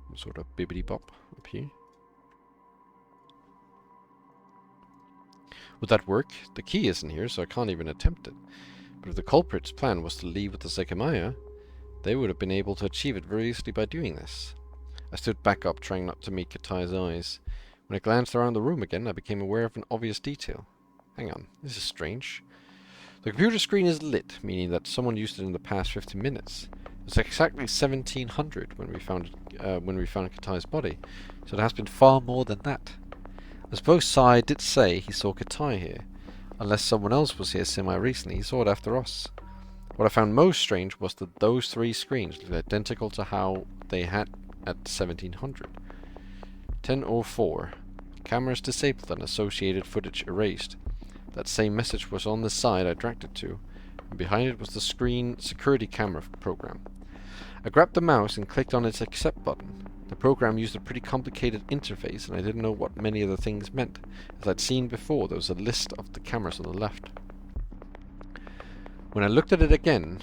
S6: Some sort of bibbidi bop up here. Would that work? The key isn't here, so I can't even attempt it. But if the culprit's plan was to leave with the Sekimeiya, they would have been able to achieve it very easily by doing this. I stood back up, trying not to meet Katai's eyes. When I glanced around the room again, I became aware of an obvious detail. Hang on, this is strange. The computer screen is lit, meaning that someone used it in the past 15 minutes. It's exactly 1700 when we found Katai's body, so it has been far more than that. I suppose Sai did say he saw Katai here. Unless someone else was here semi-recently, he saw it after us. What I found most strange was that those three screens looked identical to how they had at 1700. 10:04. Cameras disabled and associated footage erased. That same message was on the side I dragged it to, and behind it was the screen security camera program. I grabbed the mouse and clicked on its accept button. The program used a pretty complicated interface, and I didn't know what many of the things meant. As I'd seen before, there was a list of the cameras on the left. When I looked at it again,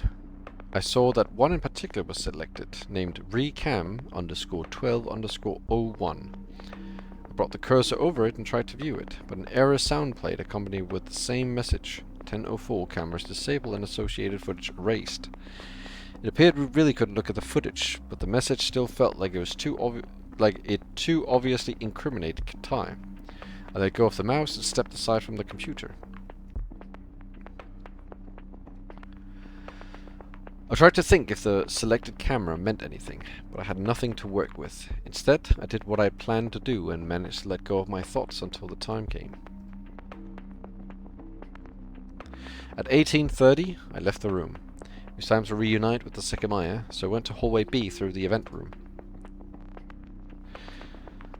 S6: I saw that one in particular was selected, named recam_12_01. I brought the cursor over it and tried to view it, but an error sound played accompanied with the same message. 10:04 cameras disabled and associated footage erased. It appeared we really couldn't look at the footage, but the message still felt like it was too obviously incriminated Katai. I let go of the mouse and stepped aside from the computer. I tried to think if the selected camera meant anything, but I had nothing to work with. Instead, I did what I had planned to do and managed to let go of my thoughts until the time came. At 18:30, I left the room. It was time to reunite with the Sekimeiya, so I went to hallway B through the event room.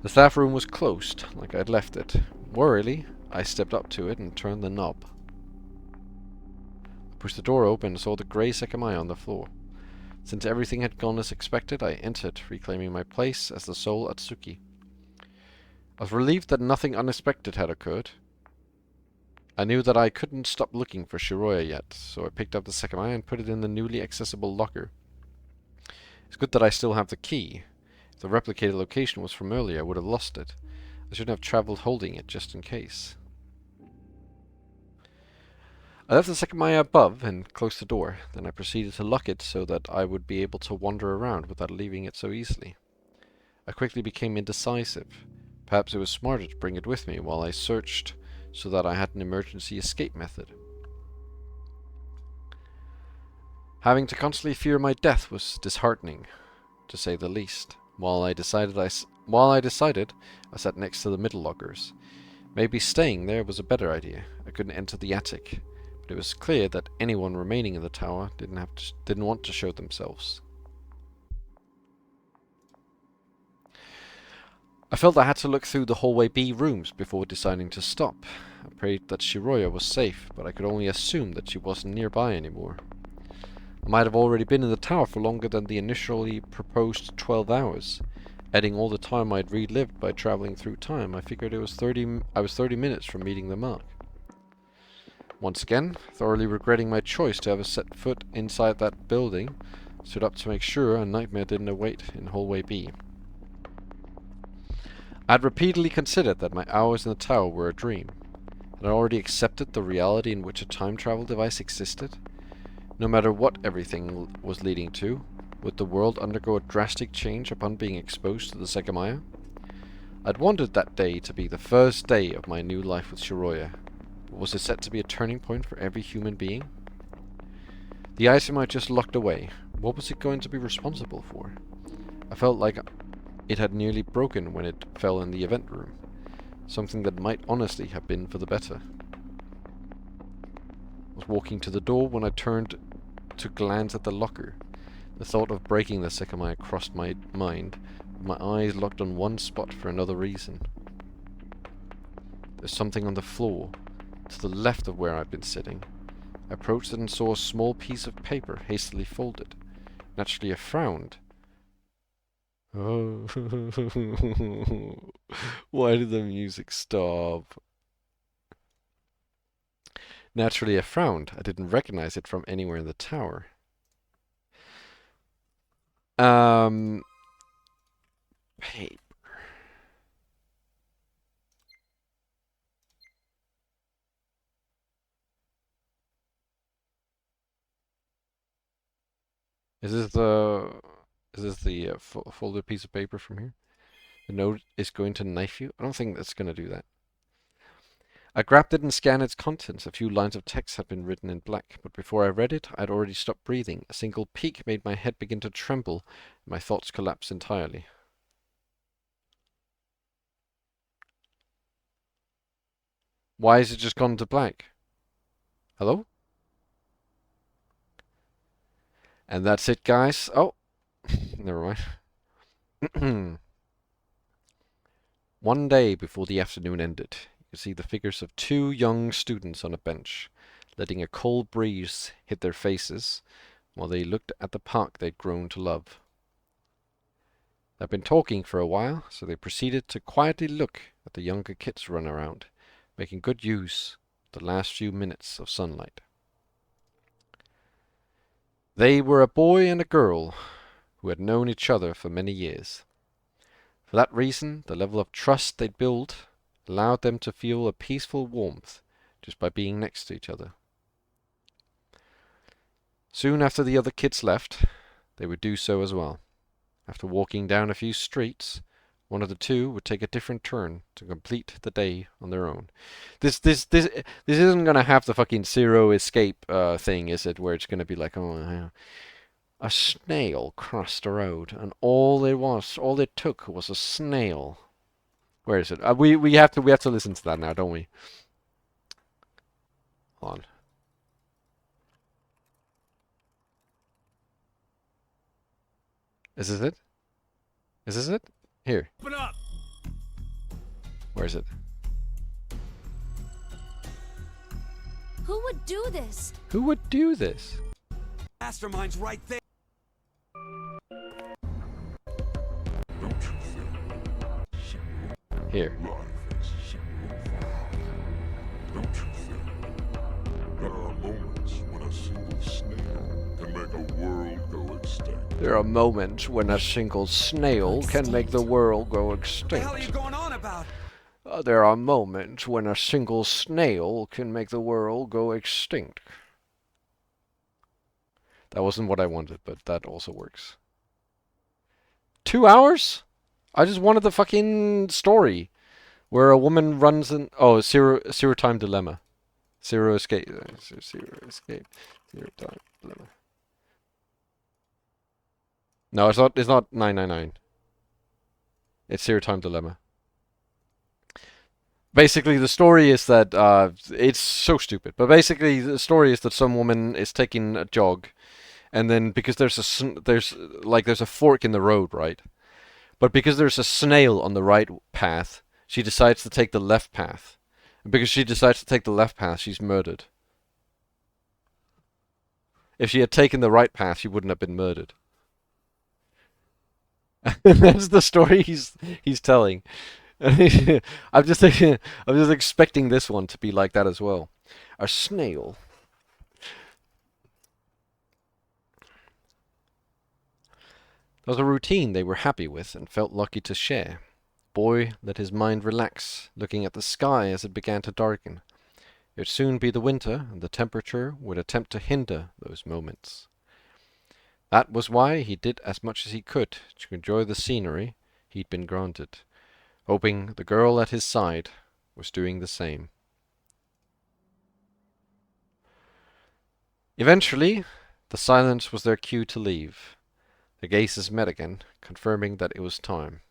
S6: The staff room was closed, like I had left it. Warily, I stepped up to it and turned the knob. I pushed the door open and saw the grey Sekimeiya on the floor. Since everything had gone as expected, I entered, reclaiming my place as the sole Atsuki. I was relieved that nothing unexpected had occurred. I knew that I couldn't stop looking for Shiroya yet, so I picked up the Sekimeiya and put it in the newly accessible locker. It's good that I still have the key. If the replicated location was from earlier, I would have lost it. I shouldn't have travelled holding it, just in case. I left the Sekimeiya above and closed the door. Then I proceeded to lock it so that I would be able to wander around without leaving it so easily. I quickly became indecisive. Perhaps it was smarter to bring it with me while I searched so that I had an emergency escape method. Having to constantly fear my death was disheartening, to say the least. While I decided, I sat next to the middle lockers. Maybe staying there was a better idea. I couldn't enter the attic, but it was clear that anyone remaining in the tower didn't want to show themselves. I felt I had to look through the hallway B rooms before deciding to stop. I prayed that Shiroya was safe, but I could only assume that she wasn't nearby anymore. I might have already been in the tower for longer than the initially proposed 12 hours. Adding all the time I'd relived by traveling through time, I figured I was 30 minutes from meeting the mark. Once again, thoroughly regretting my choice to ever set foot inside that building, stood up to make sure a nightmare didn't await in hallway B. I'd repeatedly considered that my hours in the tower were a dream. Had I already accepted the reality in which a time travel device existed? No matter what everything was leading to, would the world undergo a drastic change upon being exposed to the Sekimeiya? I'd wanted that day to be the first day of my new life with Shiroya, but was it set to be a turning point for every human being? The item I just locked away, what was it going to be responsible for? I felt like it had nearly broken when it fell in the event room, something that might honestly have been for the better. I was walking to the door when I turned to glance at the locker. The thought of breaking the Sekimeiya crossed my mind, with my eyes locked on one spot for another reason. There's something on the floor, to the left of where I'd been sitting. I approached it and saw a small piece of paper hastily folded. Naturally I frowned. Oh, why did the music stop? Naturally I frowned. I didn't recognize it from anywhere in the tower. Paper. Is this the folded piece of paper from here? The note is going to knife you? I don't think that's going to do that. I grabbed it and scanned its contents. A few lines of text had been written in black, but before I read it, I'd already stopped breathing. A single peek made my head begin to tremble, and my thoughts collapsed entirely. Why has it just gone to black? Hello? And that's it, guys. Oh, never mind. One day before the afternoon ended, you could see the figures of two young students on a bench, letting a cold breeze hit their faces while they looked at the park they'd grown to love. They'd been talking for a while, so they proceeded to quietly look at the younger kids run around, making good use of the last few minutes of sunlight. They were a boy and a girl who had known each other for many years. For that reason, the level of trust they'd built allowed them to feel a peaceful warmth just by being next to each other. Soon after the other kids left, they would do so as well. After walking down a few streets, one of the two would take a different turn to complete the day on their own. This isn't gonna have the fucking zero escape thing, is it? Where it's gonna be like, oh, yeah, a snail crossed the road, and all it took was a snail. Where is it? We have to listen to that now, don't we? Hold on. Is this it? Is this it? Here.
S7: Open up!
S6: Where is it?
S8: Who would do this?
S6: Who would do this?
S7: Mastermind's right there.
S6: Here.
S9: Don't you think there are moments when a single snail can make a world go extinct?
S6: There are moments when a single snail can make the world go
S7: What the hell are you
S6: extinct.
S7: going on about?
S6: There are moments when a single snail can make the world go extinct. That wasn't what I wanted, but that also works. 2 hours? I just wanted the fucking story where a woman runs in. Oh, zero time dilemma, zero escape, zero escape, zero time dilemma. No, it's not. It's not 999. It's zero time dilemma. Basically, the story is that it's so stupid. But basically, the story is that some woman is taking a jog, and then because there's a fork in the road, right? But because there's a snail on the right path, she decides to take the left path. And because she decides to take the left path, she's murdered. If she had taken the right path, she wouldn't have been murdered. That's the story he's telling. I'm just expecting this one to be like that as well. A snail. It was a routine they were happy with and felt lucky to share. Boy let his mind relax, looking at the sky as it began to darken. It would soon be the winter, and the temperature would attempt to hinder those moments. That was why he did as much as he could to enjoy the scenery he'd been granted, hoping the girl at his side was doing the same. Eventually, the silence was their cue to leave. The gazes met again, confirming that it was time.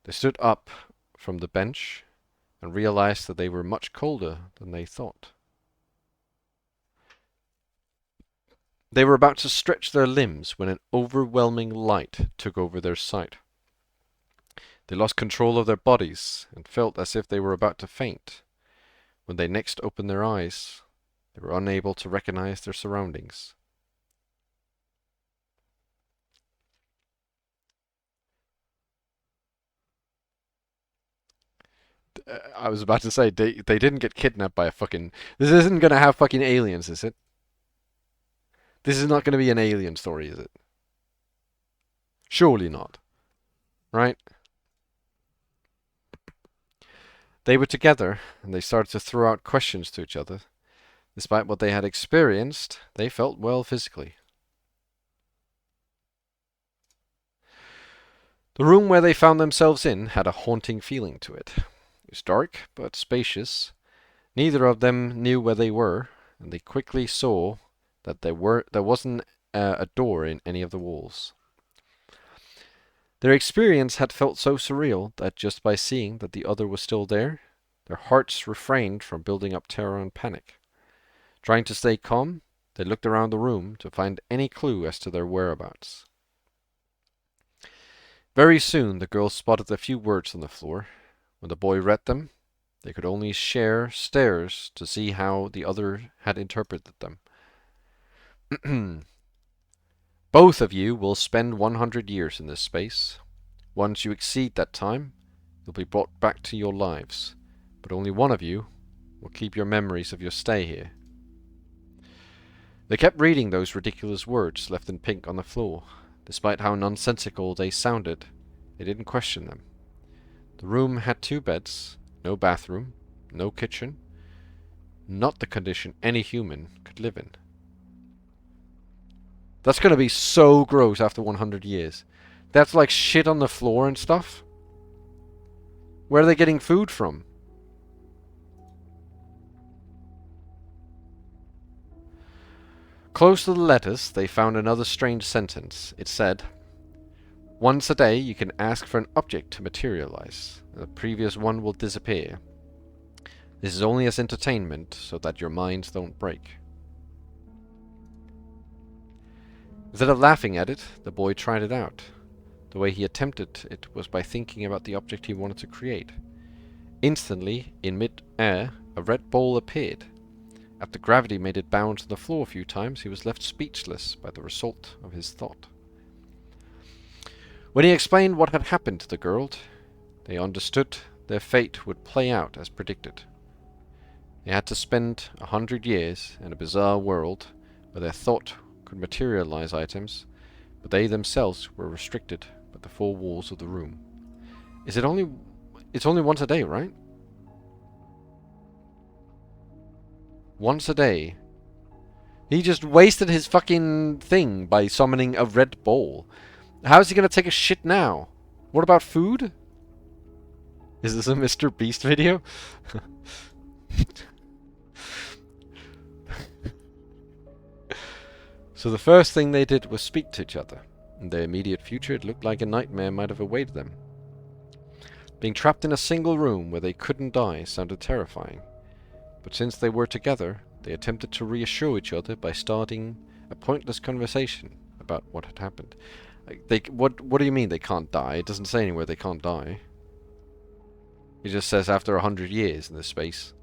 S6: They stood up from the bench and realized that they were much colder than they thought. They were about to stretch their limbs when an overwhelming light took over their sight. They lost control of their bodies and felt as if they were about to faint. When they next opened their eyes, they were unable to recognize their surroundings. I was about to say, they didn't get kidnapped by a fucking... This isn't gonna have fucking aliens, is it? This is not gonna be an alien story, is it? Surely not. Right? They were together, and they started to throw out questions to each other. Despite what they had experienced, they felt well physically. The room where they found themselves in had a haunting feeling to it. It was dark, but spacious. Neither of them knew where they were, and they quickly saw that there wasn't a door in any of the walls. Their experience had felt so surreal that just by seeing that the other was still there, their hearts refrained from building up terror and panic. Trying to stay calm, they looked around the room to find any clue as to their whereabouts. Very soon the girl spotted a few words on the floor. When the boy read them, they could only share stares to see how the other had interpreted them. Both of you will spend 100 years in this space. Once you exceed that time, you'll be brought back to your lives, but only one of you will keep your memories of your stay here. They kept reading those ridiculous words left in pink on the floor. Despite how nonsensical they sounded, they didn't question them. The room had 2 beds, no bathroom, no kitchen, not the condition any human could live in. That's gonna be so gross after 100 years. That's like shit on the floor and stuff. Where are they getting food from? Close to the letters, they found another strange sentence. It said, "Once a day you can ask for an object to materialize. The previous one will disappear. This is only as entertainment, so that your minds don't break." Instead of laughing at it, the boy tried it out. The way he attempted it was by thinking about the object he wanted to create. Instantly, in mid-air, a red ball appeared. After gravity made it bounce on the floor a few times, he was left speechless by the result of his thought. When he explained what had happened to the girl, they understood their fate would play out as predicted. They had to spend 100 years in a bizarre world where their thought could materialize items, but they themselves were restricted by the 4 walls of the room. It's only once a day, right? Once a day. He just wasted his fucking thing by summoning a red ball. How is he gonna take a shit now? What about food? Is this a Mr. Beast video? So the first thing they did was speak to each other. In their immediate future, it looked like a nightmare might have awaited them. Being trapped in a single room where they couldn't die sounded terrifying. But since they were together, they attempted to reassure each other by starting a pointless conversation about what had happened. What do you mean they can't die? It doesn't say anywhere they can't die. It just says after 100 years in this space.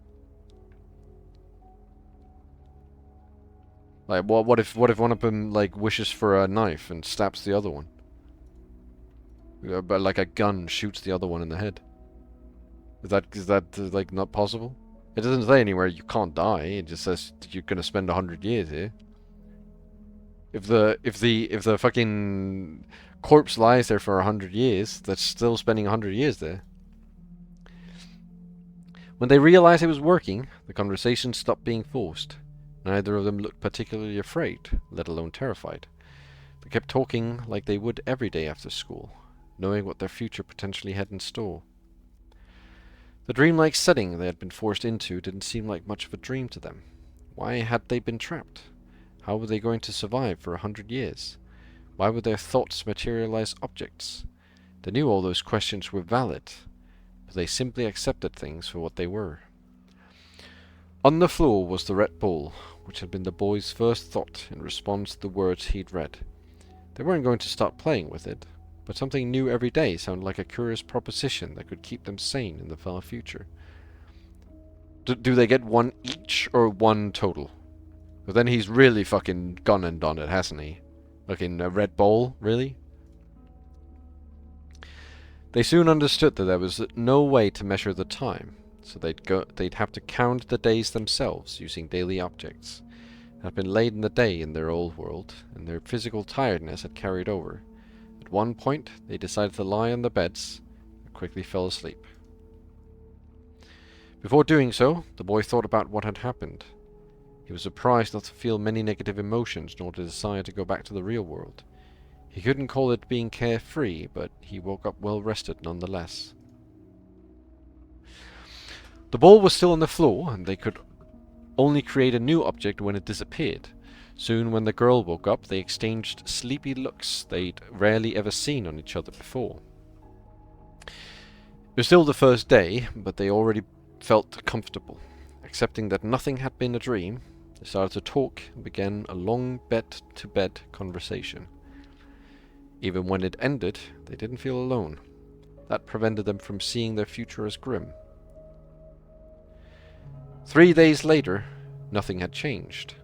S6: Like, what if one of them like wishes for a knife and stabs the other one? But like a gun shoots the other one in the head. Is that like not possible? It doesn't say anywhere you can't die. It just says that you're gonna spend 100 years here. If the fucking corpse lies there for 100 years, that's still spending 100 years there. When they realized it was working, the conversation stopped being forced. Neither of them looked particularly afraid, let alone terrified. They kept talking like they would every day after school, knowing what their future potentially had in store. The dreamlike setting they had been forced into didn't seem like much of a dream to them. Why had they been trapped? How were they going to survive for 100 years? Why would their thoughts materialize objects? They knew all those questions were valid, but they simply accepted things for what they were. On the floor was the red ball, which had been the boy's first thought in response to the words he'd read. They weren't going to start playing with it, but something new every day sounded like a curious proposition that could keep them sane in the far future. Do they get one each, or one total? But then he's really fucking gone and done it, hasn't he? Fucking a red ball, really? They soon understood that there was no way to measure the time, so they'd have to count the days themselves using daily objects. It had been late in the day in their old world, and their physical tiredness had carried over. At one point, they decided to lie on the beds and quickly fell asleep. Before doing so, the boy thought about what had happened. He was surprised not to feel many negative emotions nor to desire to go back to the real world. He couldn't call it being carefree, but he woke up well rested nonetheless. The ball was still on the floor, and they could only create a new object when it disappeared. Soon, when the girl woke up, they exchanged sleepy looks they'd rarely ever seen on each other before. It was still the first day, but they already felt comfortable. Accepting that nothing had been a dream, they started to talk and began a long bed-to-bed conversation. Even when it ended, they didn't feel alone. That prevented them from seeing their future as grim. 3 days later, nothing had changed.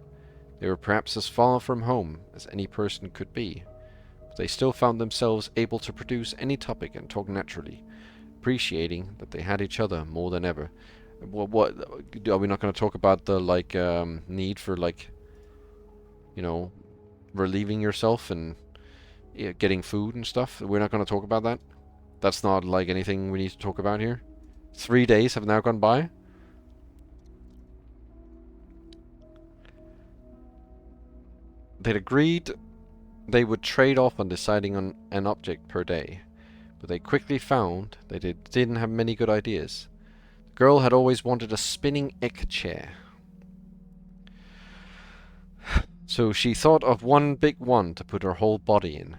S6: They were perhaps as far from home as any person could be, but they still found themselves able to produce any topic and talk naturally, appreciating that they had each other more than ever. What are we not going to talk about the need for you know, relieving yourself and getting food and stuff. We're not going to talk about that. That's not like anything we need to talk about here. 3 days have now gone by. They'd agreed they would trade off on deciding on an object per day, but they quickly found they didn't have many good ideas. The girl had always wanted a spinning egg chair. So she thought of one big one to put her whole body in.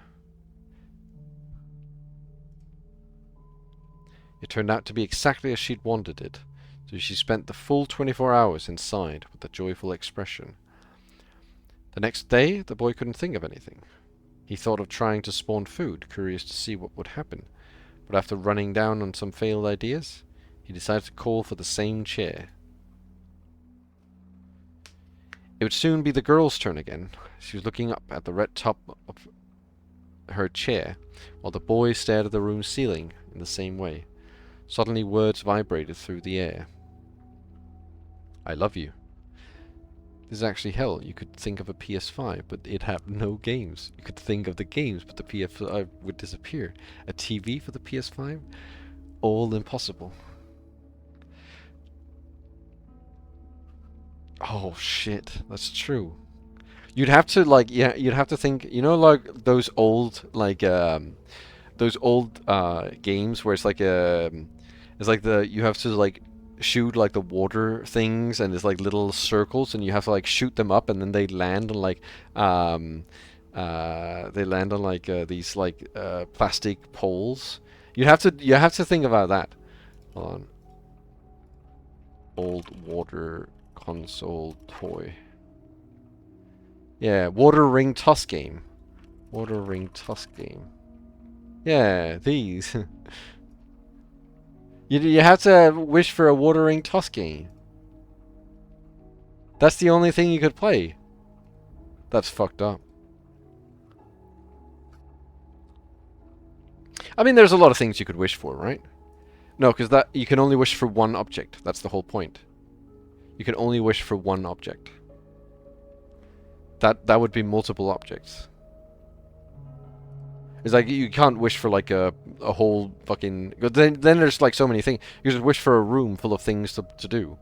S6: It turned out to be exactly as she'd wanted it, so she spent the full 24 hours inside with a joyful expression. The next day, the boy couldn't think of anything. He thought of trying to spawn food, curious to see what would happen, but after running down on some failed ideas, he decided to call for the same chair. It would soon be the girl's turn again. She was looking up at the red top of her chair, while the boy stared at the room's ceiling in the same way. Suddenly words vibrated through the air. I love you. This is actually hell. You could think of a PS5, but it had no games. You could think of the games, but the PS5 would disappear. A TV for the PS5? All impossible. Oh shit, that's true. You'd have to like, yeah, you'd have to think, you know, like those old games where it's like you have to like shoot like the water things, and it's like little circles, and you have to like shoot them up, and then they land on like these like plastic poles. You have to think about that. Hold on. Old water console toy. Yeah, water ring toss game. Water ring toss game. Yeah, these. You have to wish for a water ring toss game. That's the only thing you could play. That's fucked up. I mean, there's a lot of things you could wish for, right? No, because that you can only wish for one object. That's the whole point. You can only wish for one object. That would be multiple objects. It's like you can't wish for like a whole fucking... Then there's like so many things. You just wish for a room full of things to do.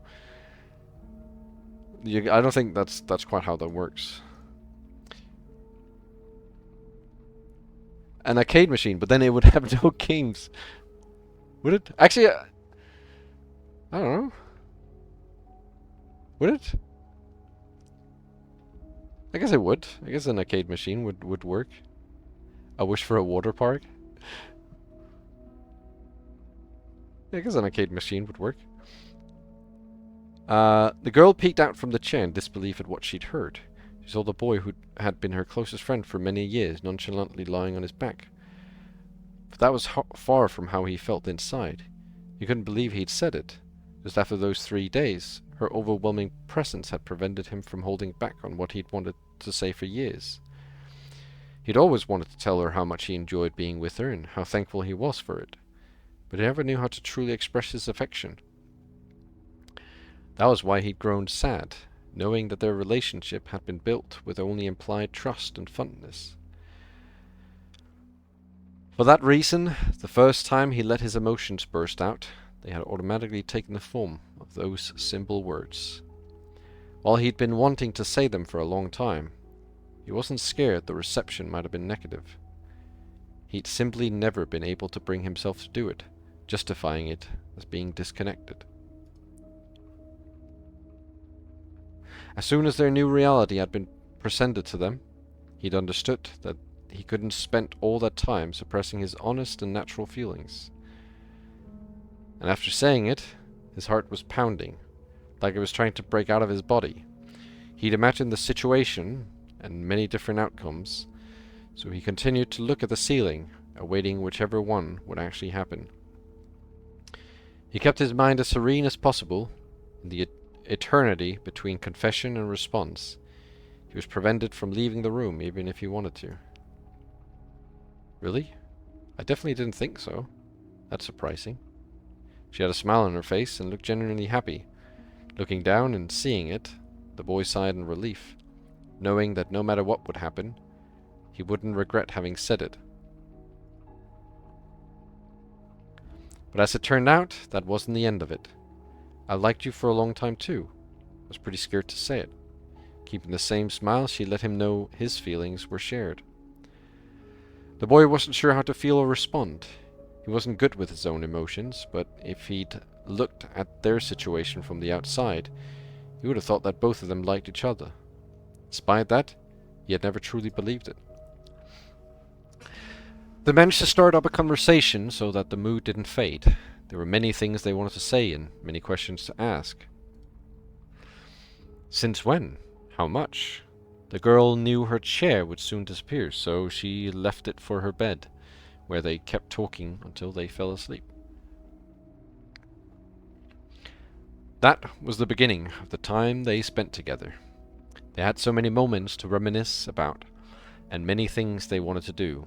S6: I don't think that's quite how that works. An arcade machine, but then it would have no games. Would it? Actually, I don't know. Would it? I guess it would. I guess an arcade machine would work. A wish for a water park? Yeah, I guess an arcade machine would work. The girl peeked out from the chair in disbelief at what she'd heard. She saw the boy who had been her closest friend for many years nonchalantly lying on his back. But that was far from how he felt inside. He couldn't believe he'd said it. Just after those 3 days, her overwhelming presence had prevented him from holding back on what he'd wanted to say for years. He'd always wanted to tell her how much he enjoyed being with her and how thankful he was for it, but he never knew how to truly express his affection. That was why he'd grown sad, knowing that their relationship had been built with only implied trust and fondness. For that reason, the first time he let his emotions burst out, they had automatically taken the form of those simple words. While he'd been wanting to say them for a long time, he wasn't scared the reception might have been negative. He'd simply never been able to bring himself to do it, justifying it as being disconnected. As soon as their new reality had been presented to them, he'd understood that he couldn't spend all that time suppressing his honest and natural feelings. And after saying it, his heart was pounding, like it was trying to break out of his body. He'd imagined the situation and many different outcomes, so he continued to look at the ceiling, awaiting whichever one would actually happen. He kept his mind as serene as possible in the eternity between confession and response. He was prevented from leaving the room even if he wanted to. Really? I definitely didn't think so. That's surprising. She had a smile on her face and looked genuinely happy. Looking down and seeing it, the boy sighed in relief. knowing that no matter what would happen, he wouldn't regret having said it. But as it turned out, that wasn't the end of it. I liked you for a long time too. I was pretty scared to say it. Keeping the same smile, she let him know his feelings were shared. The boy wasn't sure how to feel or respond. He wasn't good with his own emotions, but if he'd looked at their situation from the outside, he would have thought that both of them liked each other. Despite that, he had never truly believed it. They managed to start up a conversation so that the mood didn't fade. There were many things they wanted to say and many questions to ask. Since when? How much? The girl knew her chair would soon disappear, so she left it for her bed, where they kept talking until they fell asleep. That was the beginning of the time they spent together. They had so many moments to reminisce about, and many things they wanted to do.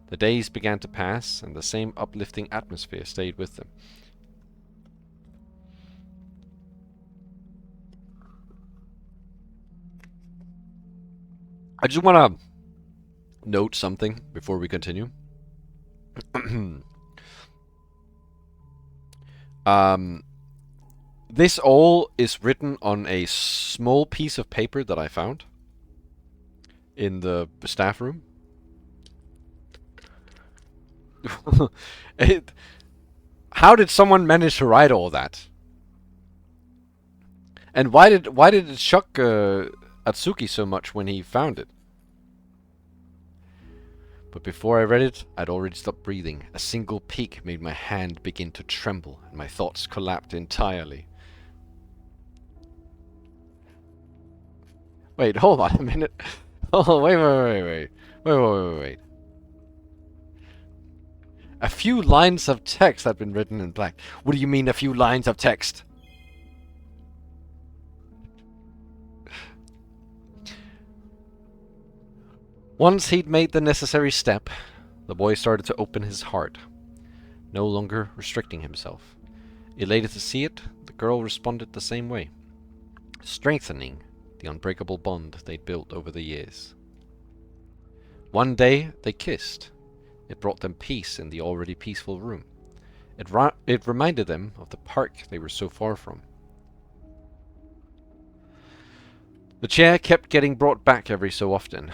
S6: The days began to pass, and the same uplifting atmosphere stayed with them. I just want to note something before we continue. This all is written on a small piece of paper that I found in the staff room. How did someone manage to write all that? And why did it shock Atsuki so much when he found it? But before I read it, I'd already stopped breathing. A single peak made my hand begin to tremble, and my thoughts collapsed entirely. Wait, hold on a minute. Oh, wait. A few lines of text had been written in black. What do you mean, a few lines of text? Once he'd made the necessary step, the boy started to open his heart, no longer restricting himself. Elated to see it, the girl responded the same way, strengthening the unbreakable bond they'd built over the years. One day, they kissed. It brought them peace in the already peaceful room. It reminded them of the park they were so far from. The chair kept getting brought back every so often.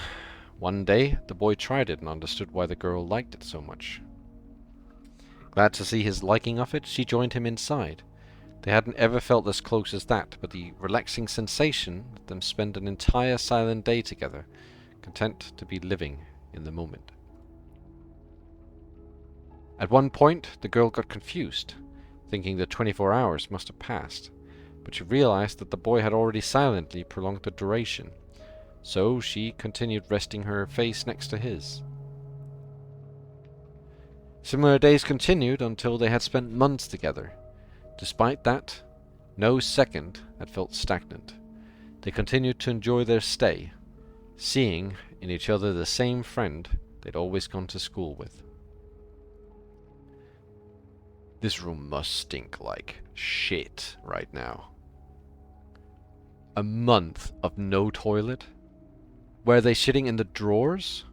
S6: One day, the boy tried it and understood why the girl liked it so much. Glad to see his liking of it, she joined him inside. They hadn't ever felt as close as that, but the relaxing sensation let them spend an entire silent day together, content to be living in the moment. At one point, the girl got confused, thinking that 24 hours must have passed, but she realized that the boy had already silently prolonged the duration, so she continued resting her face next to his. Similar days continued until they had spent months together. Despite that, no second had felt stagnant. They continued to enjoy their stay, seeing in each other the same friend they'd always gone to school with. This room must stink like shit right now. A month of no toilet? Were they shitting in the drawers?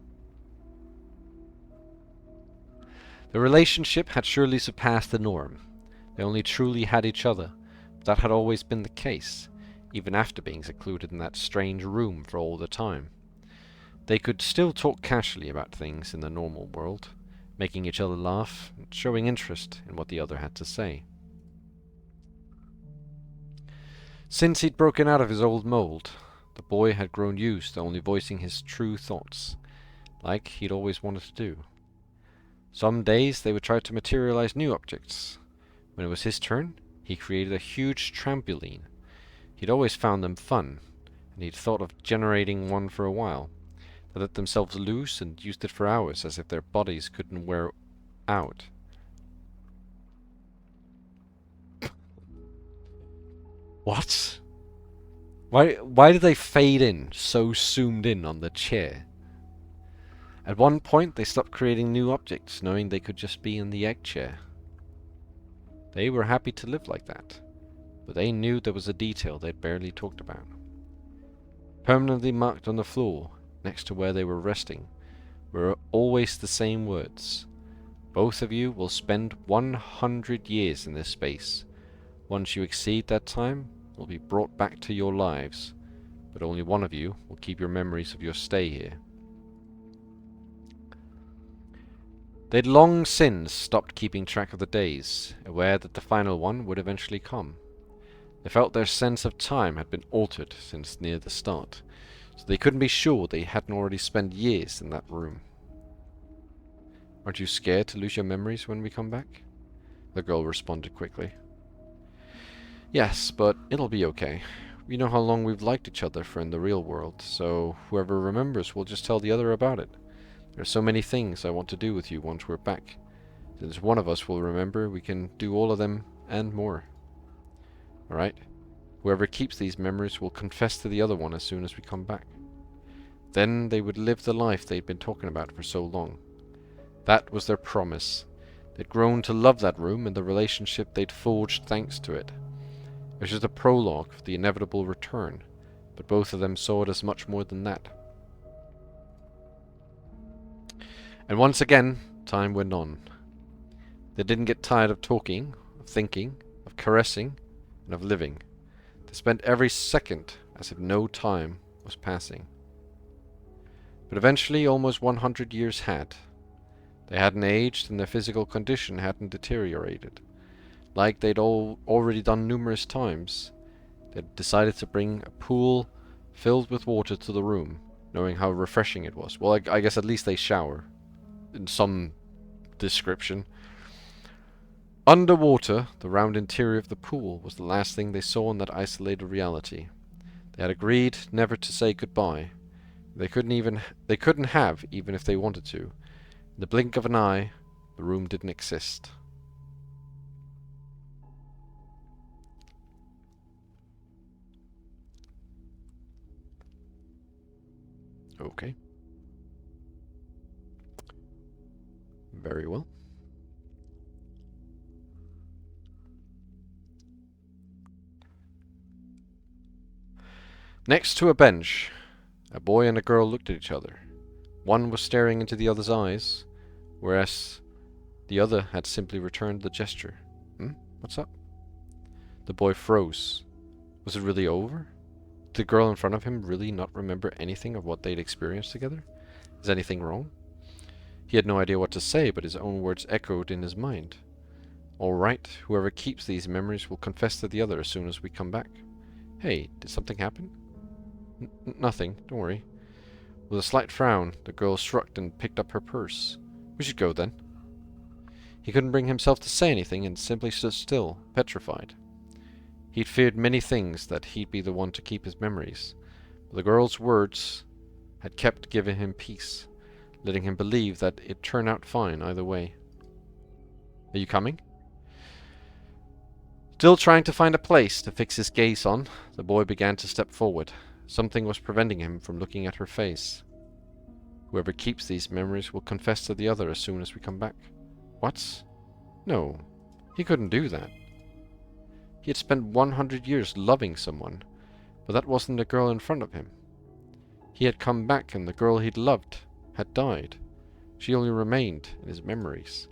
S6: The relationship had surely surpassed the norm. They only truly had each other, but that had always been the case, even after being secluded in that strange room for all the time. They could still talk casually about things in the normal world, making each other laugh and showing interest in what the other had to say. Since he'd broken out of his old mold, the boy had grown used to only voicing his true thoughts, like he'd always wanted to do. Some days they would try to materialize new objects. When it was his turn, he created a huge trampoline. He'd always found them fun, and he'd thought of generating one for a while. They let themselves loose and used it for hours as if their bodies couldn't wear out. What? Why did they fade in, so zoomed in on the chair? At one point, they stopped creating new objects, knowing they could just be in the egg chair. They were happy to live like that, but they knew there was a detail they'd barely talked about. Permanently marked on the floor, next to where they were resting, were always the same words. Both of you will spend 100 years in this space. Once you exceed that time, will be brought back to your lives, but only one of you will keep your memories of your stay here. They'd long since stopped keeping track of the days, aware that the final one would eventually come. They felt their sense of time had been altered since near the start, so they couldn't be sure they hadn't already spent years in that room. Aren't you scared to lose your memories when we come back? The girl responded quickly. Yes, but it'll be okay. We know how long we've liked each other for in the real world, so whoever remembers will just tell the other about it. There are so many things I want to do with you once we're back. Since one of us will remember, we can do all of them and more. Alright? Whoever keeps these memories will confess to the other one as soon as we come back. Then they would live the life they'd been talking about for so long. That was their promise. They'd grown to love that room and the relationship they'd forged thanks to it. It was just a prologue for the inevitable return, but both of them saw it as much more than that. And once again, time went on. They didn't get tired of talking, of thinking, of caressing, and of living. They spent every second as if no time was passing. But eventually, almost 100 years had. They hadn't aged and their physical condition hadn't deteriorated. Like they'd already done numerous times, they'd decided to bring a pool filled with water to the room, knowing how refreshing it was. Well, I guess at least they shower, in some description. Underwater, the round interior of the pool was the last thing they saw in that isolated reality. They had agreed never to say goodbye. They couldn't have, even if they wanted to. In the blink of an eye, the room didn't exist. Okay. Very well. Next to a bench, a boy and a girl looked at each other. One was staring into the other's eyes, whereas the other had simply returned the gesture. What's up? The boy froze. Was it really over? Did the girl in front of him really not remember anything of what they'd experienced together? Is anything wrong? He had no idea what to say, but his own words echoed in his mind. All right, whoever keeps these memories will confess to the other as soon as we come back. Hey, did something happen? Nothing, don't worry. With a slight frown, the girl shrugged and picked up her purse. We should go then. He couldn't bring himself to say anything and simply stood still, petrified. He'd feared many things, that he'd be the one to keep his memories, but the girl's words had kept giving him peace, letting him believe that it'd turn out fine either way. Are you coming? Still trying to find a place to fix his gaze on, the boy began to step forward. Something was preventing him from looking at her face. Whoever keeps these memories will confess to the other as soon as we come back. What? No, he couldn't do that. He had spent 100 years loving someone, but that wasn't the girl in front of him. He had come back and the girl he'd loved had died. She only remained in his memories.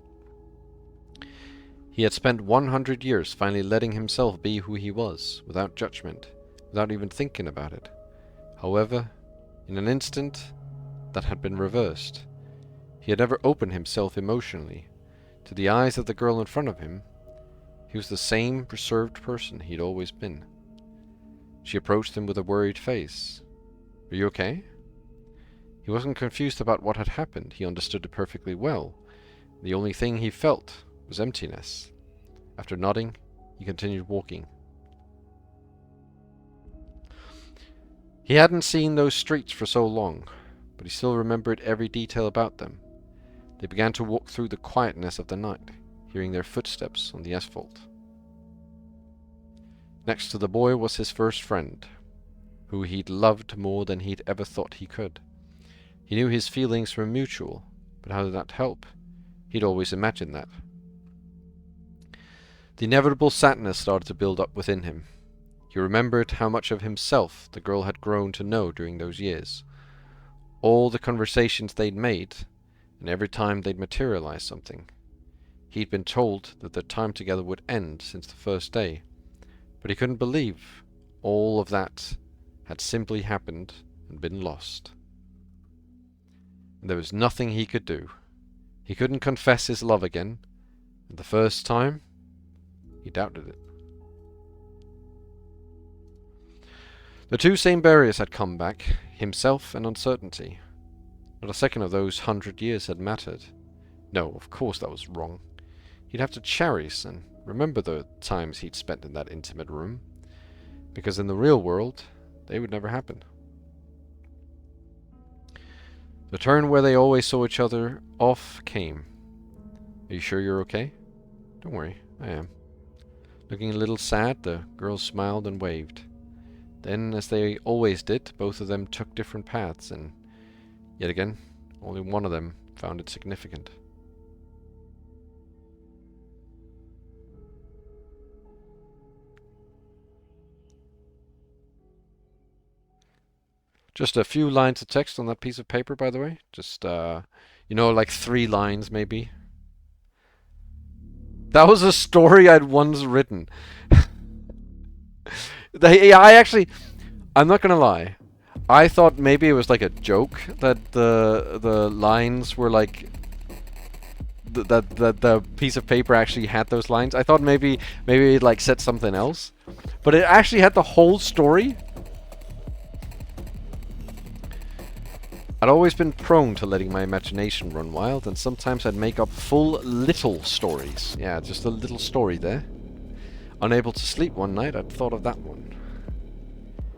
S6: He had spent 100 years finally letting himself be who he was, without judgment, without even thinking about it. However, in an instant, that had been reversed. He had never opened himself emotionally. To the eyes of the girl in front of him, he was the same reserved person he'd always been. She approached him with a worried face. Are you okay? He wasn't confused about what had happened. He understood it perfectly well. The only thing he felt was emptiness. After nodding, he continued walking. He hadn't seen those streets for so long, but he still remembered every detail about them. They began to walk through the quietness of the night, hearing their footsteps on the asphalt. Next to the boy was his first friend, who he'd loved more than he'd ever thought he could. He knew his feelings were mutual, but how did that help? He'd always imagined that. The inevitable sadness started to build up within him. He remembered how much of himself the girl had grown to know during those years. All the conversations they'd made, and every time they'd materialized something. He'd been told that their time together would end since the first day, but he couldn't believe all of that had simply happened and been lost. And there was nothing he could do. He couldn't confess his love again, and the first time, he doubted it. The two same barriers had come back, himself and uncertainty. Not a second of those 100 years had mattered. No, of course that was wrong. He'd have to cherish and remember the times he'd spent in that intimate room, because in the real world, they would never happen. The turn where they always saw each other off came. Are you sure you're okay? Don't worry, I am. Looking a little sad, the girl smiled and waved. Then, as they always did, both of them took different paths, and yet again, only one of them found it significant. Just a few lines of text on that piece of paper, by the way. Just, like 3 lines, maybe. That was a story I'd once written. I'm not gonna lie. I thought maybe it was like a joke that the lines were like that the piece of paper actually had those lines. I thought maybe it like said something else, but it actually had the whole story. I'd always been prone to letting my imagination run wild, and sometimes I'd make up full little stories. Yeah, just a little story there. Unable to sleep one night, I'd thought of that one.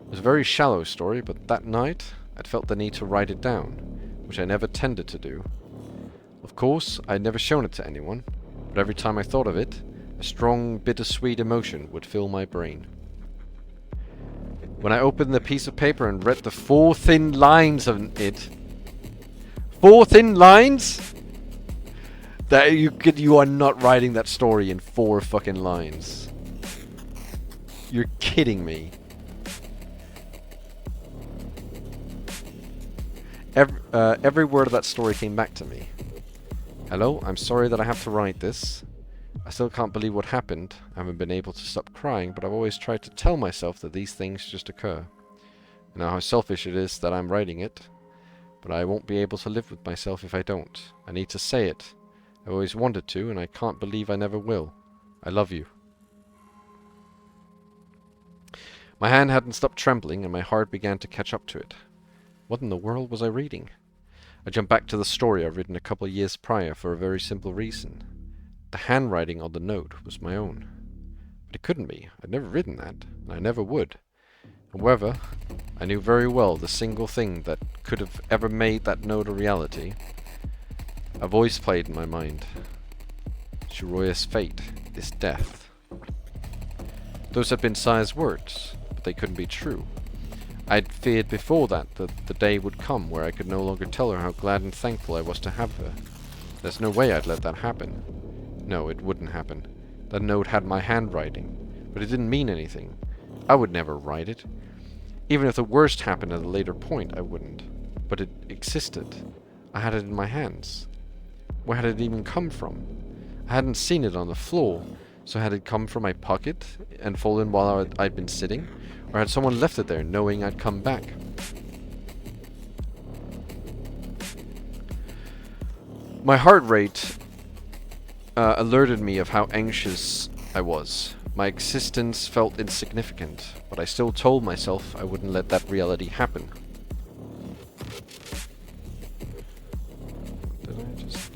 S6: It was a very shallow story, but that night I'd felt the need to write it down, which I never tended to do. Of course, I'd never shown it to anyone, but every time I thought of it, a strong, bittersweet emotion would fill my brain. When I opened the piece of paper and read the 4 thin lines of it... 4 thin lines?! That you are not writing that story in 4 fucking lines. You're kidding me. Every word of that story came back to me. Hello, I'm sorry that I have to write this. I still can't believe what happened. I haven't been able to stop crying, but I've always tried to tell myself that these things just occur. I know how selfish it is that I'm writing it, but I won't be able to live with myself if I don't. I need to say it. I've always wanted to, and I can't believe I never will. I love you. My hand hadn't stopped trembling, and my heart began to catch up to it. What in the world was I reading? I jumped back to the story I'd written a couple of years prior for a very simple reason. The handwriting on the note was my own. But it couldn't be. I'd never written that, and I never would. However, I knew very well the single thing that could have ever made that note a reality. A voice played in my mind. Shiroya's fate is death. Those had been Saya's words, but they couldn't be true. I'd feared before that the day would come where I could no longer tell her how glad and thankful I was to have her. There's no way I'd let that happen. No, it wouldn't happen. That note had my handwriting, but it didn't mean anything. I would never write it. Even if the worst happened at a later point, I wouldn't. But it existed. I had it in my hands. Where had it even come from? I hadn't seen it on the floor, so had it come from my pocket and fallen while I'd been sitting? Or had someone left it there knowing I'd come back? My heart rate alerted me of how anxious I was. My existence felt insignificant, but I still told myself I wouldn't let that reality happen. Did I just...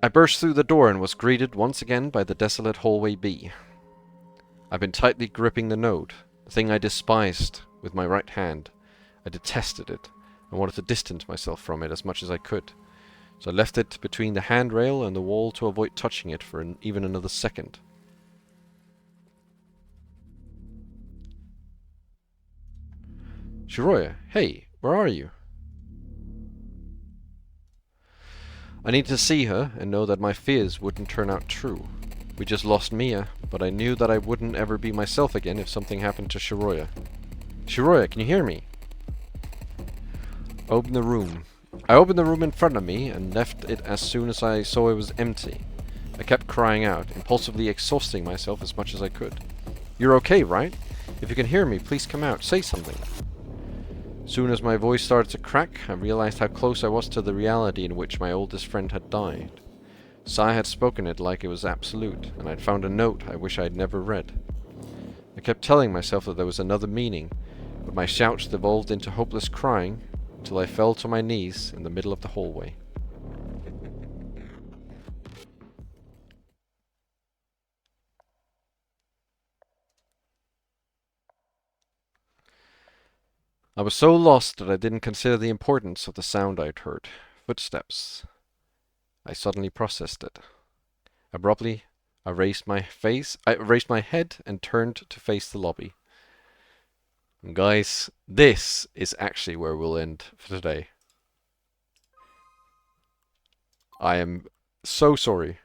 S6: I burst through the door and was greeted once again by the desolate hallway B. I've been tightly gripping the note, the thing I despised, with my right hand. I detested it, and wanted to distance myself from it as much as I could. So I left it between the handrail and the wall to avoid touching it for even another second. Shiroya, hey, where are you? I need to see her and know that my fears wouldn't turn out true. We just lost Mia, but I knew that I wouldn't ever be myself again if something happened to Shiroya. Shiroya, can you hear me? Open the room. I opened the room in front of me and left it as soon as I saw it was empty. I kept crying out, impulsively exhausting myself as much as I could. You're okay, right? If you can hear me, please come out. Say something. Soon as my voice started to crack, I realized how close I was to the reality in which my oldest friend had died. Sai had spoken it like it was absolute, and I'd found a note I wish I'd never read. I kept telling myself that there was another meaning, but my shouts devolved into hopeless crying until I fell to my knees in the middle of the hallway. I was so lost that I didn't consider the importance of the sound I'd heard. Footsteps. I suddenly processed it. Abruptly, I raised my head and turned to face the lobby. And guys, this is actually where we'll end for today. I am so sorry.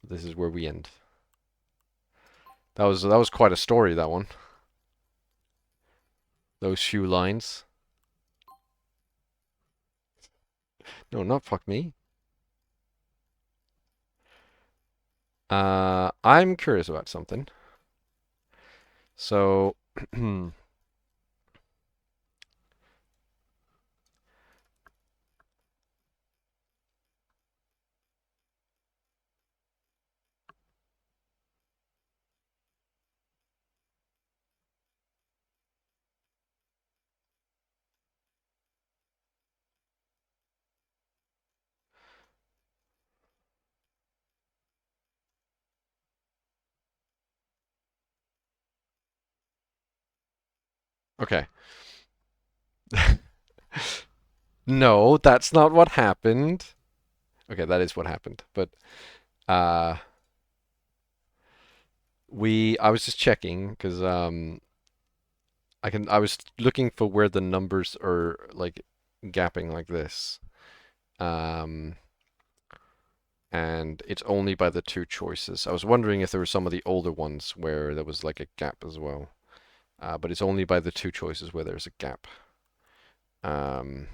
S6: This is where we end. That was quite a story, that one. Those few lines. No, not fuck me. I'm curious about something. So, okay. No, that's not what happened. Okay, that is what happened. But uh I was just checking because I was looking for where the numbers are like gapping like this. Um and it's only by the two choices. I was wondering if there were some of the older ones where there was like a gap as well. But it's only by the two choices where there's a gap. Um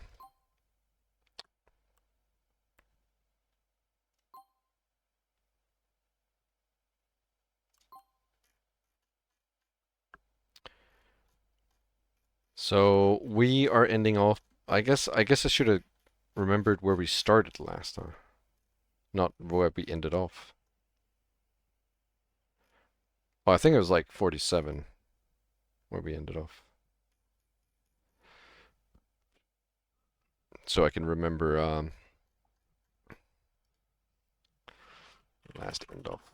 S6: So we are ending off. I guess I should have remembered where we started last time, not where we ended off. Oh, I think it was like 47 where we ended off. So I can remember last end off.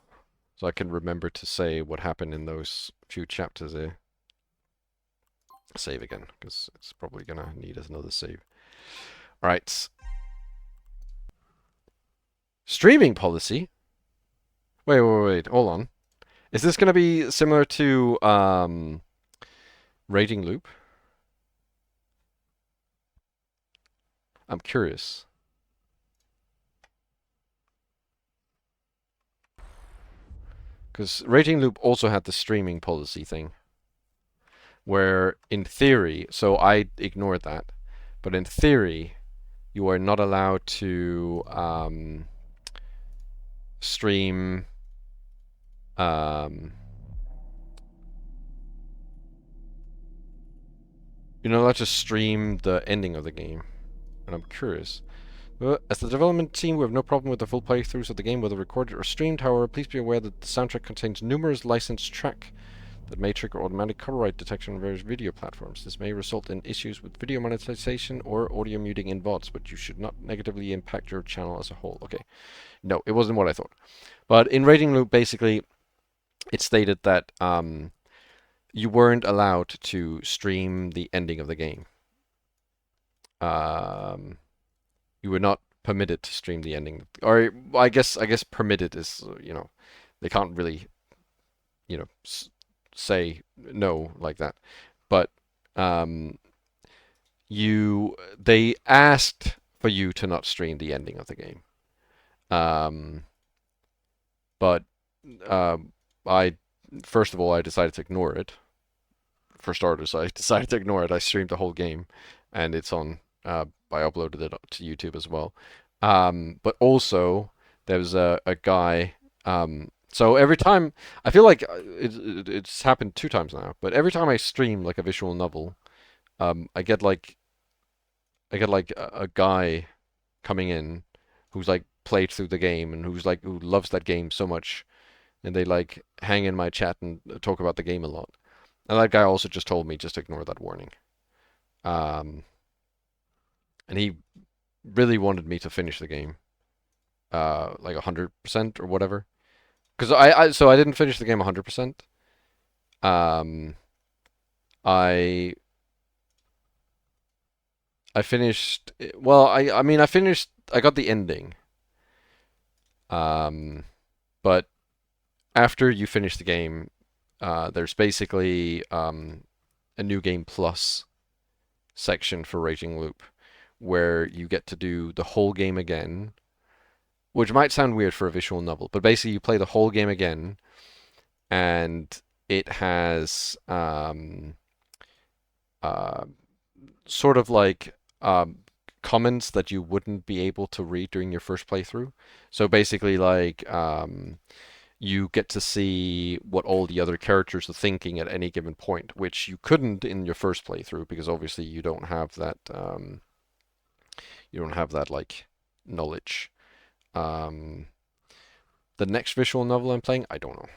S6: So I can remember to say what happened in those few chapters there. Save again, because it's probably gonna need another save. Alright. Streaming policy? Wait, hold on. Is this gonna be similar to rating loop? I'm curious. Because rating loop also had the streaming policy thing. Where in theory, so I ignored that, but in theory, you are not allowed to stream you're not allowed to stream the ending of the game. And I'm curious. As the development team, we have no problem with the full playthroughs of the game, whether recorded or streamed. However, please be aware that the soundtrack contains numerous licensed tracks that may trigger automatic copyright detection on various video platforms. This may result in issues with video monetization or audio muting in VODs, but you should not negatively impact your channel as a whole. Okay. No, it wasn't what I thought. But in Rating Loop, basically, it stated that you weren't allowed to stream the ending of the game. You were not permitted to stream the ending. Or I guess permitted is, they can't really, say no like that. But they asked for you to not stream the ending of the game. But first of all, I decided to ignore it. For starters, I decided to ignore it. I streamed the whole game, and it's on. I uploaded it to YouTube as well. But also, there was a guy. So every time, I feel like it's happened 2 times now. But every time I stream like a visual novel, I get like a guy coming in who's like played through the game and who loves that game so much, and they like hang in my chat and talk about the game a lot. And that guy also just told me just ignore that warning. And he really wanted me to finish the game, like 100% or whatever. Because I didn't finish the game 100%. I finished. Well, I mean I finished. I got the ending. But after you finish the game, there's basically a new game plus section for Raging Loop, where you get to do the whole game again, which might sound weird for a visual novel, but basically you play the whole game again, and it has sort of like comments that you wouldn't be able to read during your first playthrough. So basically, like, you get to see what all the other characters are thinking at any given point, which you couldn't in your first playthrough because obviously you don't have that like knowledge. The next visual novel I'm playing, I don't know.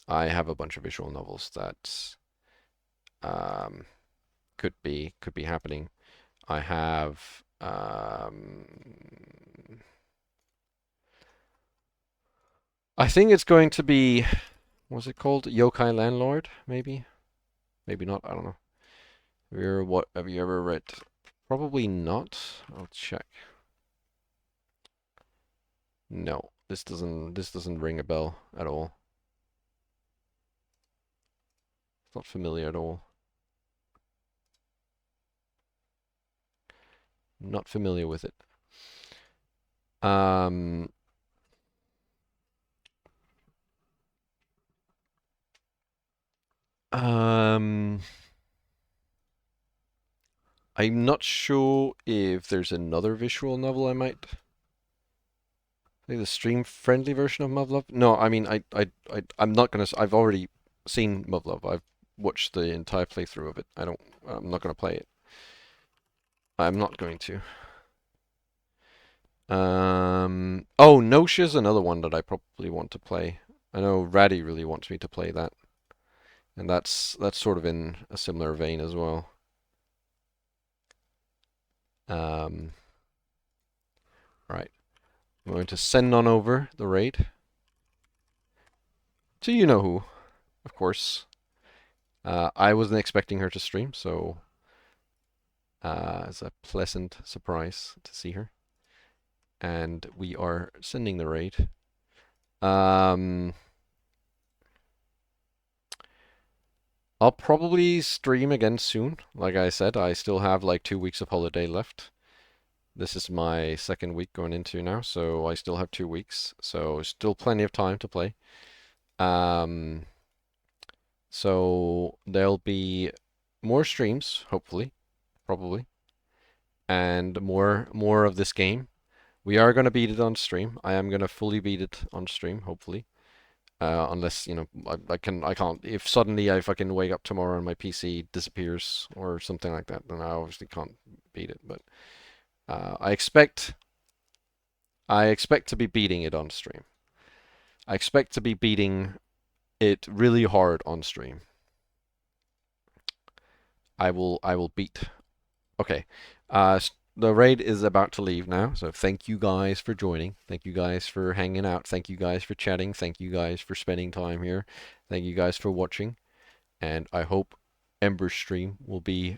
S6: I have a bunch of visual novels that could be happening. I have I think it's going to be, what's it called? Yokai Landlord, maybe? Maybe not, I don't know. Have you ever read? Probably not. I'll check. No, this doesn't ring a bell at all. It's not familiar at all. Not familiar with it. I'm not sure if there's another visual novel I might. Like the stream-friendly version of Muv-Luv? No, I mean, I'm not gonna. I've already seen Muv-Luv. I've watched the entire playthrough of it. I'm not gonna play it. I'm not going to. Oh, Notia is another one that I probably want to play. I know Raddy really wants me to play that. And that's sort of in a similar vein as well. Right. I'm going to send on over the raid to you know who, of course. I wasn't expecting her to stream, so it's a pleasant surprise to see her. And we are sending the raid. I'll probably stream again soon. Like I said, I still have like 2 weeks of holiday left. This is my second week going into now, so I still have 2 weeks. So still plenty of time to play. So there'll be more streams, hopefully, probably, and more of this game. We are gonna beat it on stream. I am gonna fully beat it on stream, hopefully. Unless, you know, I can't. If suddenly I fucking wake up tomorrow and my PC disappears or something like that, then I obviously can't beat it. But I expect to be beating it on stream. I expect to be beating it really hard on stream. I will beat. Okay. The raid is about to leave now, so thank you guys for joining. Thank you guys for hanging out. Thank you guys for chatting. Thank you guys for spending time here. Thank you guys for watching. And I hope Ember's stream will be,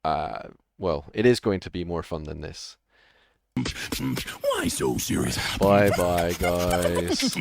S6: well, it is going to be more fun than this.
S10: Why so serious?
S6: Bye-bye, guys.